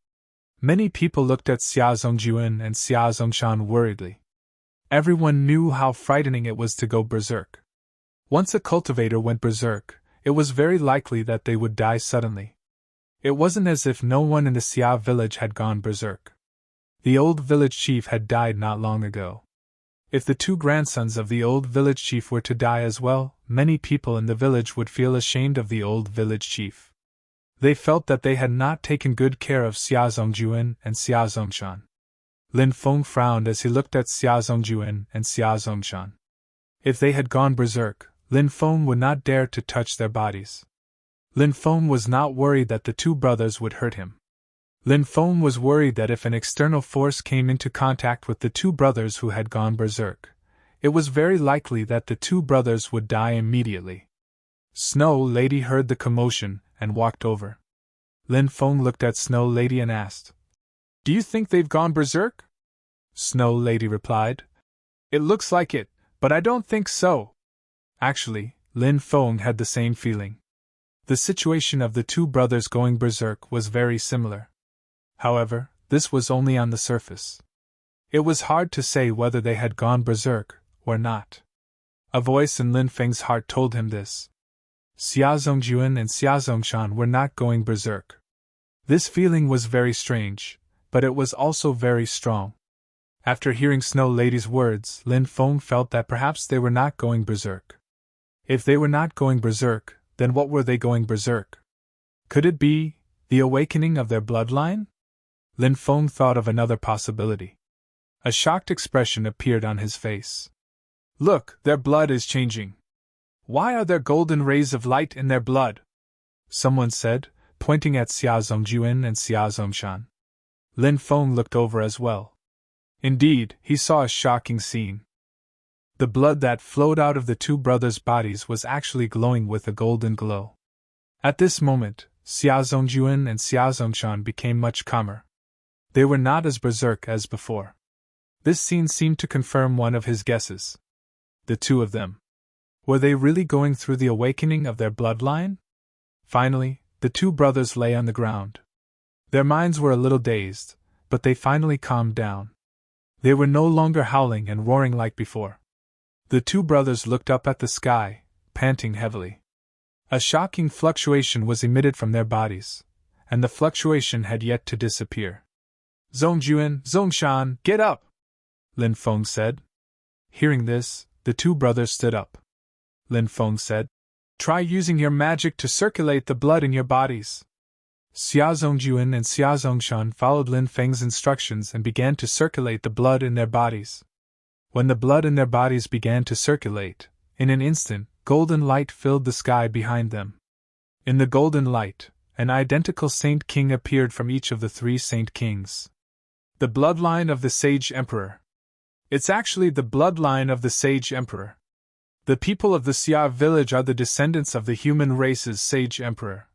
Many people looked at Xiaozongjuan and Xiaozongshan worriedly. Everyone knew how frightening it was to go berserk. Once a cultivator went berserk, it was very likely that they would die suddenly. It wasn't as if no one in the Xia village had gone berserk. The old village chief had died not long ago. If the 2 grandsons of the old village chief were to die as well, many people in the village would feel ashamed of the old village chief. They felt that they had not taken good care of Xiaozongjuan and Xiaozongshan. Lin Feng frowned as he looked at Xiaozongjuan and Xiaozongshan. If they had gone berserk, Lin Feng would not dare to touch their bodies. Lin Feng was not worried that the 2 brothers would hurt him. Lin Feng was worried that if an external force came into contact with the 2 brothers who had gone berserk, it was very likely that the 2 brothers would die immediately. Snow Lady heard the commotion and walked over. Lin Feng looked at Snow Lady and asked, "Do you think they've gone berserk?" Snow Lady replied, "It looks like it, but I don't think so." Actually, Lin Feng had the same feeling. The situation of the 2 brothers going berserk was very similar. However, this was only on the surface. It was hard to say whether they had gone berserk or not. A voice in Lin Feng's heart told him this. Xiaozongjuan and Xiaozongshan were not going berserk. This feeling was very strange, but it was also very strong. After hearing Snow Lady's words, Lin Feng felt that perhaps they were not going berserk. If they were not going berserk, Then what were they going berserk? Could it be the awakening of their bloodline? Lin Feng thought of another possibility. A shocked expression appeared on his face. Look, their blood is changing. Why are there golden rays of light in their blood? Someone said, pointing at Xia Zhongjuan and Xia Zongshan. Lin Feng looked over as well. Indeed, he saw a shocking scene. The blood that flowed out of the two brothers' bodies was actually glowing with a golden glow. At this moment, Xia Zhongjuan and Xia Zongshan became much calmer. They were not as berserk as before. This scene seemed to confirm one of his guesses. The two of them. Were they really going through the awakening of their bloodline? Finally, the two brothers lay on the ground. Their minds were a little dazed, but they finally calmed down. They were no longer howling and roaring like before. The two brothers looked up at the sky, panting heavily. A shocking fluctuation was emitted from their bodies, and the fluctuation had yet to disappear. Zhongjuan, Zongshan, get up! Lin Feng said. Hearing this, the two brothers stood up. Lin Feng said, try using your magic to circulate the blood in your bodies. Xia Zhongjuan and Xia Zongshan followed Lin Feng's instructions and began to circulate the blood in their bodies. When the blood in their bodies began to circulate, in an instant, golden light filled the sky behind them. In the golden light, an identical Saint King appeared from each of the three Saint Kings. The bloodline of the Sage Emperor. It's actually the bloodline of the Sage Emperor. The people of the Xia village are the descendants of the human race's Sage Emperor.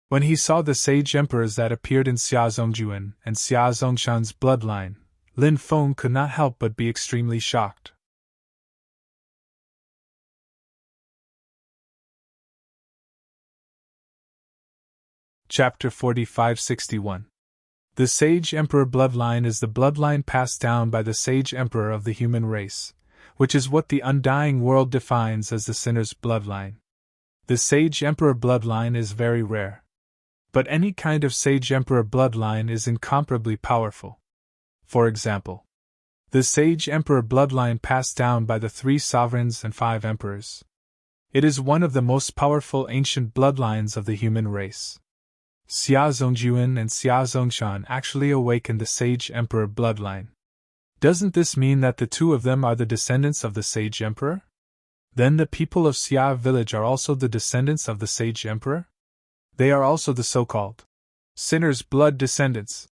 When he saw the Sage Emperors that appeared in Xia Zhongjuan and Xia Zongshan's bloodline, Lin Feng could not help but be extremely shocked. Chapter 4561. The Sage Emperor bloodline is the bloodline passed down by the Sage Emperor of the human race, which is what the undying world defines as the sinner's bloodline. The Sage Emperor bloodline is very rare. But any kind of Sage Emperor bloodline is incomparably powerful. For example, the Sage Emperor bloodline passed down by the 3 sovereigns and 5 emperors. It is one of the most powerful ancient bloodlines of the human race. Xia Zhongjuan and Xia Zongshan actually awakened the Sage Emperor bloodline. Doesn't this mean that the two of them are the descendants of the Sage Emperor? Then the people of Xia village are also the descendants of the Sage Emperor? They are also the so-called sinner's blood descendants.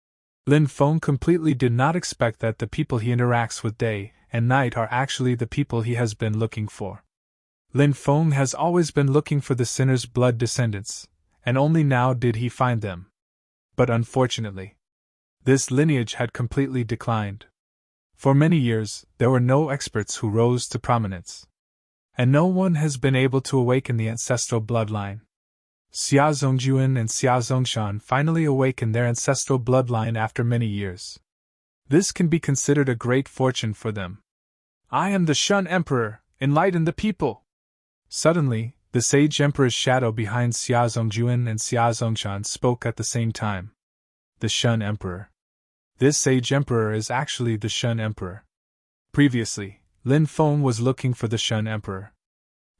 Lin Feng completely did not expect that the people he interacts with day and night are actually the people he has been looking for. Lin Feng has always been looking for the sinner's blood descendants, and only now did he find them. But unfortunately, this lineage had completely declined. For many years, there were no experts who rose to prominence. And no one has been able to awaken the ancestral bloodline. Xia Zhongjuan and Xia Zongshan finally awakened their ancestral bloodline after many years. This can be considered a great fortune for them. I am the Shun Emperor, enlighten the people! Suddenly, the Sage Emperor's shadow behind Xia Zhongjuan and Xia Zongshan spoke at the same time. The Shun Emperor. This Sage Emperor is actually the Shun Emperor. Previously, Lin Feng was looking for the Shun Emperor.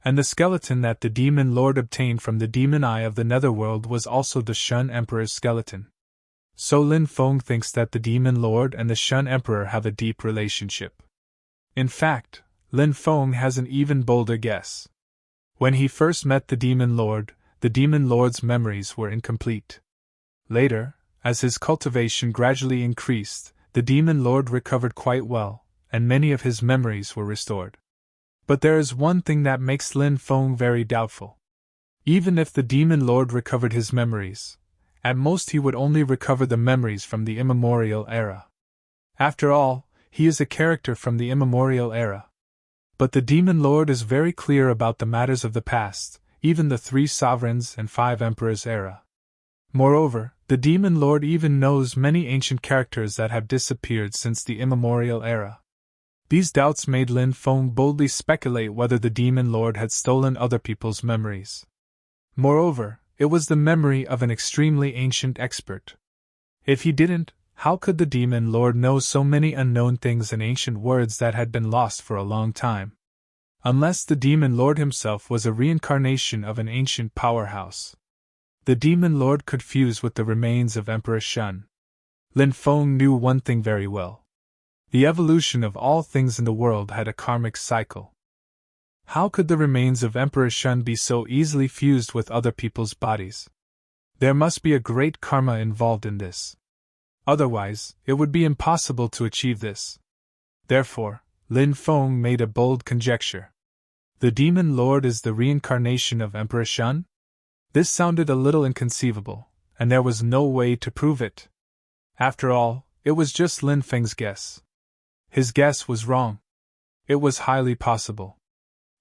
And the skeleton that the Demon Lord obtained from the Demon Eye of the Netherworld was also the Shun Emperor's skeleton. So Lin Feng thinks that the Demon Lord and the Shun Emperor have a deep relationship. In fact, Lin Feng has an even bolder guess. When he first met the Demon Lord's memories were incomplete. Later, as his cultivation gradually increased, the Demon Lord recovered quite well, and many of his memories were restored. But there is one thing that makes Lin Feng very doubtful. Even if the Demon Lord recovered his memories, at most he would only recover the memories from the immemorial era. After all, he is a character from the immemorial era. But the Demon Lord is very clear about the matters of the past, even the 3 sovereigns and 5 emperors era. Moreover, the Demon Lord even knows many ancient characters that have disappeared since the immemorial era. These doubts made Lin Feng boldly speculate whether the Demon Lord had stolen other people's memories. Moreover, it was the memory of an extremely ancient expert. If he didn't, how could the Demon Lord know so many unknown things and ancient words that had been lost for a long time? Unless the Demon Lord himself was a reincarnation of an ancient powerhouse. The Demon Lord could fuse with the remains of Emperor Shun. Lin Feng knew one thing very well. The evolution of all things in the world had a karmic cycle. How could the remains of Emperor Shun be so easily fused with other people's bodies? There must be a great karma involved in this. Otherwise, it would be impossible to achieve this. Therefore, Lin Feng made a bold conjecture. The Demon Lord is the reincarnation of Emperor Shun? This sounded a little inconceivable, and there was no way to prove it. After all, it was just Lin Feng's guess. His guess was wrong. It was highly possible.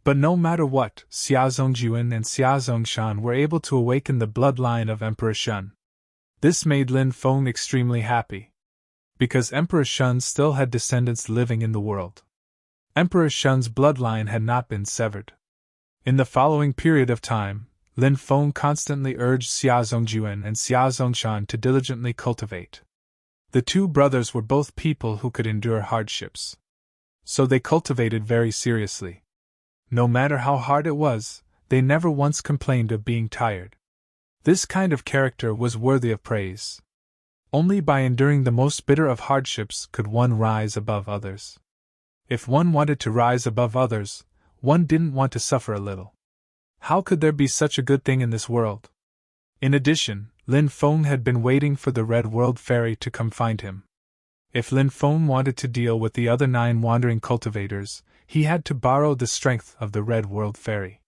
But no matter what, Xia Zhongjuan and Xia Zongshan were able to awaken the bloodline of Emperor Shun. This made Lin Feng extremely happy. Because Emperor Shun still had descendants living in the world. Emperor Shun's bloodline had not been severed. In the following period of time, Lin Feng constantly urged Xia Zhongjuan and Xia Zongshan to diligently cultivate. The two brothers were both people who could endure hardships. So they cultivated very seriously. No matter how hard it was, they never once complained of being tired. This kind of character was worthy of praise. Only by enduring the most bitter of hardships could one rise above others. If one wanted to rise above others, one didn't want to suffer a little. How could there be such a good thing in this world? In addition, Lin Feng had been waiting for the Red World Fairy to come find him. If Lin Feng wanted to deal with the other 9 wandering cultivators, he had to borrow the strength of the Red World Fairy.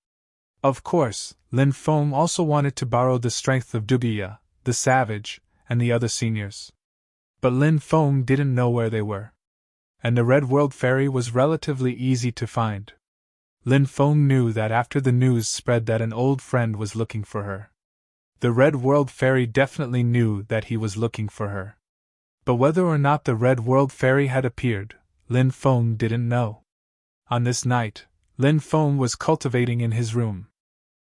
Of course, Lin Feng also wanted to borrow the strength of Dubiya, the Savage, and the other seniors. But Lin Feng didn't know where they were. And the Red World Fairy was relatively easy to find. Lin Feng knew that after the news spread that an old friend was looking for her. The Red World Fairy definitely knew that he was looking for her. But whether or not the Red World Fairy had appeared, Lin Feng didn't know. On this night, Lin Feng was cultivating in his room.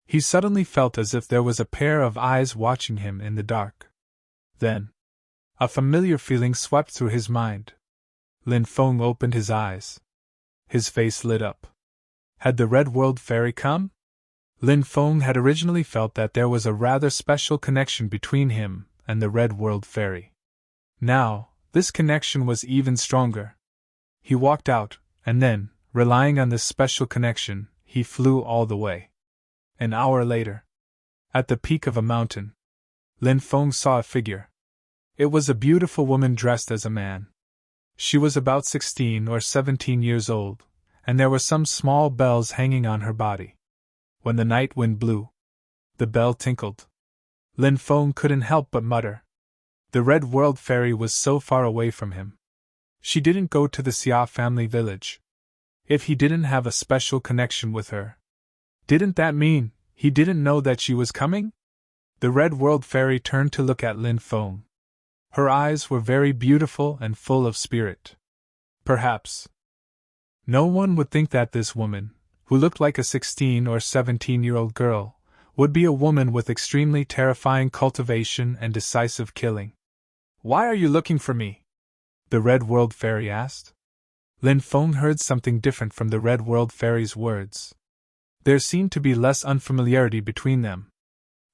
He suddenly felt as if there was a pair of eyes watching him in the dark. Then, a familiar feeling swept through his mind. Lin Feng opened his eyes. His face lit up. Had the Red World Fairy come? Lin Feng had originally felt that there was a rather special connection between him and the Red World Fairy. Now, this connection was even stronger. He walked out, and then, relying on this special connection, he flew all the way. An hour later, at the peak of a mountain, Lin Feng saw a figure. It was a beautiful woman dressed as a man. She was about 16 or 17 years old, and there were some small bells hanging on her body. When the night wind blew, the bell tinkled. Lin Feng couldn't help but mutter. The Red World Fairy was so far away from him. She didn't go to the Xia family village. If he didn't have a special connection with her, didn't that mean he didn't know that she was coming? The Red World Fairy turned to look at Lin Feng. Her eyes were very beautiful and full of spirit. Perhaps no one would think that this woman, who looked like a 16 or 17-year-old girl, would be a woman with extremely terrifying cultivation and decisive killing. "Why are you looking for me?" the Red World Fairy asked. Lin Feng heard something different from the Red World Fairy's words. There seemed to be less unfamiliarity between them.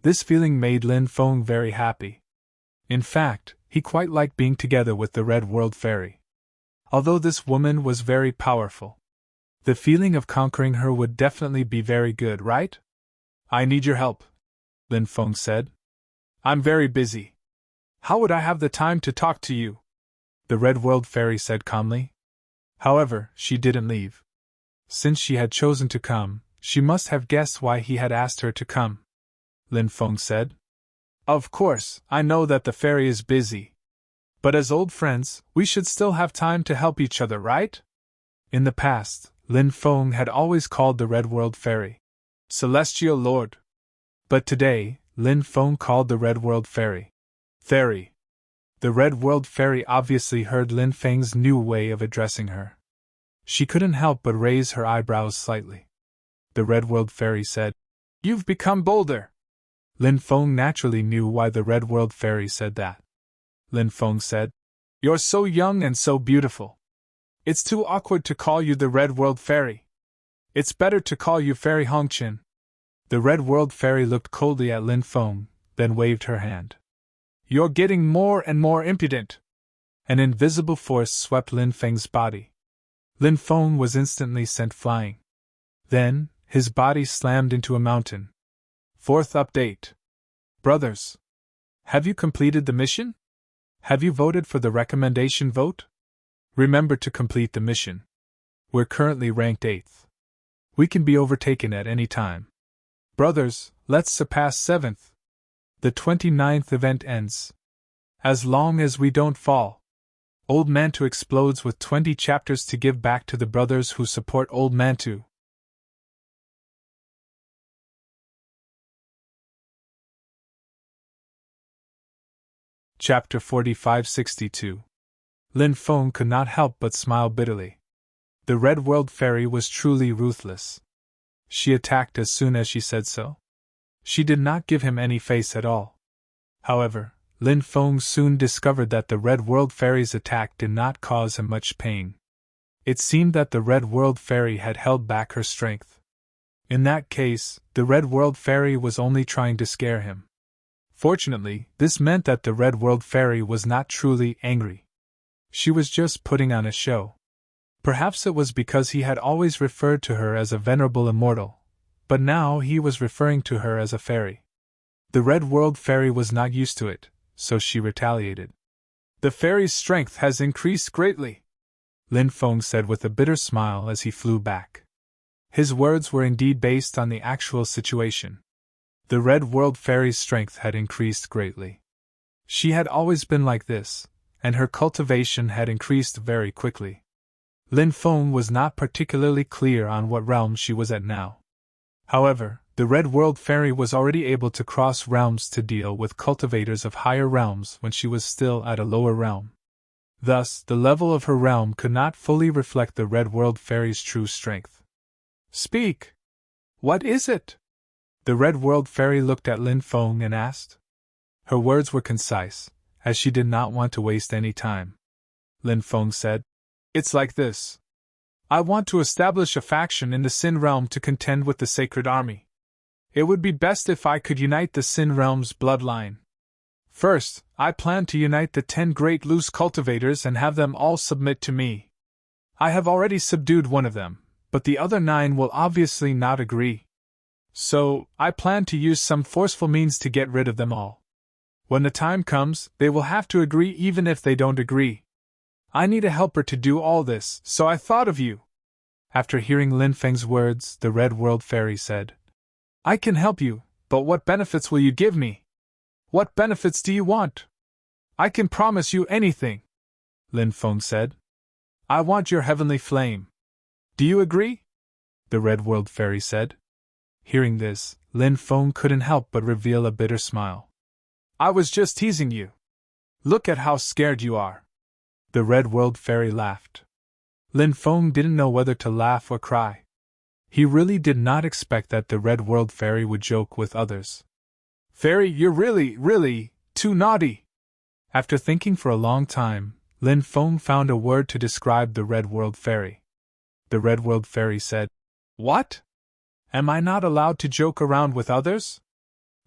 This feeling made Lin Feng very happy. In fact, he quite liked being together with the Red World Fairy. Although this woman was very powerful, the feeling of conquering her would definitely be very good, right? "I need your help," Lin Feng said. "I'm very busy. How would I have the time to talk to you?" the Red World Fairy said calmly. However, she didn't leave. Since she had chosen to come, she must have guessed why he had asked her to come. Lin Feng said. "Of course, I know that the fairy is busy. But as old friends, we should still have time to help each other, right?" In the past, Lin Feng had always called the Red World Fairy Celestial Lord. But today, Lin Feng called the Red World Fairy Fairy. The Red World Fairy obviously heard Lin Feng's new way of addressing her. She couldn't help but raise her eyebrows slightly. The Red World Fairy said, "You've become bolder." Lin Feng naturally knew why the Red World Fairy said that. Lin Feng said, "You're so young and so beautiful. It's too awkward to call you the Red World Fairy. It's better to call you Fairy Hongqin. The Red World Fairy looked coldly at Lin Feng, then waved her hand. You're getting more and more impudent. An invisible force swept Lin Feng's body. Lin Feng was instantly sent flying. Then, his body slammed into a mountain. Fourth update. Brothers. Have you completed the mission? Have you voted for the recommendation vote? Remember to complete the mission. We're currently ranked 8th. We can be overtaken at any time. Brothers, let's surpass 7th. The 29th event ends. As long as we don't fall. Old Mantu explodes with 20 chapters to give back to the brothers who support Old Mantu. Chapter 4562. Lin Feng could not help but smile bitterly. The Red World Fairy was truly ruthless. She attacked as soon as she said so. She did not give him any face at all. However, Lin Feng soon discovered that the Red World Fairy's attack did not cause him much pain. It seemed that the Red World Fairy had held back her strength. In that case, the Red World Fairy was only trying to scare him. Fortunately, this meant that the Red World Fairy was not truly angry. She was just putting on a show. Perhaps it was because he had always referred to her as a venerable immortal, but now he was referring to her as a fairy. The Red World Fairy was not used to it, so she retaliated. The fairy's strength has increased greatly, Lin Feng said with a bitter smile as he flew back. His words were indeed based on the actual situation. The Red World Fairy's strength had increased greatly. She had always been like this, and her cultivation had increased very quickly. Lin Feng was not particularly clear on what realm she was at now. However, the Red World Fairy was already able to cross realms to deal with cultivators of higher realms when she was still at a lower realm. Thus, the level of her realm could not fully reflect the Red World Fairy's true strength. Speak! What is it? The Red World Fairy looked at Lin Feng and asked. Her words were concise, as she did not want to waste any time. Lin Feng said, It's like this. I want to establish a faction in the Sin Realm to contend with the Sacred Army. It would be best if I could unite the Sin Realm's bloodline. First, I plan to unite the 10 great loose cultivators and have them all submit to me. I have already subdued one of them, but the other 9 will obviously not agree. So, I plan to use some forceful means to get rid of them all. When the time comes, they will have to agree even if they don't agree. I need a helper to do all this, so I thought of you. After hearing Lin Feng's words, the Red World Fairy said, I can help you, but what benefits will you give me? What benefits do you want? I can promise you anything, Lin Feng said. I want your heavenly flame. Do you agree? The Red World Fairy said. Hearing this, Lin Feng couldn't help but reveal a bitter smile. I was just teasing you. Look at how scared you are. The Red World Fairy laughed. Lin Feng didn't know whether to laugh or cry. He really did not expect that the Red World Fairy would joke with others. Fairy, you're really, too naughty. After thinking for a long time, Lin Feng found a word to describe the Red World Fairy. The Red World Fairy said, What? Am I not allowed to joke around with others?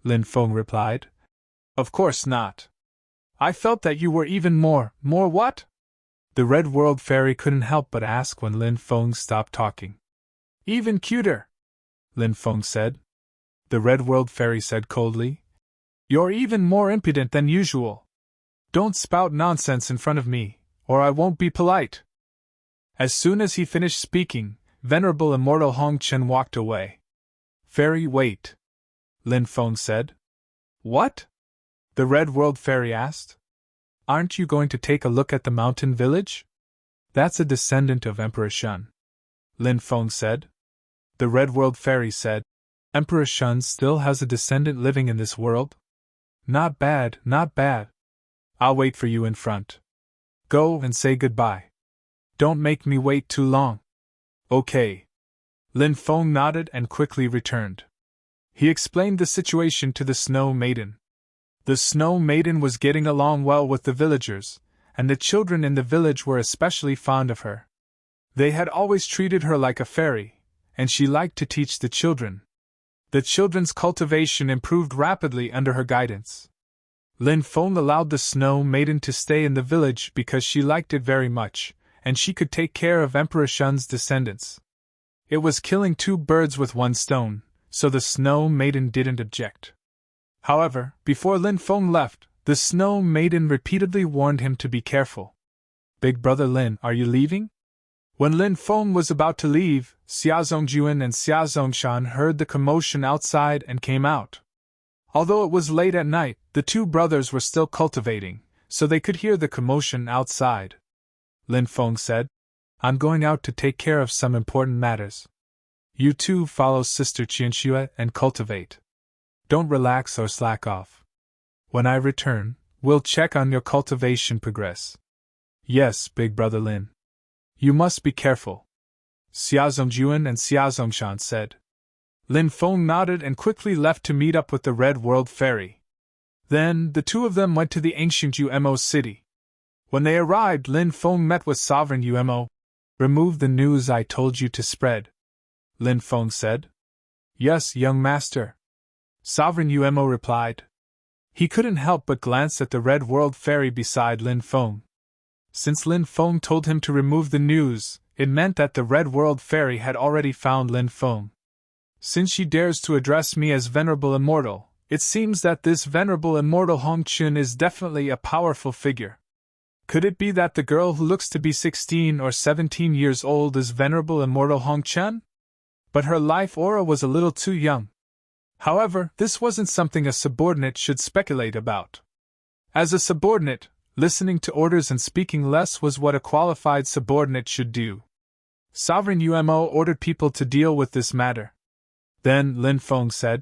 Lin Feng replied. Of course not. I felt that you were even more what? The Red World Fairy couldn't help but ask when Lin Feng stopped talking. Even cuter, Lin Feng said. The Red World Fairy said coldly. You're even more impudent than usual. Don't spout nonsense in front of me, or I won't be polite. As soon as he finished speaking, Venerable Immortal Hongqin walked away. Fairy, wait, Lin Feng said. What? The Red World Fairy asked. Aren't you going to take a look at the mountain village? That's a descendant of Emperor Shun, Lin Feng said. The Red World Fairy said, Emperor Shun still has a descendant living in this world? Not bad, not bad. I'll wait for you in front. Go and say goodbye. Don't make me wait too long. Okay. Lin Feng nodded and quickly returned. He explained the situation to the Snow Maiden. The Snow Maiden was getting along well with the villagers, and the children in the village were especially fond of her. They had always treated her like a fairy, and she liked to teach the children. The children's cultivation improved rapidly under her guidance. Lin Feng allowed the Snow Maiden to stay in the village because she liked it very much, and she could take care of Emperor Shun's descendants. It was killing two birds with one stone, so the Snow Maiden didn't object. However, before Lin Feng left, the Snow Maiden repeatedly warned him to be careful. "Big brother Lin, are you leaving?" When Lin Feng was about to leave, Xia Zhongjuan and Xia Zhongshan heard the commotion outside and came out. Although it was late at night, the two brothers were still cultivating, so they could hear the commotion outside. Lin Feng said, "I'm going out to take care of some important matters. You two follow Sister Qianxue and cultivate. Don't relax or slack off. When I return, we'll check on your cultivation progress." "Yes, big brother Lin. You must be careful," Xia Zhongjuan and Xia Zhongshan said. Lin Feng nodded and quickly left to meet up with the Red World Fairy. Then, the two of them went to the ancient Umo city. When they arrived, Lin Feng met with Sovereign Umo. "Remove the news I told you to spread," Lin Feng said. "Yes, young master," Sovereign Umo replied. He couldn't help but glance at the Red World Fairy beside Lin Feng. Since Lin Feng told him to remove the news, it meant that the Red World Fairy had already found Lin Feng. "Since she dares to address me as Venerable Immortal, it seems that this Venerable Immortal Hong Chun is definitely a powerful figure. Could it be that the girl who looks to be 16 or 17 years old is Venerable Immortal Hong Chun? But her life aura was a little too young." However, this wasn't something a subordinate should speculate about. As a subordinate, listening to orders and speaking less was what a qualified subordinate should do. Sovereign Umo ordered people to deal with this matter. Then Lin Feng said,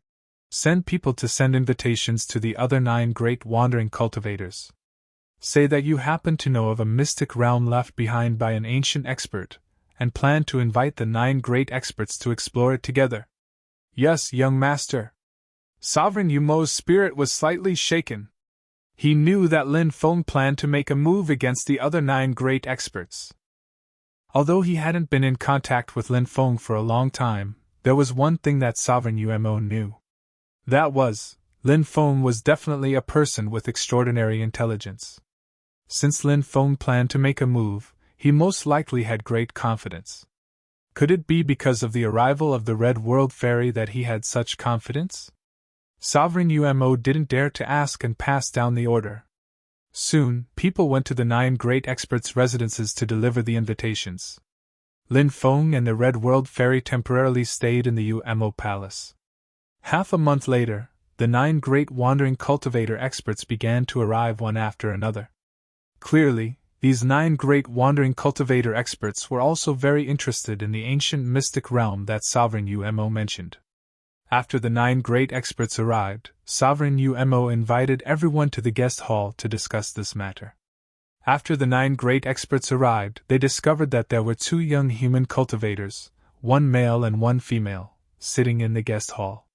"Send people to send invitations to the other 9 great wandering cultivators. Say that you happen to know of a mystic realm left behind by an ancient expert, and plan to invite the 9 great experts to explore it together." "Yes, young master." Sovereign Umo's spirit was slightly shaken. He knew that Lin Feng planned to make a move against the other 9 great experts. Although he hadn't been in contact with Lin Feng for a long time, there was one thing that Sovereign Umo knew. That was, Lin Feng was definitely a person with extraordinary intelligence. Since Lin Feng planned to make a move, he most likely had great confidence. Could it be because of the arrival of the Red World Fairy that he had such confidence? Sovereign Umo didn't dare to ask and passed down the order. Soon, people went to the 9 great experts' residences to deliver the invitations. Lin Feng and the Red World Fairy temporarily stayed in the Umo Palace. Half a month later, the 9 great wandering cultivator experts began to arrive one after another. Clearly, these 9 great wandering cultivator experts were also very interested in the ancient mystic realm that Sovereign Umo mentioned. After the 9 great experts arrived, Sovereign Umo invited everyone to the guest hall to discuss this matter. After the 9 great experts arrived, they discovered that there were 2 young human cultivators, one male and one female, sitting in the guest hall.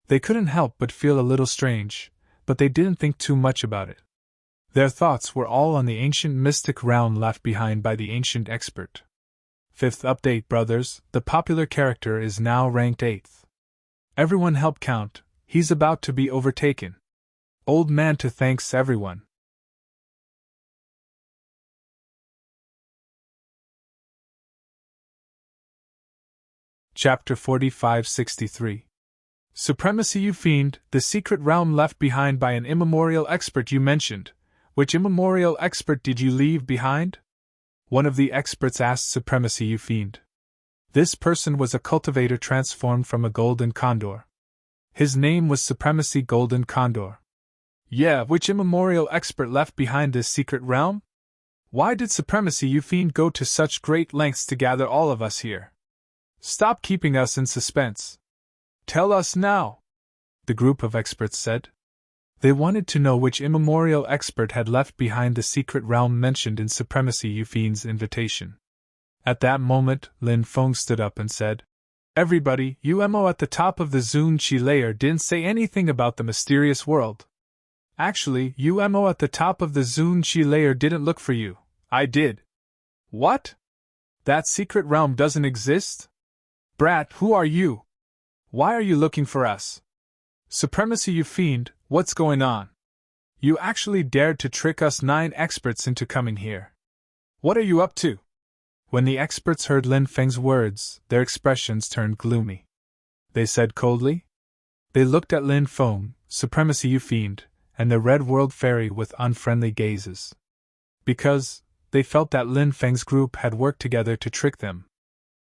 They couldn't help but feel a little strange, but they didn't think too much about it. Their thoughts were all on the ancient mystic realm left behind by the ancient expert. 5th update, brothers, the popular character is now ranked 8th. Everyone help count, he's about to be overtaken. Old man to thanks everyone. Chapter 4563. Supremacy, you fiend, the secret realm left behind by an immemorial expert you mentioned. Which immemorial expert did you leave behind? One of the experts asked Supremacy, you fiend. This person was a cultivator transformed from a golden condor. His name was Supremacy Golden Condor. Yeah, which immemorial expert left behind this secret realm? Why did Supremacy, you fiend, go to such great lengths to gather all of us here? Stop keeping us in suspense. Tell us now, the group of experts said. They wanted to know which immemorial expert had left behind the secret realm mentioned in Supremacy Yufien's invitation. At that moment, Lin Feng stood up and said, "Everybody, Umo at the top of the Zun Chi layer didn't say anything about the mysterious world. Actually, Umo at the top of the Zun Chi layer didn't look for you. I did." "What? That secret realm doesn't exist?" Brat, who are you? Why are you looking for us? Supremacy, you fiend, what's going on? You actually dared to trick us 9 experts into coming here. What are you up to? When the experts heard Lin Feng's words, their expressions turned gloomy. They said coldly. They looked at Lin Feng, Supremacy, you fiend, and the Red World Fairy with unfriendly gazes. Because they felt that Lin Feng's group had worked together to trick them.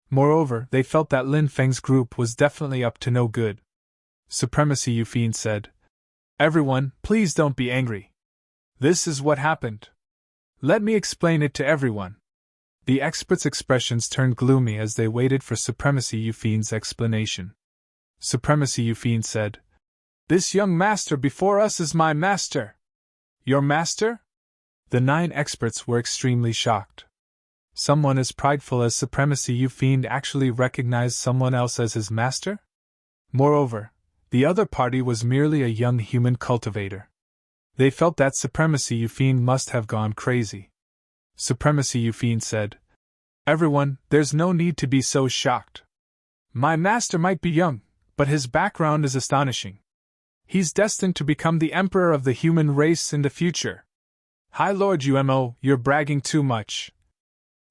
Moreover, they felt that Lin Feng's group was definitely up to no good. Supremacy, you fiend, said, "Everyone, please don't be angry. This is what happened. Let me explain it to everyone." The experts' expressions turned gloomy as they waited for Supremacy, you fiend's explanation. Supremacy, you fiend, said, "This young master before us is my master." Your master? The 9 experts were extremely shocked. Someone as prideful as Supremacy, you fiend, actually recognized someone else as his master? Moreover, the other party was merely a young human cultivator. They felt that Supremacy, you fiend, must have gone crazy. Supremacy, you fiend, said, "Everyone, there's no need to be so shocked. My master might be young, but his background is astonishing. He's destined to become the emperor of the human race in the future." "High Lord Umo, you're bragging too much."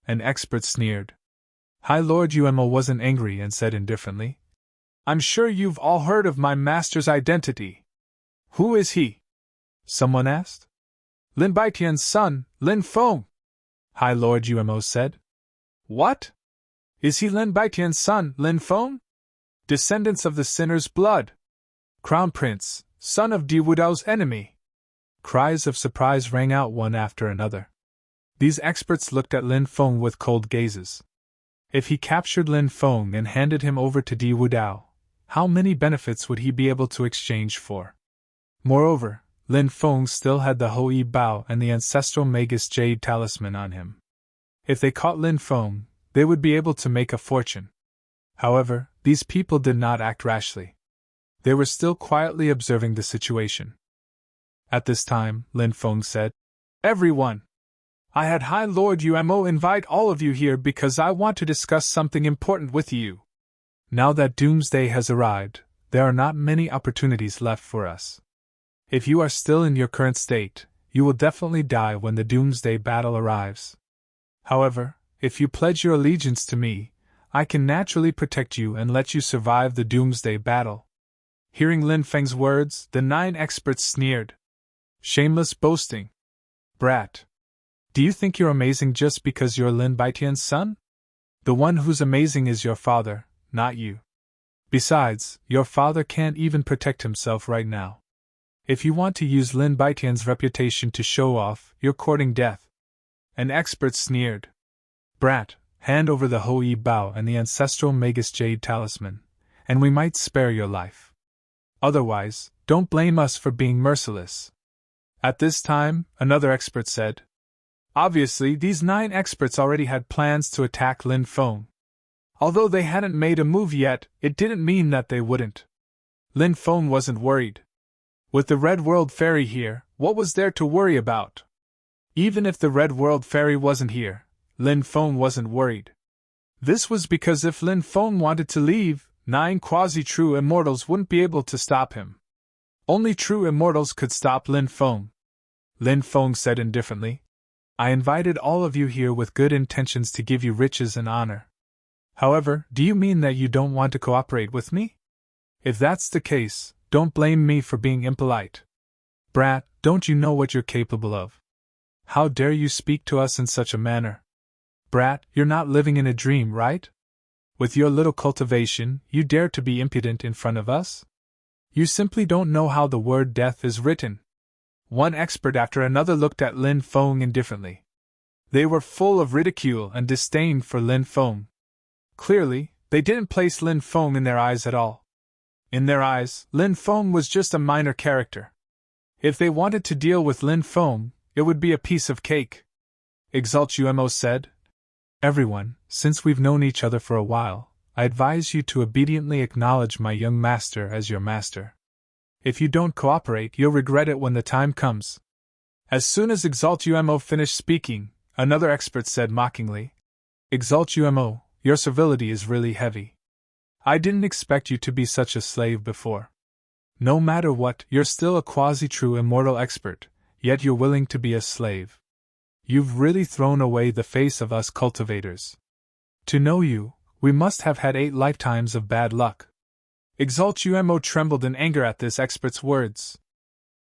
An expert sneered. High Lord Umo wasn't angry and said indifferently, "I'm sure you've all heard of my master's identity." "Who is he?" someone asked. "Lin Baitian's son, Lin Feng," High Lord Umo said. "What? Is he Lin Baitian's son, Lin Feng? Descendants of the sinner's blood? Crown Prince, son of Di Wudao's enemy?" Cries of surprise rang out one after another. These experts looked at Lin Feng with cold gazes. If he captured Lin Feng and handed him over to Di Wudao, how many benefits would he be able to exchange for? Moreover, Lin Feng still had the Hou Yi Bao and the ancestral Magus Jade talisman on him. If they caught Lin Feng, they would be able to make a fortune. However, these people did not act rashly. They were still quietly observing the situation. At this time, Lin Feng said, "Everyone! I had High Lord Umo invite all of you here because I want to discuss something important with you. Now that Doomsday has arrived, there are not many opportunities left for us. If you are still in your current state, you will definitely die when the Doomsday battle arrives. However, if you pledge your allegiance to me, I can naturally protect you and let you survive the Doomsday battle." Hearing Lin Feng's words, the 9 experts sneered. "Shameless boasting. Brat. Do you think you're amazing just because you're Lin Baitian's son? The one who's amazing is your father, not you. Besides, your father can't even protect himself right now. If you want to use Lin Baitian's reputation to show off, you're courting death." An expert sneered. "Brat, hand over the Hou Yi Bao and the ancestral Magus Jade talisman, and we might spare your life. Otherwise, don't blame us for being merciless." At this time, another expert said, "Obviously, these 9 experts already had plans to attack Lin Feng. Although they hadn't made a move yet, it didn't mean that they wouldn't. Lin Feng wasn't worried. With the Red World Fairy here, what was there to worry about? Even if the Red World Fairy wasn't here, Lin Feng wasn't worried. This was because if Lin Feng wanted to leave, 9 quasi-true immortals wouldn't be able to stop him. Only true immortals could stop Lin Feng." Lin Feng said indifferently, "I invited all of you here with good intentions to give you riches and honor. However, do you mean that you don't want to cooperate with me? If that's the case, don't blame me for being impolite. Brat, don't you know what you're capable of? How dare you speak to us in such a manner? Brat, you're not living in a dream, right? With your little cultivation, you dare to be impudent in front of us? You simply don't know how the word death is written." One expert after another looked at Lin Feng indifferently. They were full of ridicule and disdain for Lin Feng. Clearly, they didn't place Lin Feng in their eyes at all. In their eyes, Lin Feng was just a minor character. If they wanted to deal with Lin Feng, it would be a piece of cake. Exalt Umo said, "Everyone, since we've known each other for a while, I advise you to obediently acknowledge my young master as your master. If you don't cooperate, you'll regret it when the time comes." As soon as Exalt Umo finished speaking, another expert said mockingly, "Exalt Umo, your servility is really heavy. I didn't expect you to be such a slave before. No matter what, you're still a quasi-true immortal expert, yet you're willing to be a slave. You've really thrown away the face of us cultivators. To know you, we must have had 8 lifetimes of bad luck. Exalt Umo trembled in anger at this expert's words.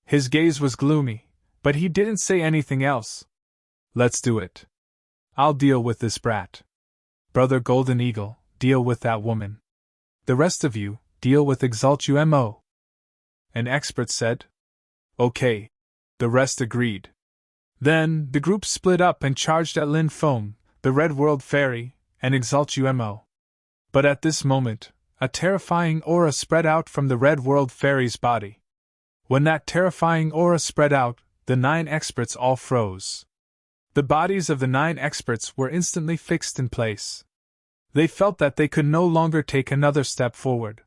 His gaze was gloomy, but he didn't say anything else. Let's do it. I'll deal with this brat. Brother Golden Eagle, deal with that woman. The rest of you, deal with Exalt Umo. An expert said. Okay. The rest agreed. Then, the group split up and charged at Lin Feng, the Red World Fairy, and Exalt Umo. But at this moment, a terrifying aura spread out from the Red World Fairy's body. When that terrifying aura spread out, the 9 experts all froze. The bodies of the 9 experts were instantly fixed in place. They felt that they could no longer take another step forward.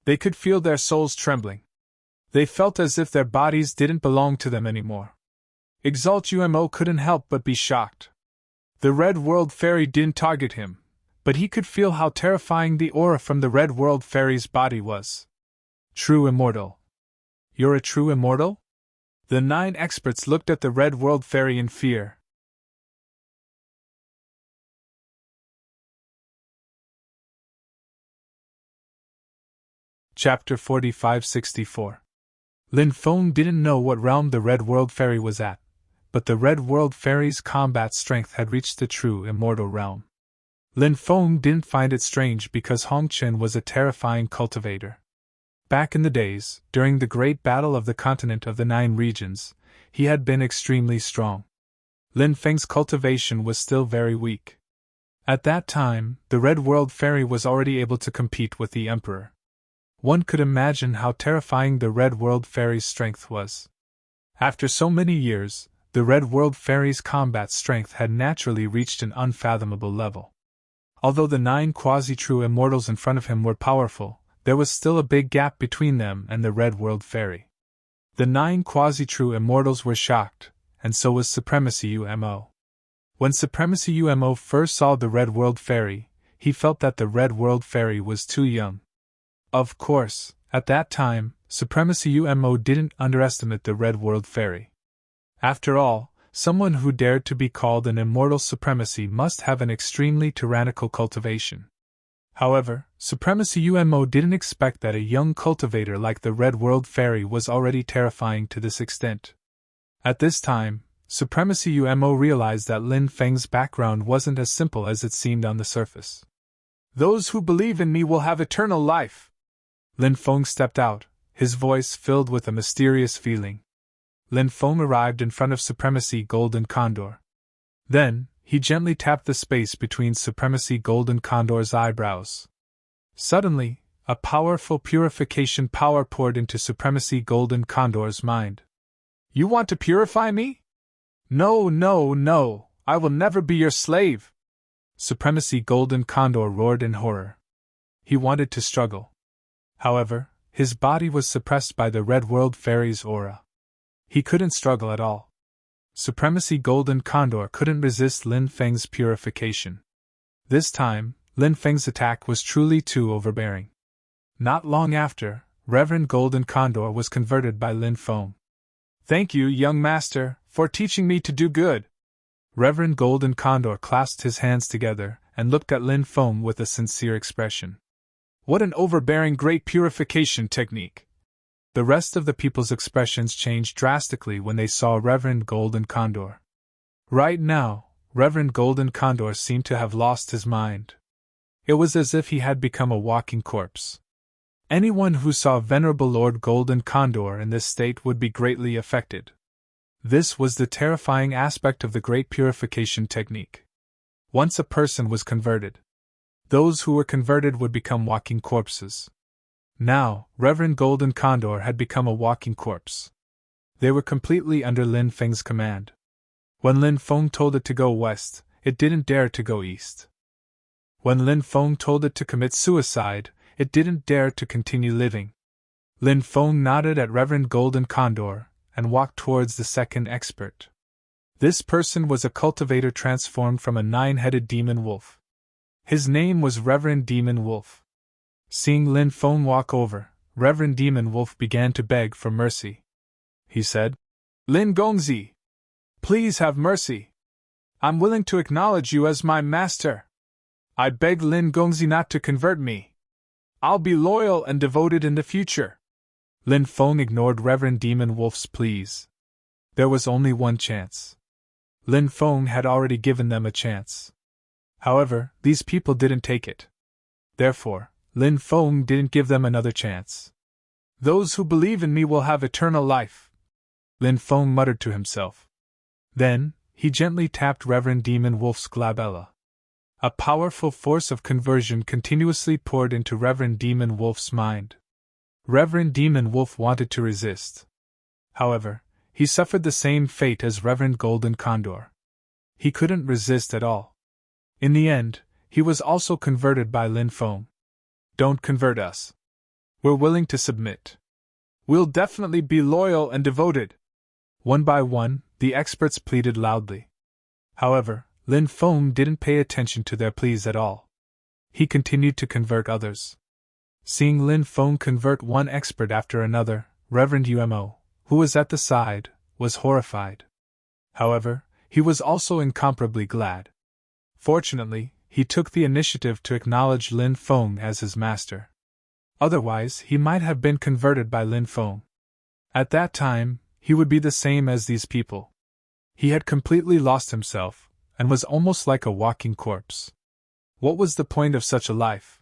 They could feel their souls trembling. They felt as if their bodies didn't belong to them anymore. Exalt Umo couldn't help but be shocked. The Red World Fairy didn't target him, but he could feel how terrifying the aura from the Red World Fairy's body was. True immortal. You're a true immortal? The 9 experts looked at the Red World Fairy in fear. Chapter 4564. Lin Feng didn't know what realm the Red World Fairy was at, but the Red World Fairy's combat strength had reached the true immortal realm. Lin Feng didn't find it strange because Hong Chen was a terrifying cultivator. Back in the days, during the great battle of the continent of the 9 regions, he had been extremely strong. Lin Feng's cultivation was still very weak. At that time, the Red World Fairy was already able to compete with the Emperor. One could imagine how terrifying the Red World Fairy's strength was. After so many years, the Red World Fairy's combat strength had naturally reached an unfathomable level. Although the 9 quasi-true immortals in front of him were powerful, there was still a big gap between them and the Red World Fairy. The 9 quasi-true immortals were shocked, and so was Supremacy Umo. When Supremacy Umo first saw the Red World Fairy, he felt that the Red World Fairy was too young. Of course, at that time, Supremacy Umo didn't underestimate the Red World Fairy. After all, someone who dared to be called an immortal supremacy must have an extremely tyrannical cultivation. However, Supremacy Umo didn't expect that a young cultivator like the Red World Fairy was already terrifying to this extent. At this time, Supremacy Umo realized that Lin Feng's background wasn't as simple as it seemed on the surface. Those who believe in me will have eternal life. Lin Feng stepped out, his voice filled with a mysterious feeling. Lin Feng arrived in front of Supremacy Golden Condor. Then, he gently tapped the space between Supremacy Golden Condor's eyebrows. Suddenly, a powerful purification power poured into Supremacy Golden Condor's mind. You want to purify me? No, no, no, I will never be your slave! Supremacy Golden Condor roared in horror. He wanted to struggle. However, his body was suppressed by the Red World Fairy's aura. He couldn't struggle at all. Supremacy Golden Condor couldn't resist Lin Feng's purification. This time, Lin Feng's attack was truly too overbearing. Not long after, Reverend Golden Condor was converted by Lin Feng. Thank you, young master, for teaching me to do good. Reverend Golden Condor clasped his hands together and looked at Lin Feng with a sincere expression. What an overbearing great purification technique! The rest of the people's expressions changed drastically when they saw Reverend Golden Condor. Right now, Reverend Golden Condor seemed to have lost his mind. It was as if he had become a walking corpse. Anyone who saw Venerable Lord Golden Condor in this state would be greatly affected. This was the terrifying aspect of the great purification technique. Once a person was converted, those who were converted would become walking corpses. Now, Reverend Golden Condor had become a walking corpse. They were completely under Lin Feng's command. When Lin Feng told it to go west, it didn't dare to go east. When Lin Feng told it to commit suicide, it didn't dare to continue living. Lin Feng nodded at Reverend Golden Condor and walked towards the second expert. This person was a cultivator transformed from a 9-headed demon wolf. His name was Reverend Demon Wolf. Seeing Lin Feng walk over, Reverend Demon Wolf began to beg for mercy. He said, "Lin Gongzi, please have mercy. I'm willing to acknowledge you as my master. I beg Lin Gongzi not to convert me. I'll be loyal and devoted in the future." Lin Feng ignored Reverend Demon Wolf's pleas. There was only one chance. Lin Feng had already given them a chance. However, these people didn't take it. Therefore, Lin Feng didn't give them another chance. "Those who believe in me will have eternal life," Lin Feng muttered to himself. Then, he gently tapped Reverend Demon Wolf's glabella. A powerful force of conversion continuously poured into Reverend Demon Wolf's mind. Reverend Demon Wolf wanted to resist. However, he suffered the same fate as Reverend Golden Condor. He couldn't resist at all. In the end, he was also converted by Lin Feng. "Don't convert us. We're willing to submit. We'll definitely be loyal and devoted." One by one, the experts pleaded loudly. However, Lin Feng didn't pay attention to their pleas at all. He continued to convert others. Seeing Lin Feng convert one expert after another, Reverend Umo, who was at the side, was horrified. However, he was also incomparably glad. Fortunately, he took the initiative to acknowledge Lin Feng as his master. Otherwise, he might have been converted by Lin Feng. At that time, he would be the same as these people. He had completely lost himself, and was almost like a walking corpse. What was the point of such a life?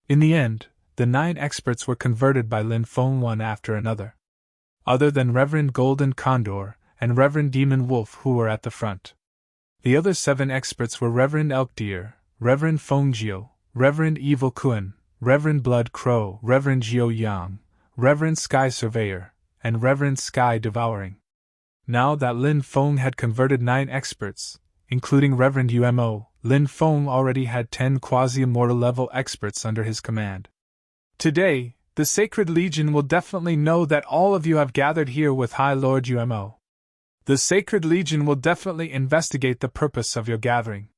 In the end, the 9 experts were converted by Lin Feng one after another. Other than Reverend Golden Condor and Reverend Demon Wolf, who were at the front. The other 7 experts were Reverend Elk Deer, Reverend Feng Jiu, Reverend Evil Kun, Reverend Blood Crow, Reverend Jiu Yang, Reverend Sky Surveyor, and Reverend Sky Devouring. Now that Lin Feng had converted 9 experts, including Reverend Umo, Lin Feng already had 10 quasi-immortal level experts under his command. "Today, the Sacred Legion will definitely know that all of you have gathered here with High Lord Umo. The Sacred Legion will definitely investigate the purpose of your gathering.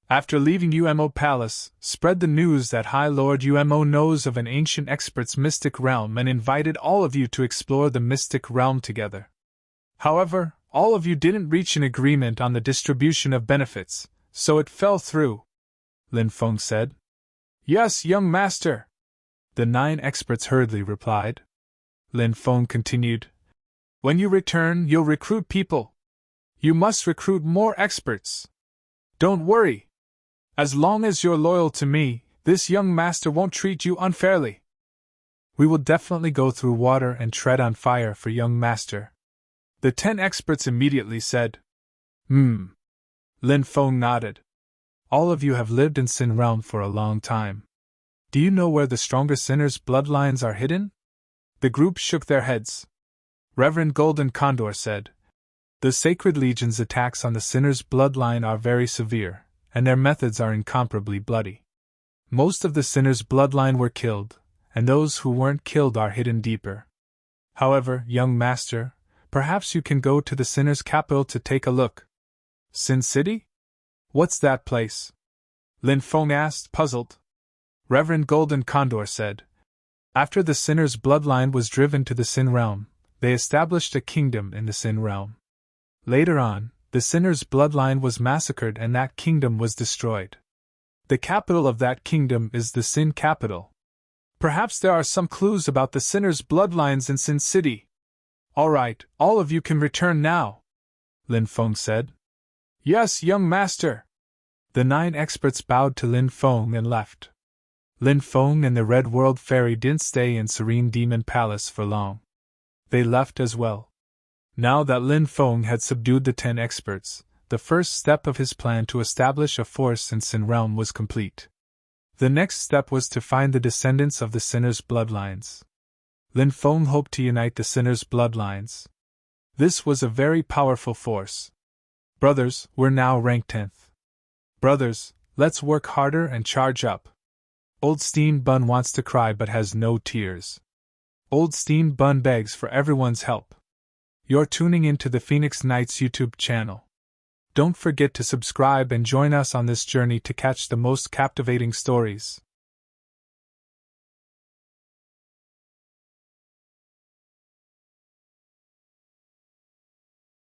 After leaving Umo Palace, spread the news that High Lord Umo knows of an ancient expert's mystic realm and invited all of you to explore the mystic realm together. However, all of you didn't reach an agreement on the distribution of benefits, so it fell through," Lin Feng said. "Yes, young master," the 9 experts hurriedly replied. Lin Feng continued, "When you return, you'll recruit people. You must recruit more experts. Don't worry. As long as you're loyal to me, this young master won't treat you unfairly." "We will definitely go through water and tread on fire for young master," the 10 experts immediately said. Lin Feng nodded. "All of you have lived in Sin Realm for a long time. Do you know where the stronger sinners' bloodlines are hidden?" The group shook their heads. Reverend Golden Condor said, "The Sacred Legion's attacks on the sinner's bloodline are very severe, and their methods are incomparably bloody. Most of the sinner's bloodline were killed, and those who weren't killed are hidden deeper. However, young master, perhaps you can go to the sinner's capital to take a look." "Sin City? What's that place?" Lin Feng asked, puzzled. Reverend Golden Condor said, "After the sinner's bloodline was driven to the Sin Realm, they established a kingdom in the Sin Realm. Later on, the sinner's bloodline was massacred and that kingdom was destroyed. The capital of that kingdom is the Sin Capital. Perhaps there are some clues about the sinner's bloodlines in Sin City." "All right, all of you can return now," Lin Feng said. "Yes, young master." The 9 experts bowed to Lin Feng and left. Lin Feng and the Red World Fairy didn't stay in Serene Demon Palace for long. They left as well. Now that Lin Feng had subdued the 10 experts, the first step of his plan to establish a force in Sin Realm was complete. The next step was to find the descendants of the sinners' bloodlines. Lin Feng hoped to unite the sinners' bloodlines. This was a very powerful force. "Brothers, we're now ranked 10th. Brothers, let's work harder and charge up. Old Steam Bun wants to cry but has no tears. Old Steam Bun begs for everyone's help." You're tuning into the Phoenix Knights YouTube channel. Don't forget to subscribe and join us on this journey to catch the most captivating stories.